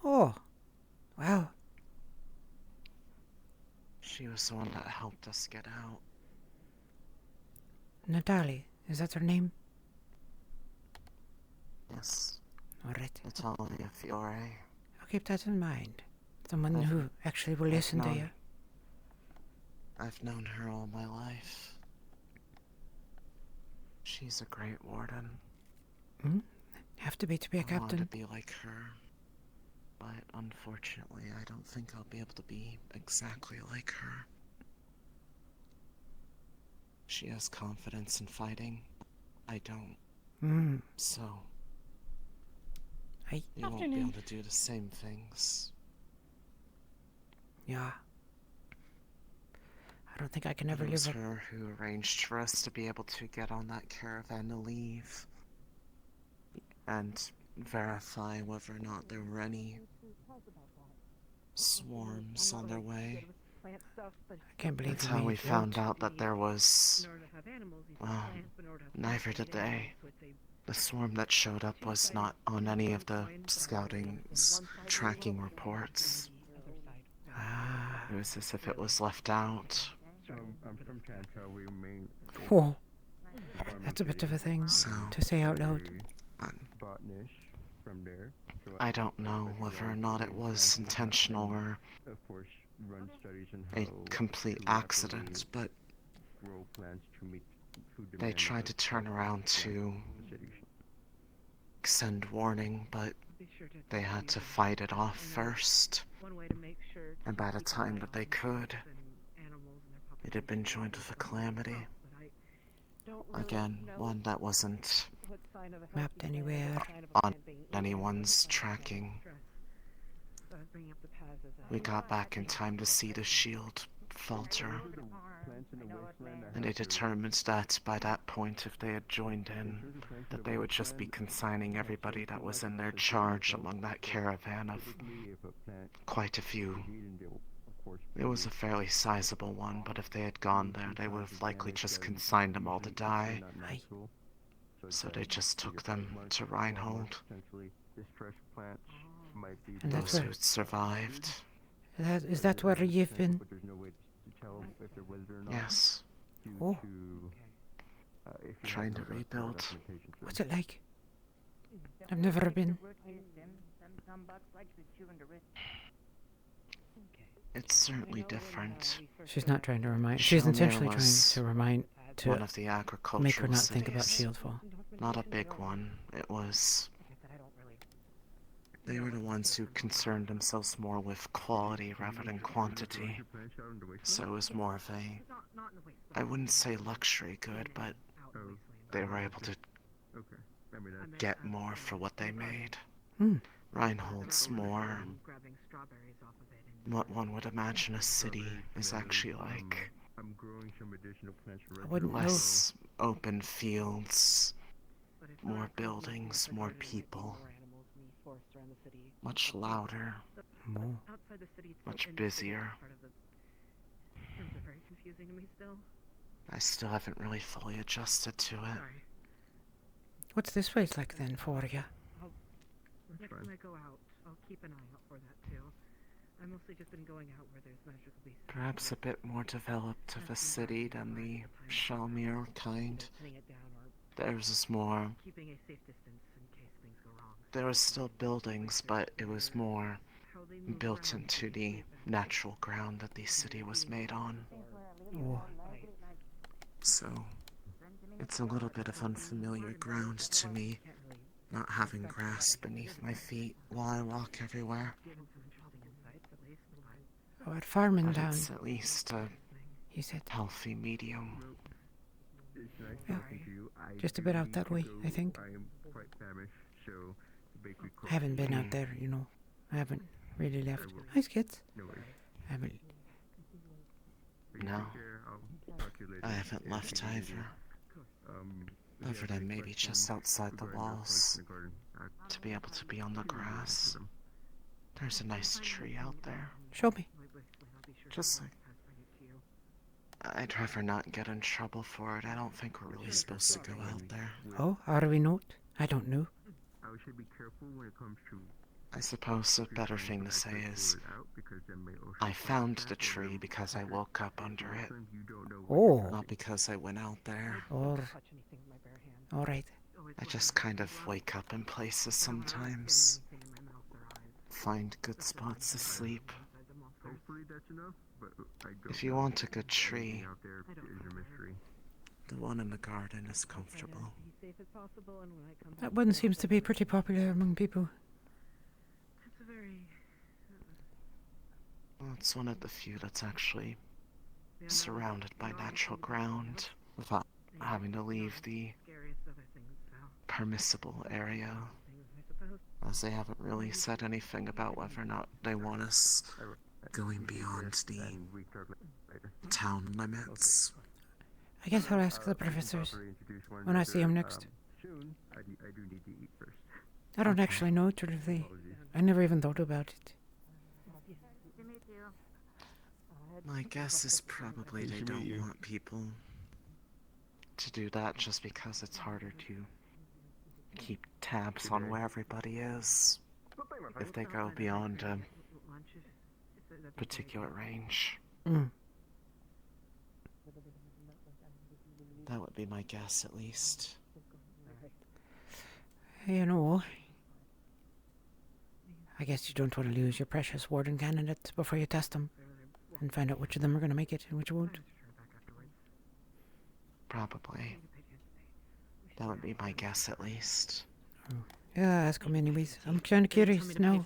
Oh. Wow. She was the one that helped us get out. Natalie, is that her name? Yes. Alright. Natalia Fiore. I'll keep that in mind. Someone who actually will listen to you. I've known her all my life. She's a great warden. Have to be a captain. I want to be like her. But unfortunately, I don't think I'll be able to be exactly like her. She has confidence in fighting. I don't. So, you won't be able to do the same things. Yeah. I don't think I can ever It was live her who arranged for us to be able to get on that caravan to leave. And verify whether or not there were any swarms on their way. I can't believe That's how we found out that there was... Well, neither did they. The swarm that showed up was not on any of the scouting's tracking reports. It was as if it was left out. I'm from Chancha. We remain. Oh, that's a bit of a thing to say out loud. From there. I don't know whether or not it was intentional or a complete accident, but they tried to turn around to send warning, but they had to fight it off first. And by the time that they could, it had been joined with a calamity. Again, one that wasn't mapped anywhere. On anyone's tracking. We got back in time to see the shield falter. And they determined that by that point, if they had joined in, that they would just be consigning everybody that was in their charge among that caravan of quite a few. It was a fairly sizable one, but if they had gone there, they would have likely just consigned them all to die. So they just took them to Reinhold. And Those who survived. Is that where you've been? Yes. Oh. Trying to rebuild. What's it like? I've never been. It's certainly different. She's not trying to remind. She's intentionally trying to remind. To one of the agricultural make her not think about cities. Shieldfall. Not a big one. It was. They were the ones who concerned themselves more with quality rather than quantity. So it was more of a, I wouldn't say luxury good, but they were able to get more for what they made. Reinhold's more what one would imagine a city is actually like. Less open fields, more buildings, more people. Much louder. More. Much busier. I still haven't really fully adjusted to it. What's this place like then for you? Next time I go out, I'll keep an eye out for that too. I've mostly just been going out where there's magical beasts. Perhaps a bit more developed of a city than the Shalmir kind. Theirs is more. Keeping a safe distance in case things go wrong. There was still buildings, but it was more built into the natural ground that the city was made on. Oh. So, it's a little bit of unfamiliar ground to me, not having grass beneath my feet while I walk everywhere. Oh, at farming But down. it's at least a He said. healthy medium. Yeah. Just a bit out that way, I think. I haven't been out there, you know. I haven't really left. Hi, kids. I haven't. No. I haven't left either. Other than maybe just outside the walls, to be able to be on the grass. There's a nice tree out there. Show me. Just like... I'd rather not get in trouble for it. I don't think we're really supposed to go out there. Oh, are we not? I don't know. I suppose the better thing to say is, I found the tree because I woke up under it. Oh. Not because I went out there. All right. I just kind of wake up in places sometimes. Find good spots to sleep. If you want a good tree, the one in the garden is comfortable. That one seems to be pretty popular among people. Well, it's one of the few that's actually surrounded by natural ground without having to leave the permissible area, as they haven't really said anything about whether or not they want us going beyond the town limits. I guess I'll ask the professors when I see him next. I don't actually know, truthfully. I never even thought about it. My guess is probably they don't want people to do that just because it's harder to keep tabs on where everybody is if they go beyond a particular range. That would be my guess, at least. You know, I guess you don't want to lose your precious warden candidates before you test them and find out which of them are going to make it and which won't. Probably. That would be my guess, at least. Yeah, ask them anyways. I'm kind of curious now.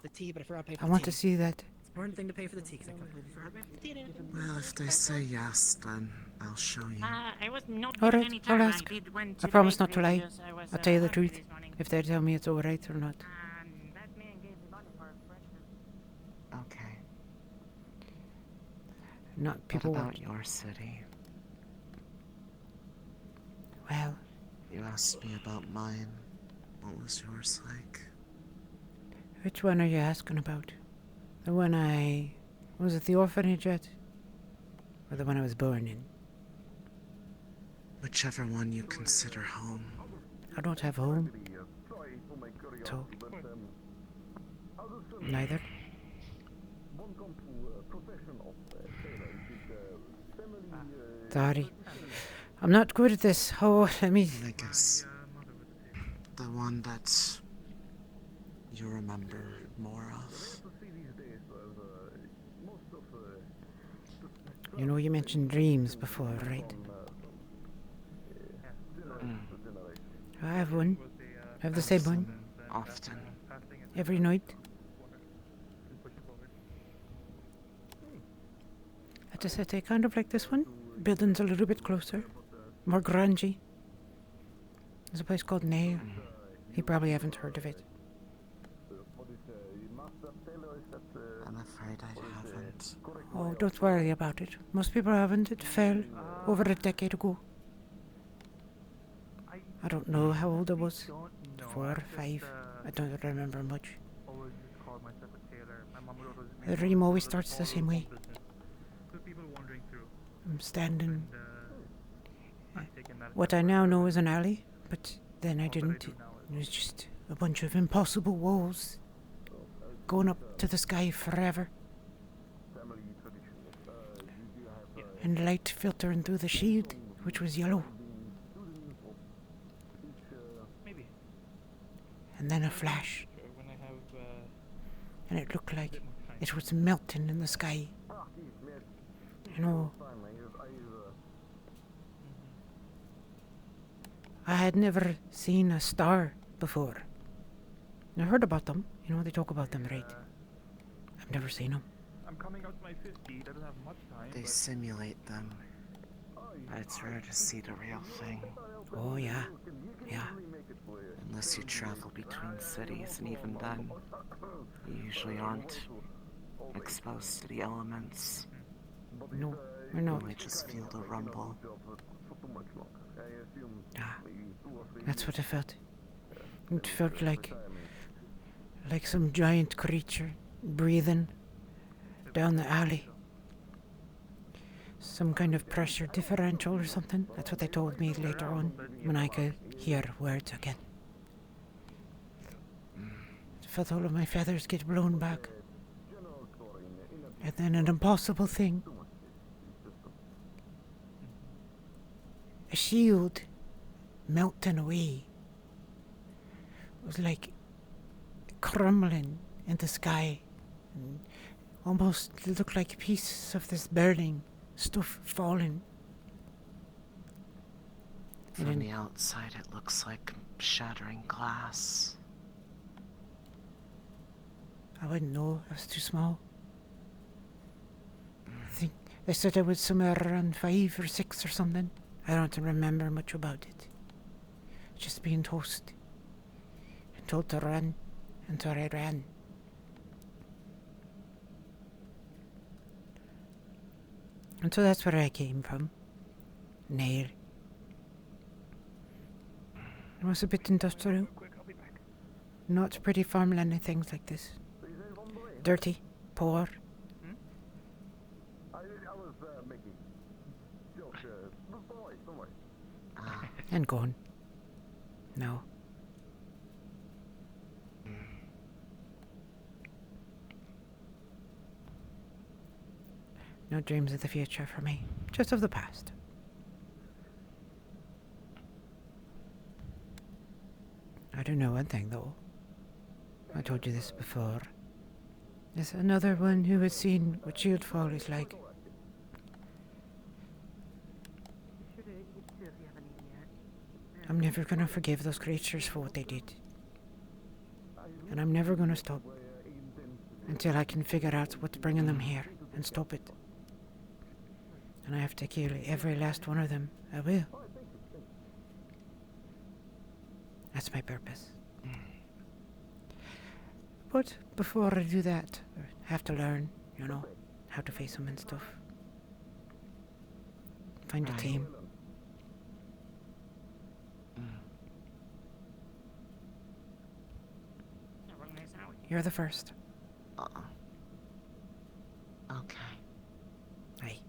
I want to see that. Important thing to pay for the tea, because I completely forgot to pay for the tea. Well, if they say yes, then I'll show you. I was not All given right, any I'll time. ask. I did went I to promise the not to lie. bakery because I was, I'll tell you the hungry truth this morning. if they tell me it's alright or not. That man gave me money for a freshman. Okay. Not people What about watch. your city? Well, You asked me about mine. What was yours like? which one are you asking about? The one was it the orphanage yet? Or the one I was born in? Whichever one you consider home. I don't have home. So, neither. Sorry. I'm not good at this. Oh, let me... I guess the one that you remember more of. You know, you mentioned dreams before, right? I have one. I have the same one. Often. Every night. I just had to kind of like this one. Building's a little bit closer. More grungy. There's a place called Nair. You probably haven't heard of it. I'm afraid I haven't. Oh, don't worry about it. Most people haven't. It fell over a decade ago. I don't know how old I was. 4 or 5. I don't remember much. The dream always starts the same way. I'm standing. What I now know is an alley, but then I didn't. It was just a bunch of impossible walls going up to the sky forever. And light filtering through the shield, which was yellow. And then a flash. And it looked like it was melting in the sky. You know, I had never seen a star before. I heard about them. You know, they talk about them, right? I've never seen them. I'm coming out to my 50. I don't have much time. They simulate them. But it's rare to see the real thing. Oh, yeah. Yeah. Unless you travel between cities, and even then, you usually aren't exposed to the elements. No, we're not. You might just feel the rumble. Ah, that's what I felt. It felt like some giant creature breathing down the alley. Some kind of pressure differential or something. That's what they told me later on when I could hear words again. I felt all of my feathers get blown back. And then an impossible thing. A shield melting away. It was like crumbling in the sky. And almost looked like pieces of this burning stuff falling. From the outside, it looks like shattering glass. I wouldn't know. I was too small. I think they said I was somewhere around 5 or 6 or something. I don't remember much about it. Just being tossed and told to run, and so I ran. And so that's where I came from. Nair. It was a bit industrial. Not pretty farmland and things like this. Dirty, poor. And gone. No. No dreams of the future for me, just of the past. I do know one thing though. I told you this before. There's another one who has seen what Shieldfall is like. I'm never gonna forgive those creatures for what they did. And I'm never gonna stop until I can figure out what's bringing them here and stop it. And I have to kill every last one of them. I will. That's my purpose. But before I do that, I have to learn, you know, how to face them and stuff. Find a team. You're the first. Okay. Hey.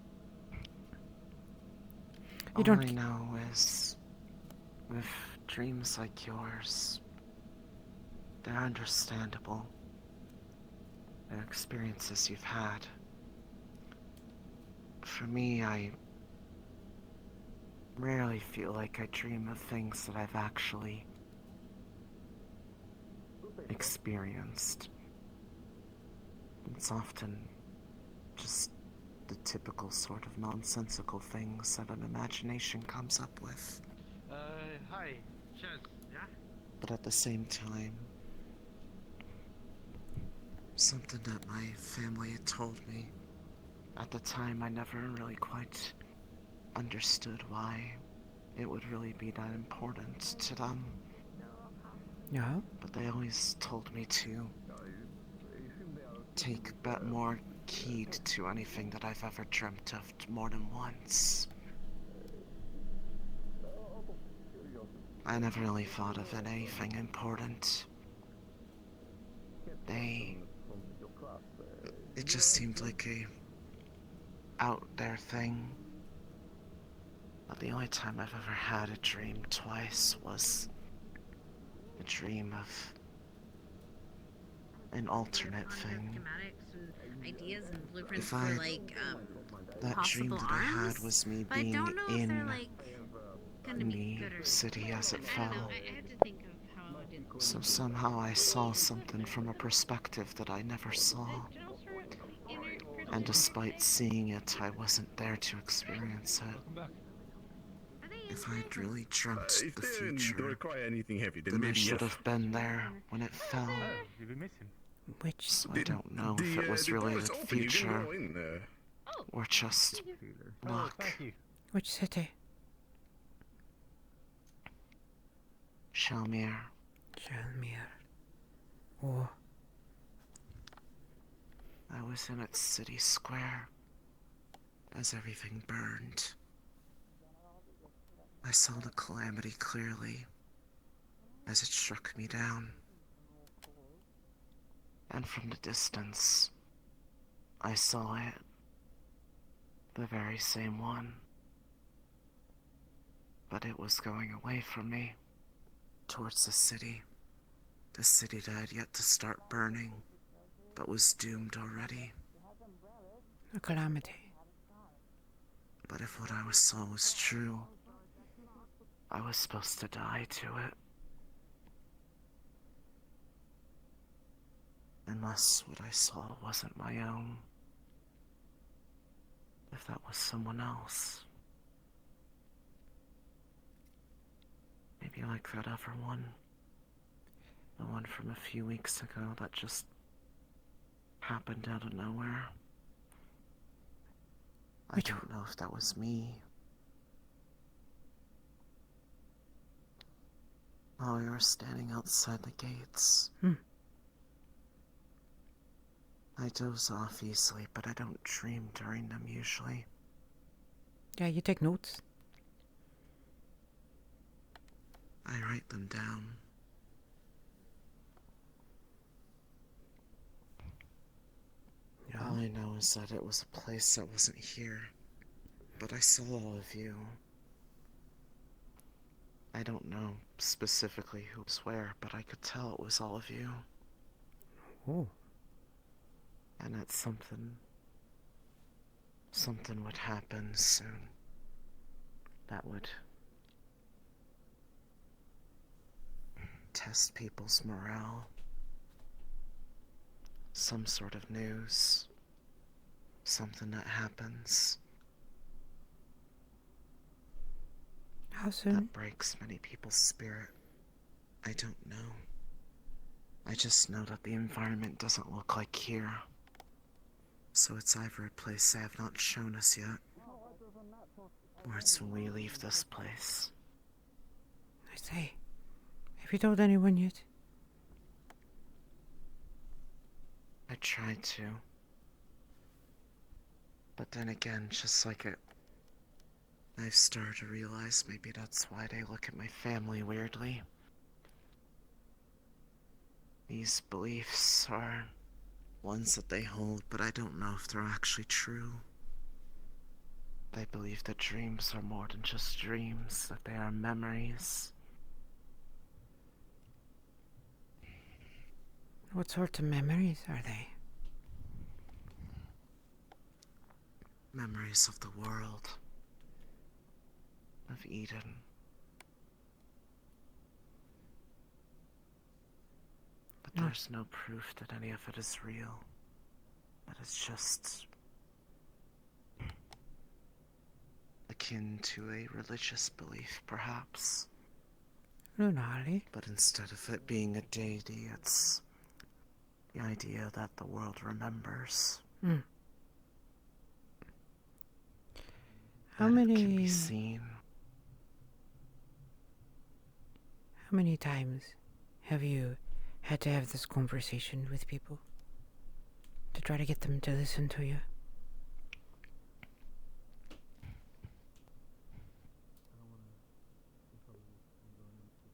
All I know is, with dreams like yours, they're understandable. They're experiences you've had. For me, I rarely feel like I dream of things that I've actually experienced. It's often just the typical sort of nonsensical things that an imagination comes up with. Hi. Chaz, yeah? But at the same time, something that my family had told me, at the time I never really quite understood why it would really be that important to them. Yeah? But they always told me to take more heed to anything that I've ever dreamt of more than once. I never really thought of anything important. It just seemed like a out there thing. But the only time I've ever had a dream twice was a dream of an alternate thing. Ideas and blueprints If I- for like That dream possible that I had arms, was me but I being don't know if they're in like gonna be good the or city as it I don't know. fell. I had to think of how I did. So somehow I saw something from a perspective that I never saw. And despite seeing it, I wasn't there to experience it. If I'd really dreamt the Don't future, require anything heavy, then then I maybe should yes. have been there when it fell. You've been missing. Which? So I don't know if it was the really door is the open, you can future go in there. or just luck. Thank you. Which city? Shalmir. Shalmir. Oh. I was in its city square as everything burned. I saw the calamity clearly as it struck me down. And from the distance, I saw it. The very same one. But it was going away from me, towards the city that had yet to start burning, but was doomed already. A calamity. But if what I saw was true, I was supposed to die to it. Unless what I saw wasn't my own. If that was someone else. Maybe like that other one. The one from a few weeks ago that just happened out of nowhere. I don't know if that was me. While we were standing outside the gates. I doze off easily, but I don't dream during them usually. Yeah, you take notes. I write them down. All I know is that it was a place that wasn't here. But I saw all of you. I don't know specifically who was where, but I could tell it was all of you. Oh. And that something would happen soon. That would test people's morale. Some sort of news. Something that happens. How soon? That breaks many people's spirit. I don't know. I just know that the environment doesn't look like here. So it's either a place they have not shown us yet, Or it's when we leave this place. I say, have you told anyone yet? I tried to. But then again, just like it, I've started to realize maybe that's why they look at my family weirdly. These beliefs are ones that they hold, but I don't know if they're actually true. They believe that dreams are more than just dreams, that they are memories. What sort of memories are they? Memories of the world. Of Eden. But there's no proof that any of it is real. That it's just akin to a religious belief, perhaps. Lunali. But instead of it being a deity, it's the idea that the world remembers. Hmm. How That many it can be seen. How many times have you had to have this conversation with people to try to get them to listen to you?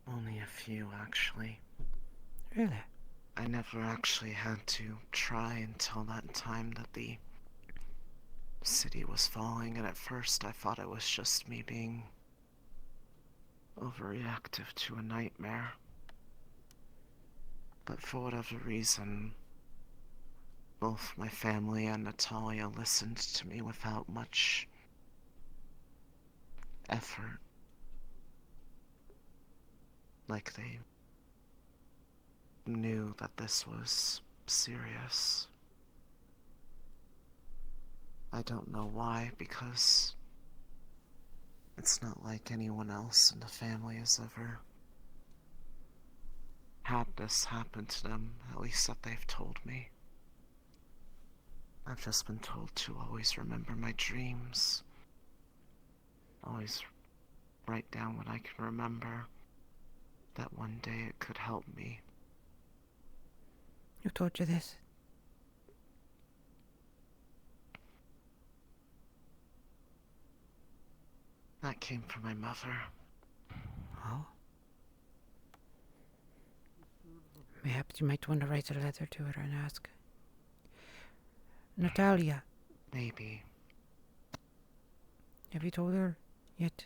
Only a few, actually. Really? I never actually had to try until that time that the city was falling, and at first I thought it was just me being overreactive to a nightmare. But for whatever reason, both my family and Natalia listened to me without much effort. Like they knew that this was serious. I don't know why, because it's not like anyone else in the family has ever had this happen to them, at least that they've told me. I've just been told to always remember my dreams. Always write down what I can remember, that one day it could help me. Who told you this? That came from my mother. Oh? Perhaps you might want to write a letter to her and ask. Natalia. Maybe. Have you told her yet?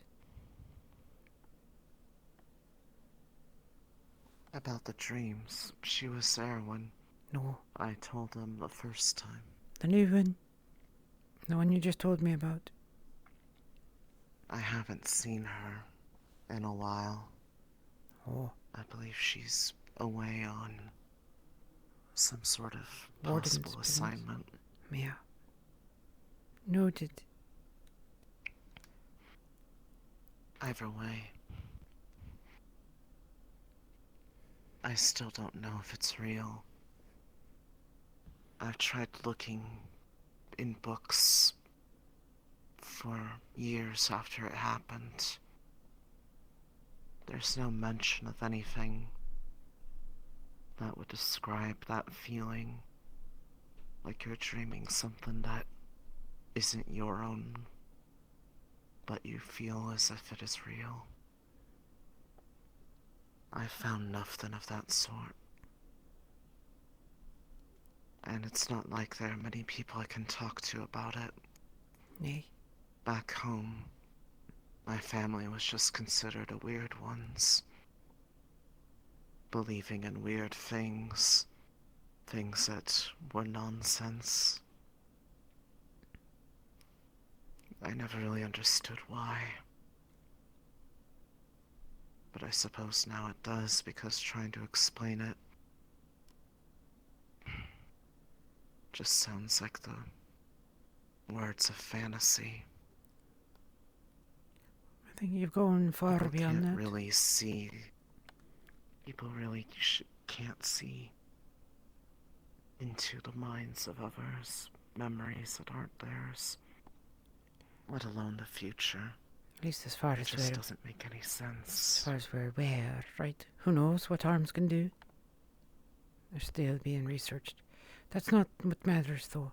About the dreams. She was there when No. I told them the first time. The new one? The one you just told me about? I haven't seen her in a while. Oh. I believe she's away on some sort of Warden's possible business. assignment. Yeah. Noted. Either way, I still don't know if it's real. I've tried looking in books for years after it happened. There's no mention of anything that would describe that feeling, like you're dreaming something that isn't your own, but you feel as if it is real. I found nothing of that sort. And it's not like there are many people I can talk to about it. Nay. Back home, my family was just considered the weird ones. Believing in weird things. Things that were nonsense. I never really understood why. But I suppose now it does, because trying to explain it just sounds like the words of fantasy. I think you've gone far People beyond can't that. really see. People really can't see into the minds of others, memories that aren't theirs, let alone the future. At least as far It as just we're... doesn't make any As sense. far as we're aware, right? Who knows what arms can do? They're still being researched. That's not what matters, though.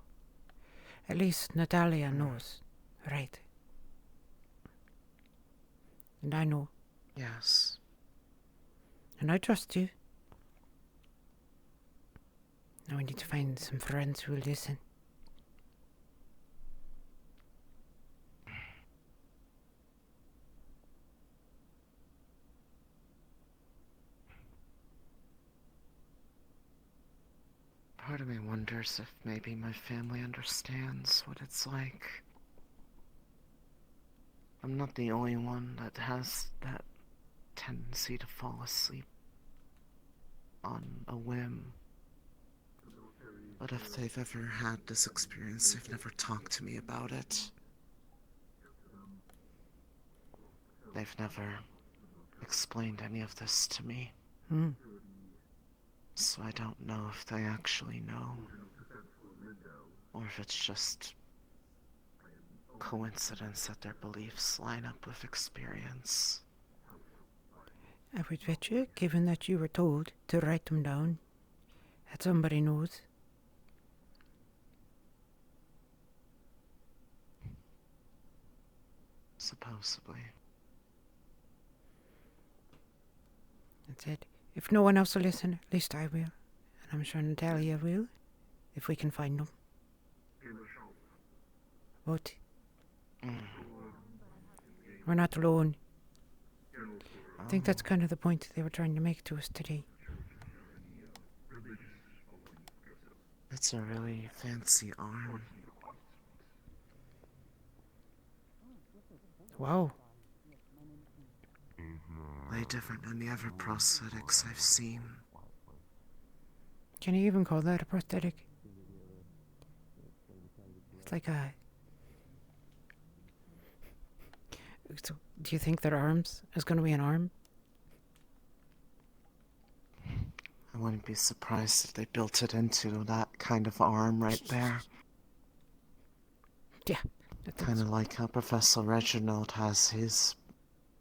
At least Natalia knows, right? And I know. Yes. And I trust you. Now we need to find some friends who will listen. Part of me wonders if maybe my family understands what it's like. I'm not the only one that has that tendency to fall asleep on a whim. But if they've ever had this experience, they've never talked to me about it. They've never explained any of this to me. So I don't know if they actually know, or if it's just coincidence that their beliefs line up with experience. I would bet you, given that you were told to write them down, that somebody knows. Supposedly. That's it. If no one else will listen, at least I will. And I'm sure Natalia will, if we can find them. But we're not alone. I think that's kind of the point they were trying to make to us today. It's a really fancy arm. Wow. Way different than the other prosthetics I've seen. Can you even call that a prosthetic? It's like a... So, do you think their arms is going to be an arm? I wouldn't be surprised if they built it into that kind of arm right there. Yeah. Kind of like how Professor Reginald has his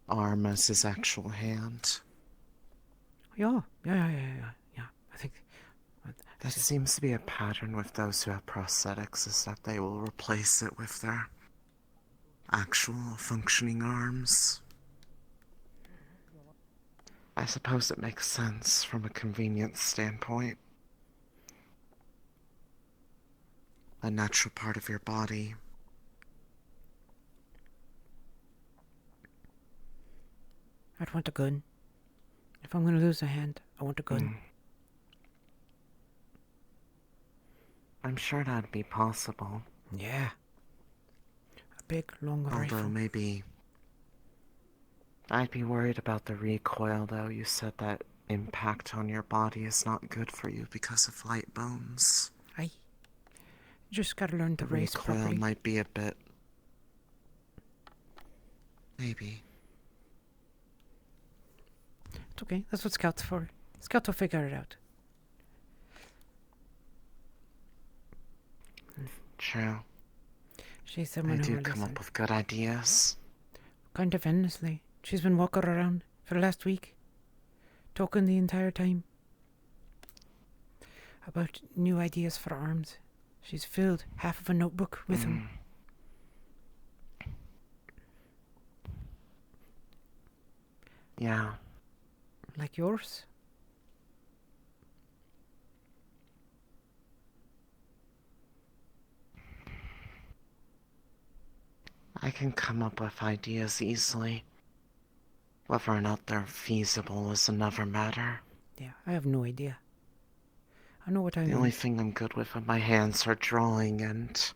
arm as his actual hand. Yeah. I think... That seems to be a pattern with those who have prosthetics, is that they will replace it with their actual functioning arms. I suppose it makes sense from a convenience standpoint. A natural part of your body. I'd want a gun. If I'm going to lose a hand, I want a gun. I'm sure that'd be possible. Yeah. A big, long rifle. Although maybe... I'd be worried about the recoil, though. You said that impact on your body is not good for you because of light bones. Aye. You just gotta learn to race recoil properly. Might be a bit... Maybe. It's okay. That's what Scout's for. Scout will figure it out. True. She's someone I who do will come listen. up with good ideas. Kind of endlessly. She's been walking around for the last week, talking the entire time about new ideas for arms. She's filled half of a notebook with them. Yeah. Like yours? I can come up with ideas easily. Whether or not they're feasible is another matter. Yeah, I have no idea. I know what I The mean. only thing I'm good with my hands are drawing and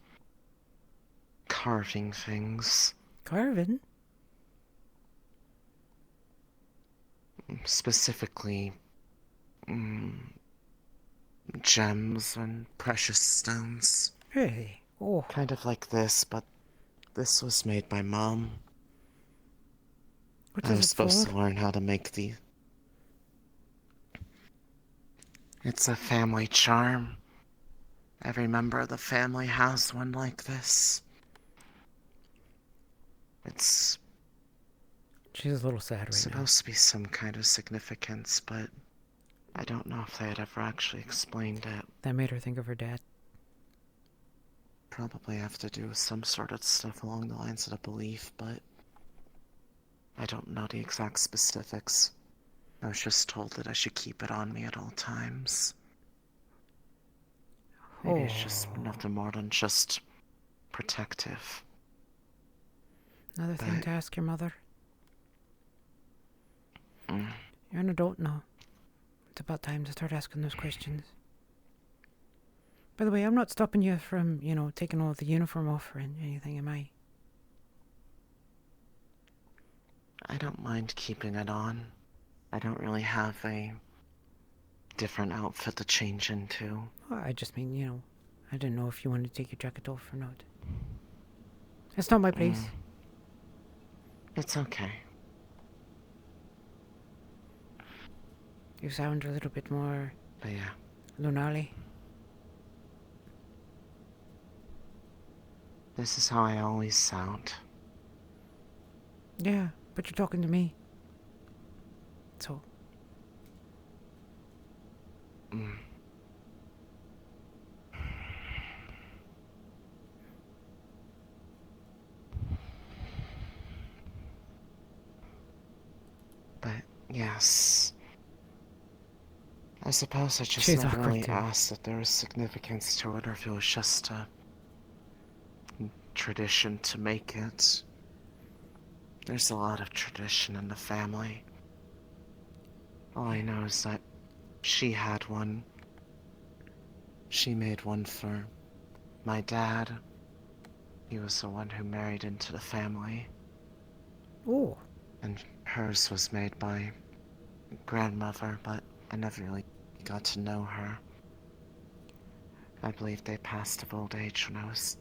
carving things. Carving? Specifically, gems and precious stones. Really? Oh. Kind of like this, but this was made by Mom. What I is was it supposed for? to learn how to make the... It's a family charm. Every member of the family has one like this. It's She's a little sad right now. Supposed to be some kind of significance, but I don't know if they had ever actually explained it. That made her think of her dad. Probably have to do with some sort of stuff along the lines of a belief, but I don't know the exact specifics. I was just told that I should keep it on me at all times. Maybe it's just nothing more than just protective. Another thing to ask your mother. Mm. You're an adult now. It's about time to start asking those questions. By the way, I'm not stopping you from, taking all the uniform off or anything, am I? I don't mind keeping it on. I don't really have a different outfit to change into. Well, I just mean, I didn't know if you wanted to take your jacket off or not. It's not my place. It's okay. You sound a little bit more... But yeah. Lunali. This is how I always sound. Yeah, but you're talking to me. So... But, yes. I suppose I just She's never awkward really too. asked if there was significance to it or if it was just a tradition to make it. There's a lot of tradition in the family. All I know is that she had one. She made one for my dad. He was the one who married into the family. Oh. And hers was made by grandmother, but I never really got to know her. I believe they passed of old age when I was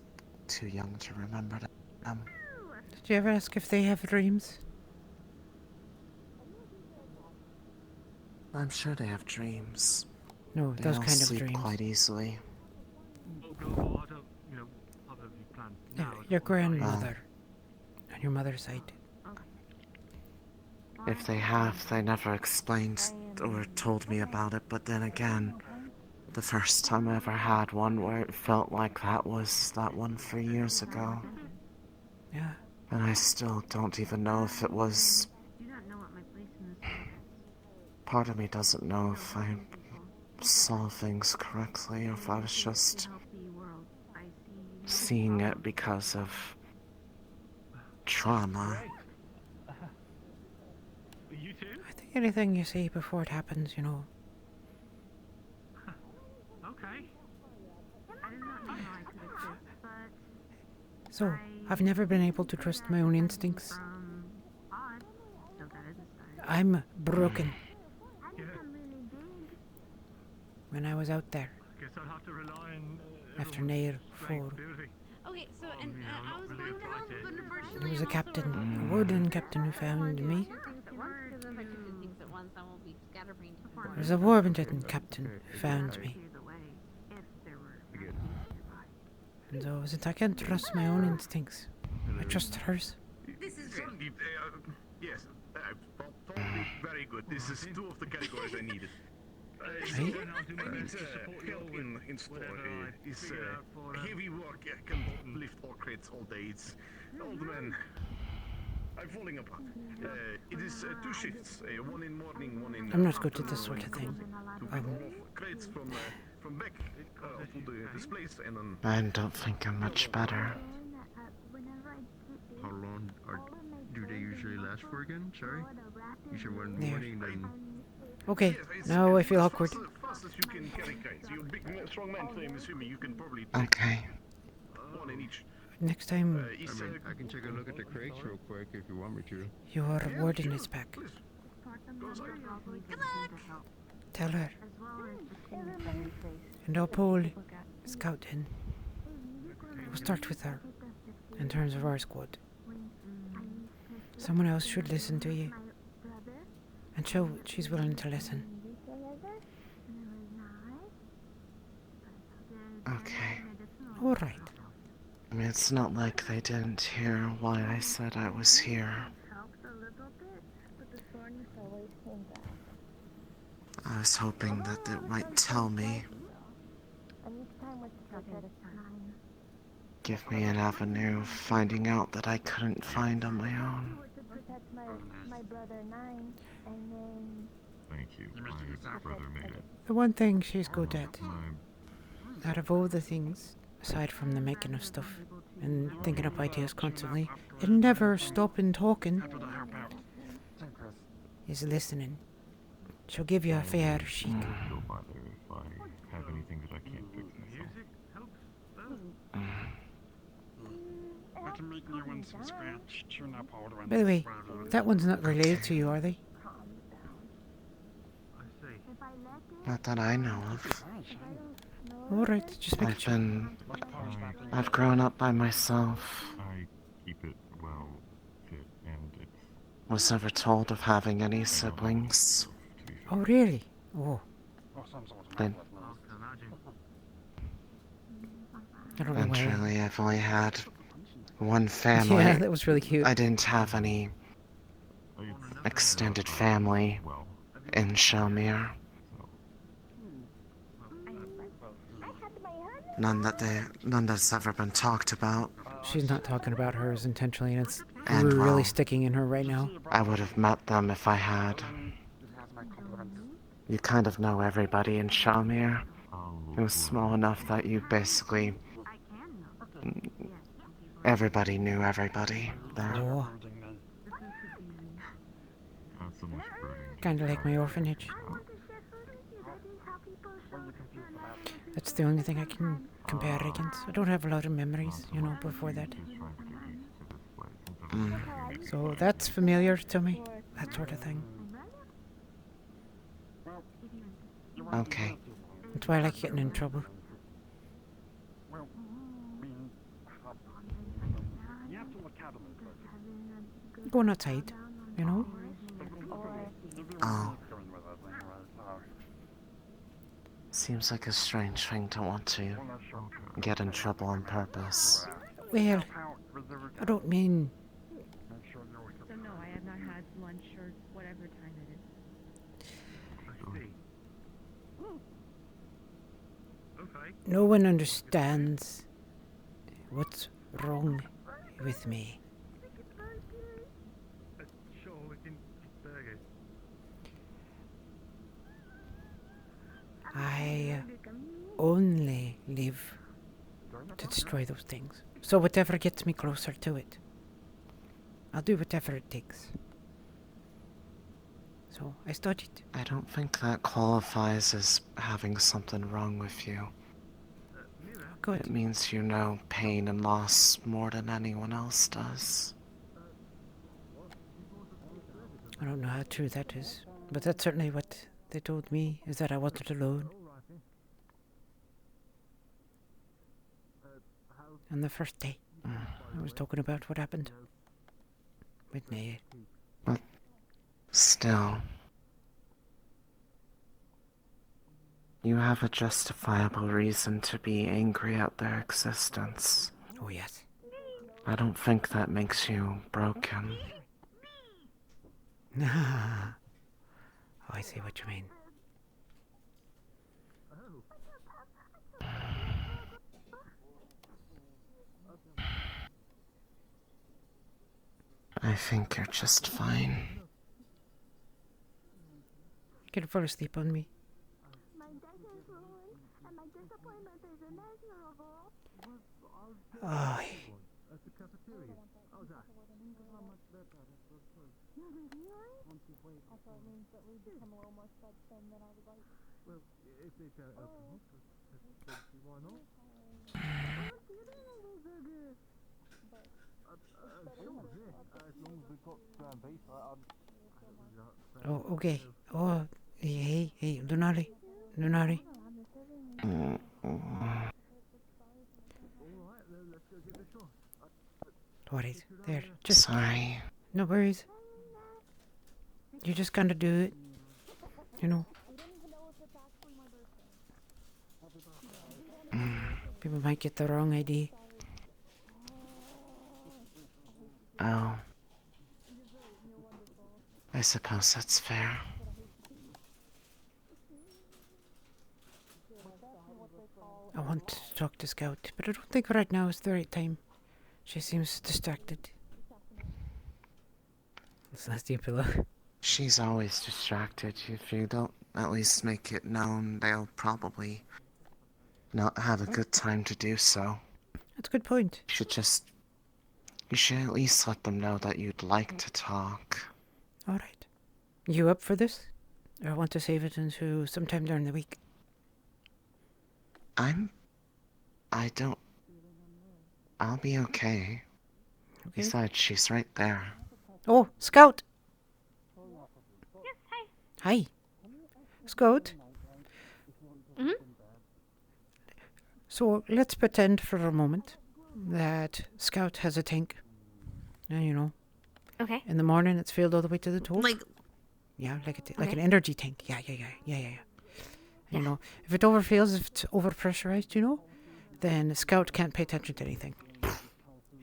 too young to remember them. Did you ever ask if they have dreams? I'm sure they have dreams. No, They those don't kind of sleep dreams. quite easily. Oh, I don't, have any plans now. Your grandmother. On your mother's side. If they have, they never explained or told me about it, but then again, the first time I ever had one where it felt like that was that one 3 years ago. Yeah. And I still don't even know if it was... Part of me doesn't know if I saw things correctly or if I was just seeing it because of trauma. You too? I think anything you see before it happens, Okay. So, I've never been able to trust my own instincts. I'm broken. When I was out there, Guess I'll have to rely on after Nair 4, Okay, so and I was going to help, but unfortunately there was a I'm also captain, a warden captain who found me. There was a warden captain who found me. And so, since I can't trust my own instincts, I trust hers. This is Sandeep. Yes, probably very good. This is two of the categories I needed. Help in store is heavy work. Can lift all crates all day. It's old men. I'm falling apart. It is 2 shifts. One in morning, one in. I'm not good at this sort of thing. To pick off crates from back to the displays and then. I don't think I'm much better. How long do they usually last for again? Sorry? You said one There. morning, then... Okay, now I feel awkward. Fast as you can carry crates. You're a big, strong man, so I'm assuming you can probably. Okay. One in each. Next time, I can take a look at the crates real quick if you want me to. your warden is back. Tell her. And I'll pull a scout in. We'll start with her, in terms of our squad. Someone else should listen to you. And show she's willing to listen. Okay. Alright. I mean, it's not like they didn't hear why I said I was here. I was hoping that it might tell me, give me an avenue of finding out that I couldn't find on my own. My brother 9, and then... Thank you. My brother made it. The one thing she's good at, out of all the things, aside from the making of stuff and thinking up ideas constantly, and never stopping talking, is listening. She'll give you a fair shake. Don't bother if I have anything that I can't fix myself. I can make new ones from scratch, tune up old ones. By the way, that one's not related to you, are they? Not that I know of. Alright, just make sure. I've grown up by myself. I keep it well fit, and it's... Was never told of having any siblings. Oh, really? Oh. Then, I don't know why. eventually, I've only had one family. Yeah, that was really cute. I didn't have any extended family in Shelmere. None that's ever been talked about. She's not talking about hers intentionally, and it's And, really well, sticking in her right now. I would have met them if I had. You kind of know everybody in Shelmere. It was small enough that you basically... Everybody knew everybody there. Oh. Kinda like my orphanage. That's the only thing I can compare against. I don't have a lot of memories, you know, before that. So that's familiar to me, that sort of thing. Okay. That's why I like getting in trouble. Going outside, you know? Oh. Seems like a strange thing to want to get in trouble on purpose. Well, I don't mean... So no, I have not had lunch or whatever time it is. No one understands what's wrong with me. Sure, we can eat burgers. I only live to destroy those things. So whatever gets me closer to it, I'll do whatever it takes. So I studied. I don't think that qualifies as having something wrong with you. Good. It means you know pain and loss more than anyone else does. I don't know how true that is, but that's certainly what they told me, is that I wasn't alone. On the first day, I was talking about what happened with Naya. But still, you have a justifiable reason to be angry at their existence. Oh yes. I don't think that makes you broken. Oh, I see what you mean. I think you're just fine. You can fall asleep on me. Oh, oh, okay. Oh, hey, Lunari. Alright, there. Just sorry. No worries. You just gotta do it. You know. People might get the wrong idea. Oh. I suppose that's fair. I want to talk to Scout, but I don't think right now is the right time. She seems distracted. Celestial pillow. She's always distracted. If you don't at least make it known, they'll probably not have a good time to do so. That's a good point. You should at least let them know that you'd like to talk. Alright. You up for this? Or want to save it into sometime during the week? I'll be okay. Besides, she's right there. Oh, Scout! Yes, hi. Hi. Scout? Mm-hmm. So, let's pretend for a moment that Scout has a tank. And, you know. Okay. In the morning, it's filled all the way to the top. Yeah, like an energy tank. Yeah. You know, if it overfills, if it's overpressurized, you know, then Scout can't pay attention to anything.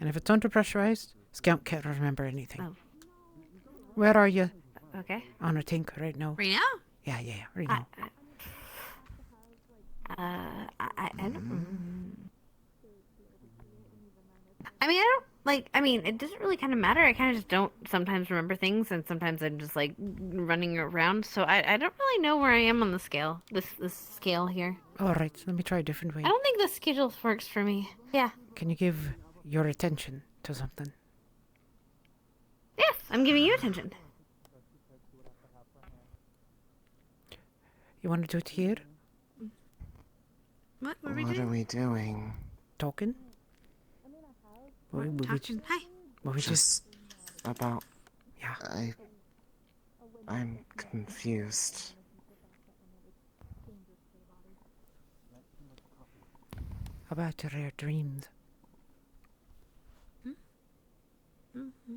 And if it's underpressurized, Scout can't remember anything. Oh. Where are you? Okay. On a tank right now. Right now? Yeah, right now. I don't. I mean, it doesn't really kind of matter. I kind of just don't sometimes remember things, and sometimes I'm just like running around. So I don't really know where I am on the scale. This scale here. All right, let me try a different way. I don't think the schedule works for me. Yeah. Can you give your attention to something? Yes, I'm giving you attention. You want to do it here? What are we doing? Talking? Hi. What we just about... Yeah. I'm confused. About your rare dreams. Mm-hmm.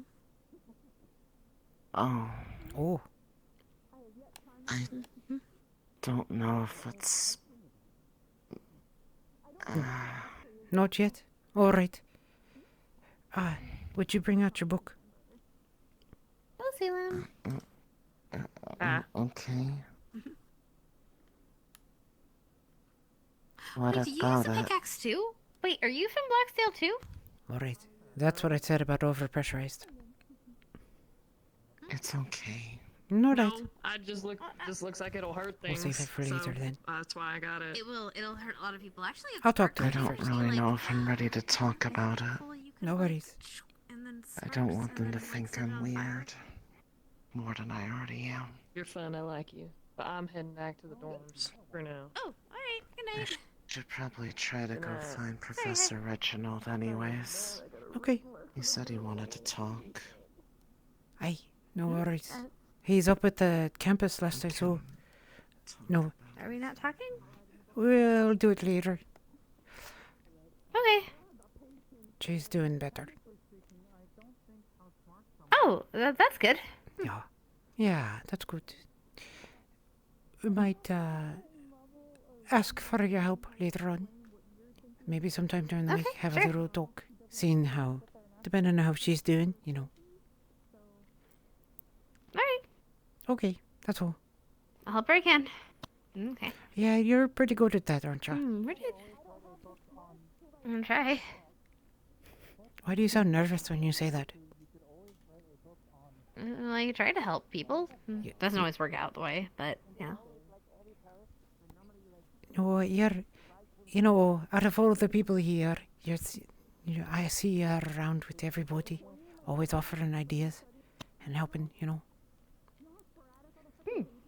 Oh. I don't know if it's... Not yet? All right. Would you bring out your book? Oh, Salem. Okay. What Wait, do you use about the it? pickaxe too? Wait, are you from Blacksdale too? All right. That's what I said about overpressurized. It's okay. No, right. No, I just looks like it'll hurt We'll things. save it for later then. That's why I got it. It'll hurt a lot of people. Actually, I'll talk to I her don't first. really know if I'm ready to talk about it. No worries. I don't want them to think I'm weird. More than I already am. You're fun, I like you. But I'm heading back to the dorms for now. Oh, alright. Good night. Should probably try to go find Professor Reginald anyways. Okay. He said he wanted to talk. Aye, no worries. He's up at the campus last I saw. No. Are we not talking? We'll do it later. Okay. She's doing better. Oh, that's good. Yeah, that's good. We might ask for your help later on. Maybe sometime during the week, have a little talk. Seeing how, depending on how she's doing, you know. Alright. Okay, that's all. I'll help her again. Okay. Yeah, you're pretty good at that, aren't you? Where did... I'm gonna try. Why do you sound nervous when you say that? I try to help people. Doesn't always work out the way, but, yeah. No, you know, out of all the people here, I see you're around with everybody, always offering ideas and helping, you know.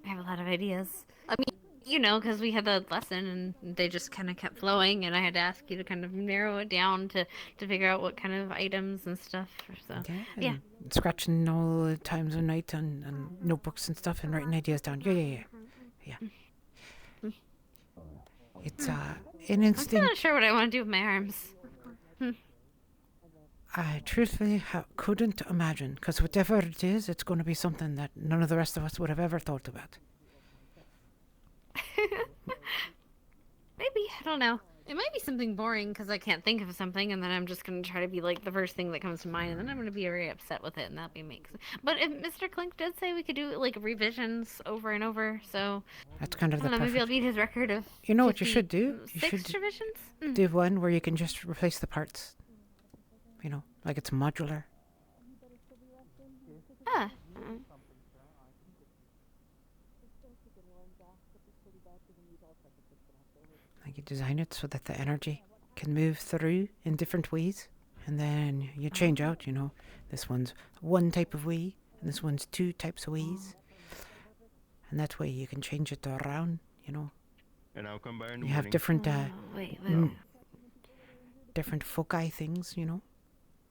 I have a lot of ideas. I mean, you know, because we had the lesson and they just kind of kept flowing, and I had to ask you to kind of narrow it down to figure out what kind of items and stuff. So, yeah. Scratching all the times of night and notebooks and stuff and writing ideas down. Yeah. It's an instinct. I'm still not sure what I want to do with my arms. I truthfully couldn't imagine, because whatever it is, it's going to be something that none of the rest of us would have ever thought about. Maybe, I don't know. It might be something boring because I can't think of something, and then I'm just gonna try to be like the first thing that comes to mind, and then I'm gonna be very upset with it, and that'll be makes. But if Mr. Clink did say we could do like revisions over and over, so That's kind of I the don't know, maybe I'll perfect. beat his record of. You know what you should do? You 56 should revisions. Mm. do one where you can just replace the parts. You know, like it's modular. Ah. Like you design it so that the energy can move through in different ways, and then you change out. You know, this one's one type of way, and this one's two types of ways, and that way you can change it around. You know, And I'll come by in the you have morning. different wait. different foci things. You know,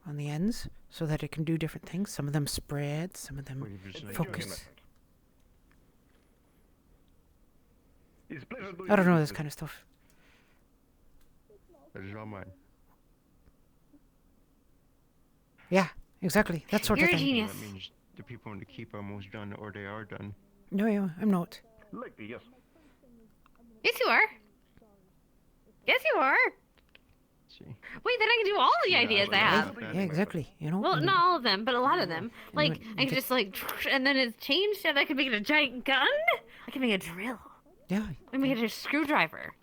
on the ends, so that it can do different things. Some of them spread, some of them focus. I don't know this kind of stuff. That is all mine. Yeah, exactly. That sort You're of a thing. genius. That means the people in the keep are almost done, or they are done. No, I'm not. Likely, yes. Yes, you are. Yes, you are. See. Wait, then I can do all the ideas I have. Yeah, exactly. You know. Well, and- not all of them, but a lot of them. Like, when I could just like, and then it's changed, and I could make it a giant gun. I can make a drill. Yeah. I can make it a screwdriver.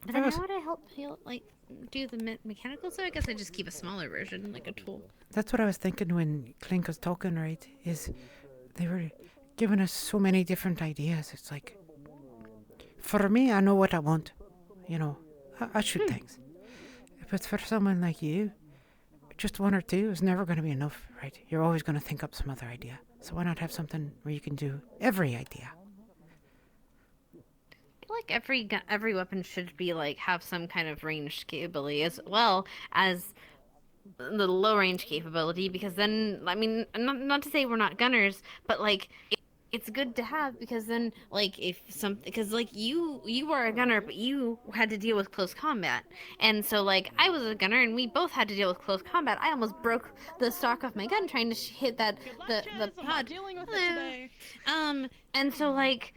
But then Yes. how would I help heal, like, do the mechanical? So I guess I just keep a smaller version, like a tool. That's what I was thinking when Clink was talking, right? Is they were giving us so many different ideas. It's like, for me, I know what I want. You know, I shoot things. But for someone like you, just one or two is never going to be enough, right? You're always going to think up some other idea. So why not have something where you can do every idea? I feel like every weapon should be like have some kind of range capability as well as the low range capability, because then I mean, not to say we're not gunners, but like it's good to have, because then like if something, because like you were a gunner but you had to deal with close combat, and so like I was a gunner and we both had to deal with close combat. I almost broke the stock of my gun trying to hit that the pod. Dealing with it today. And so like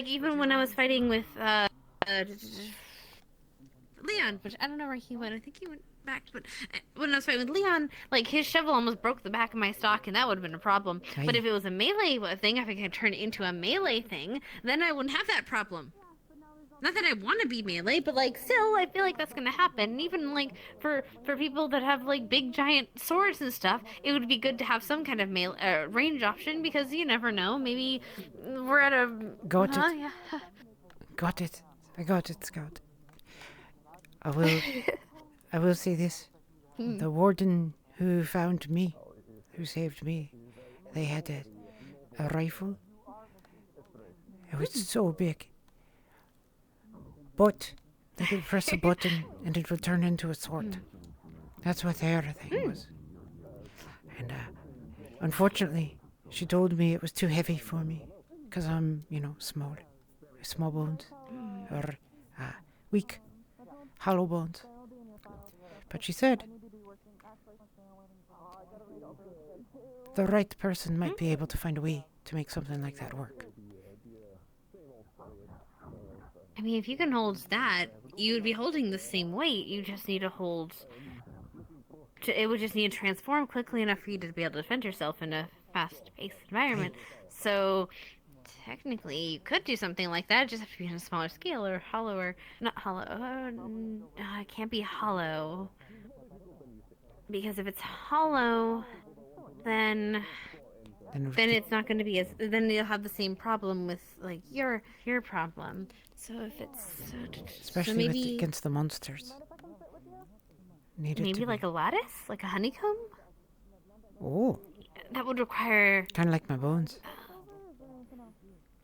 even when I was fighting with Leon, which I don't know where he went. I think he went back, but when I was fighting with Leon, like his shovel almost broke the back of my stock, and that would have been a problem. Right. But if it was a melee thing, if I could turn it into a melee thing, then I wouldn't have that problem. Not that I want to be melee, but like still, I feel like that's gonna happen. And even like for people that have like big giant swords and stuff, it would be good to have some kind of melee range option, because you never know. Maybe we're at a Got it. Yeah. Got it. I got it, Scout. I will say this. The warden who found me, who saved me, they had a rifle. It was so big. But they could press a button and it would turn into a sword. That's what their thing was. And unfortunately, she told me it was too heavy for me, because I'm, small bones, or weak, hollow bones. But she said the right person might be able to find a way to make something like that work. I mean, if you can hold that, you would be holding the same weight. You just need to hold. It would just need to transform quickly enough for you to be able to defend yourself in a fast-paced environment. So, technically, you could do something like that. It just have to be on a smaller scale, or hollow, or not hollow. It can't be hollow, because if it's hollow, then it's not going to be as. Then you'll have the same problem with like your problem. So if it's Especially against the monsters. Maybe like a lattice, like a honeycomb. Oh. That would require. Kind of like my bones.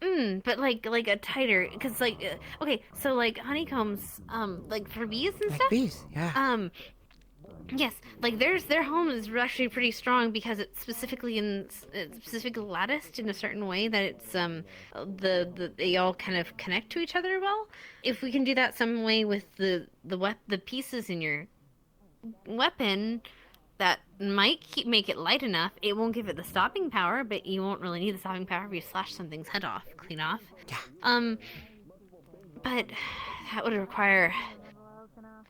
But like a tighter, because like okay, so like honeycombs, like for bees and stuff. Bees, yeah. Yes, like their home is actually pretty strong, because it's specifically latticed in a certain way that it's they all kind of connect to each other well. If we can do that some way with the pieces in your weapon, that might make it light enough. It won't give it the stopping power, but you won't really need the stopping power if you slash something's head off, clean off. Yeah. But that would require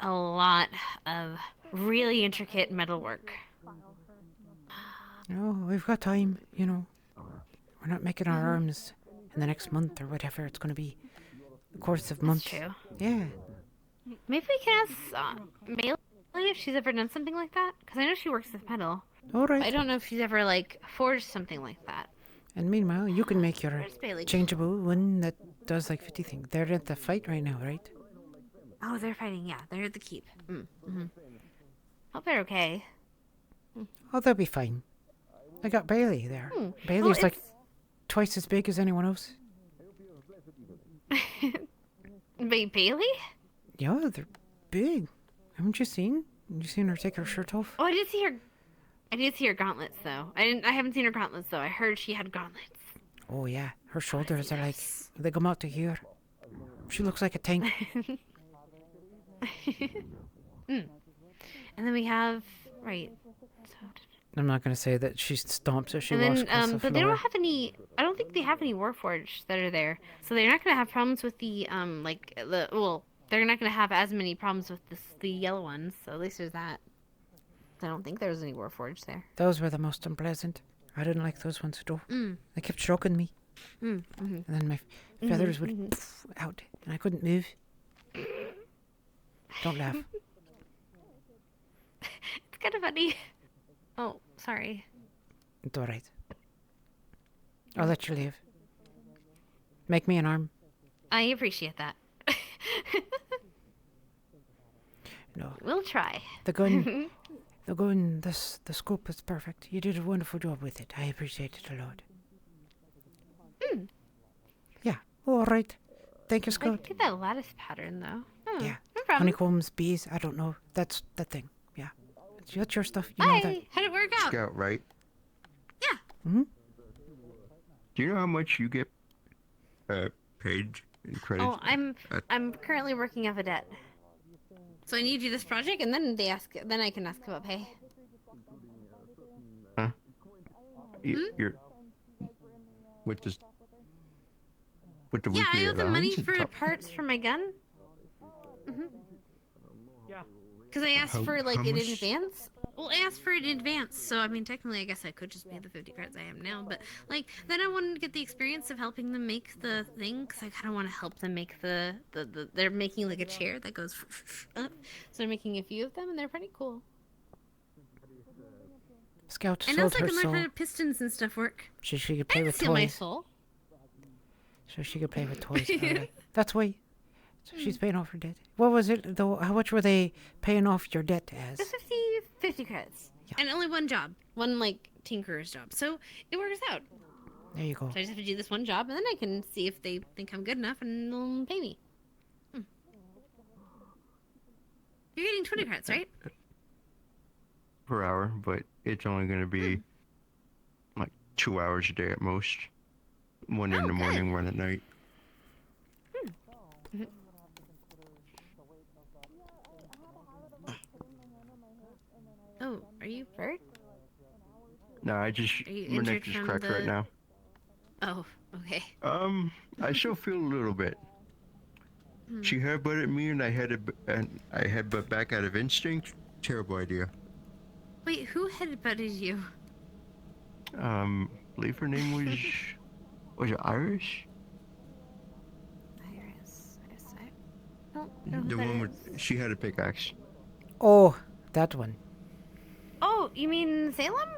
a lot of really intricate metalwork. No, we've got time, you know. We're not making our arms in the next month or whatever it's going to be. The course of months. True. Yeah. Maybe we can ask Bailey if she's ever done something like that. Because I know she works with metal. Alright. I don't know if she's ever, like, forged something like that. And meanwhile, you can make your Where's Bailey? changeable one that does like 50 things. They're at the fight right now, right? Oh, they're fighting, yeah. They're at the keep. Mm-hmm. Hope they're okay. Oh, they'll be fine. I got Bailey there. Bailey's like twice as big as anyone else. Bailey? Yeah, they're big. Haven't you seen? You seen her take her shirt off? Oh, I did see her gauntlets, though. I haven't seen her gauntlets, though. I heard she had gauntlets. Oh, yeah. Her shoulders are like, they come out to here. She looks like a tank. And then we have, right. I'm not going to say that she stomps as she And walks then, across the but floor. they don't have any, I don't think they have any Warforged that are there. So they're not going to have problems with the, they're not going to have as many problems with the yellow ones. So at least there's that. I don't think there was any Warforged there. Those were the most unpleasant. I didn't like those ones at all. They kept stroking me. And then my feathers would out, and I couldn't move. Don't laugh. It's kind of funny. Oh, sorry. It's alright. I'll let you leave. Make me an arm. I appreciate that. No. We'll try. The gun, the scope is perfect. You did a wonderful job with it. I appreciate it a lot. Yeah. All right. Thank you, I Scott. get that lattice pattern, though. Yeah. No problem. Honeycombs, bees. I don't know. That's the thing. Yeah. That's your stuff. You know that. How'd it work out? Scout, right? Hmm? Do you know how much you get paid in credits? Oh, I'm currently working off a debt. So I need to do this project, and then then I can ask about pay. Huh? You're with the Yeah, I owe weekly them money allowance for and top- parts for my gun. Yeah. Because I asked for like how it in much- advance. Well, I asked for it in advance, so I mean, technically, I guess I could just pay the 50 credits I am now. But like, then I wanted to get the experience of helping them make the thing, because I kind of want to help them make the. They're making like a chair that goes up, so they're making a few of them, and they're pretty cool. Scout And sold also, I her can learn soul. how to pistons and stuff work. So she could I play can with steal my toys. soul. So she could play with toys. Alright. That's why. So she's paying off her debt. What was it though? How much were they paying off your debt as? Just 50 credits. And only one job. One, like, tinkerer's job. So it works out. There you go. So I just have to do this one job, and then I can see if they think I'm good enough, and they'll pay me. You're getting 20 credits, right? per hour, but it's only going to be like 2 hours a day at most. One in the morning, one at night. Oh, are you Bert? No, I just Are you my injured neck is from cracked right the- now. Oh, okay. I still feel a little bit. Hmm. She headbutted me, and I headbutt back out of instinct. Terrible idea. Wait, who headbutted you? Believe her name was it Irish? Iris. I don't know who The that one is. with she had a pickaxe. Oh, that one. Oh, you mean Salem?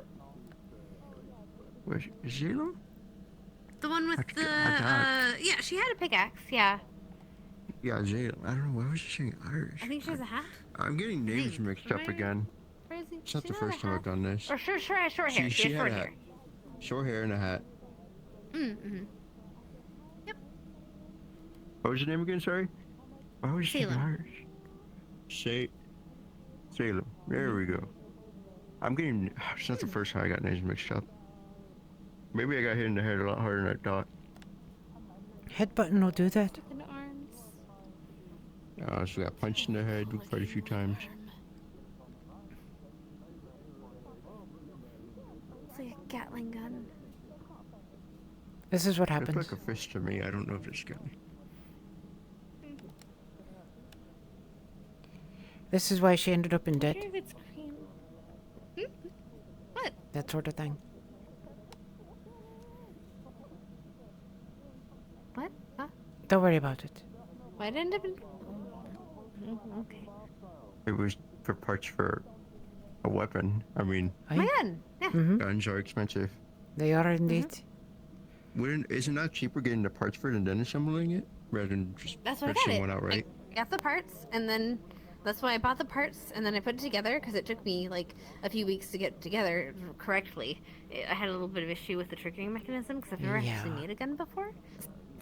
Was it Zelo? The one with the, I yeah, she had a pickaxe, yeah. Yeah, Zelo. I don't know. Why was she saying Irish? I think she has a hat. I'm getting names mixed up again. Where is he? It's not She the had a first time hat. I've done this. Or short hair. She has She short had a hat. hair. Short hair and a hat. Mm-hmm. What was your name again? Sorry. Why was she saying Salem. Irish? Salem. There we go. I'm getting. It's not the first time I got names mixed up. Maybe I got hit in the head a lot harder than I thought. Headbutton will do that. In the arms. So I got punched in the head quite a few times. It's like a Gatling gun. This is what Looks happens. like a fist to me. I don't know if it's gun. This is why she ended up in debt. If it's cream. What? That sort of thing. What? Huh? Don't worry about it. Why'd it end up in... Okay. It was for parts for a weapon. I mean, Oh my god! Yeah. guns are expensive. They are indeed. Isn't that cheaper getting the parts for it and then assembling it rather than just That's what I purchasing got one it. outright? I got the parts, and then that's why I bought the parts, and then I put it together because it took me like a few weeks to get together correctly. I had a little bit of issue with the triggering mechanism because I've never actually made a gun before.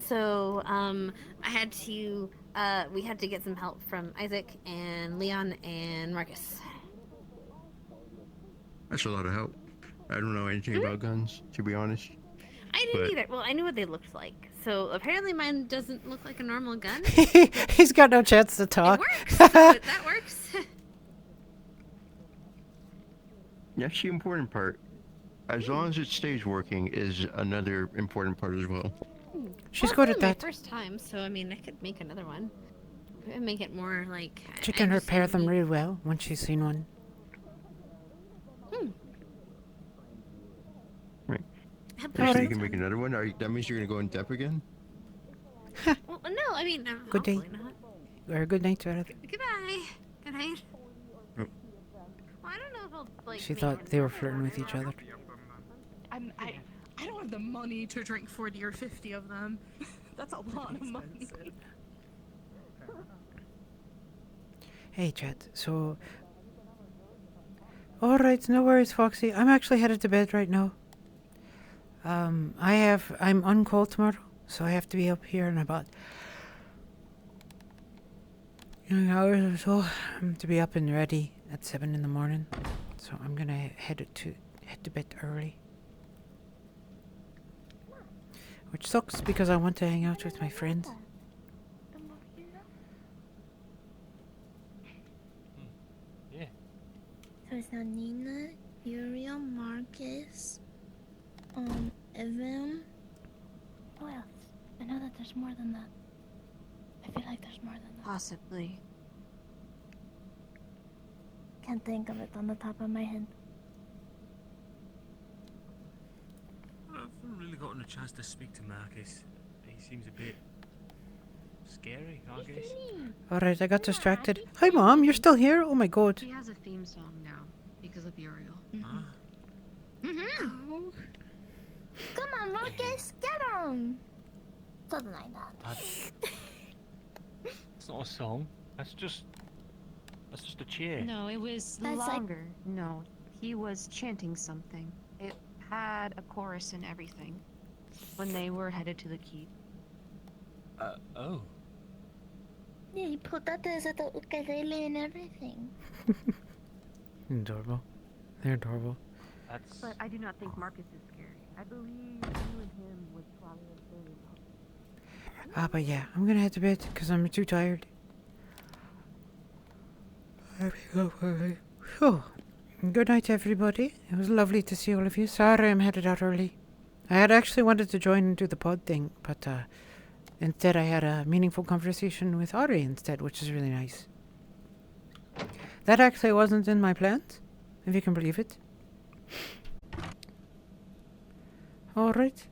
So I had to we had to get some help from Isaac and Leon and Marcus. That's a lot of help. I don't know anything about guns, to be honest. I didn't But- either. Well, I knew what they looked like. So apparently mine doesn't look like a normal gun. He's got no chance to talk. It works. So that works. That's the important part. As long as it stays working is another important part as well. She's Well, good it's at only that. my first time, so I mean, I could make another one. Maybe make it more like. She can repair them really well once she's seen one. Right. Have So you parts. can make another one? That means you're gonna go in depth again? Well, no, I mean, Good day. hopefully not. Or good night, Jared. Goodbye. Good night. Oh. Well, I don't know if I'll like. She make thought they were flirting with each other. I don't have the money to drink 40 or 50 of them. That's a lot of money. Hey, Chad. So... Alright, no worries, Foxy. I'm actually headed to bed right now. I'm on call tomorrow, so I have to be up here in about 9 hours or so. To be up and ready at 7 in the morning. So I'm gonna head to bed early. Which sucks because I want to hang out with my friends. Yeah. So it's now Nina, Uriel, Marcus, Evan. Who else? I know that there's more than that. I feel like there's more than that. Possibly. Can't think of it on the top of my head. I haven't really gotten a chance to speak to Marcus. He seems a bit scary, I guess. Alright, I got distracted. Hi, Mom, you're still here? Oh my god. He has a theme song now because of Uriel. Mm-hmm. Come on, Marcus, get him! Something like that. It's not a song. That's just a cheer. No, it was That's like- longer. No, he was chanting something. It had a chorus and everything when they were headed to the keep. Oh. Yeah, he put that as a ukulele and everything. Adorable. They're adorable. But I do not think Marcus is scary. I believe you and him would probably very well. But yeah, I'm gonna head to bed because I'm too tired. Whew. Good night, everybody. It was lovely to see all of you. Sorry I'm headed out early. I had actually wanted to join and do the pod thing, but instead I had a meaningful conversation with Ari instead, which is really nice. That actually wasn't in my plans, if you can believe it. Alright.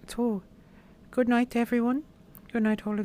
So, good night, everyone. Good night, all of you.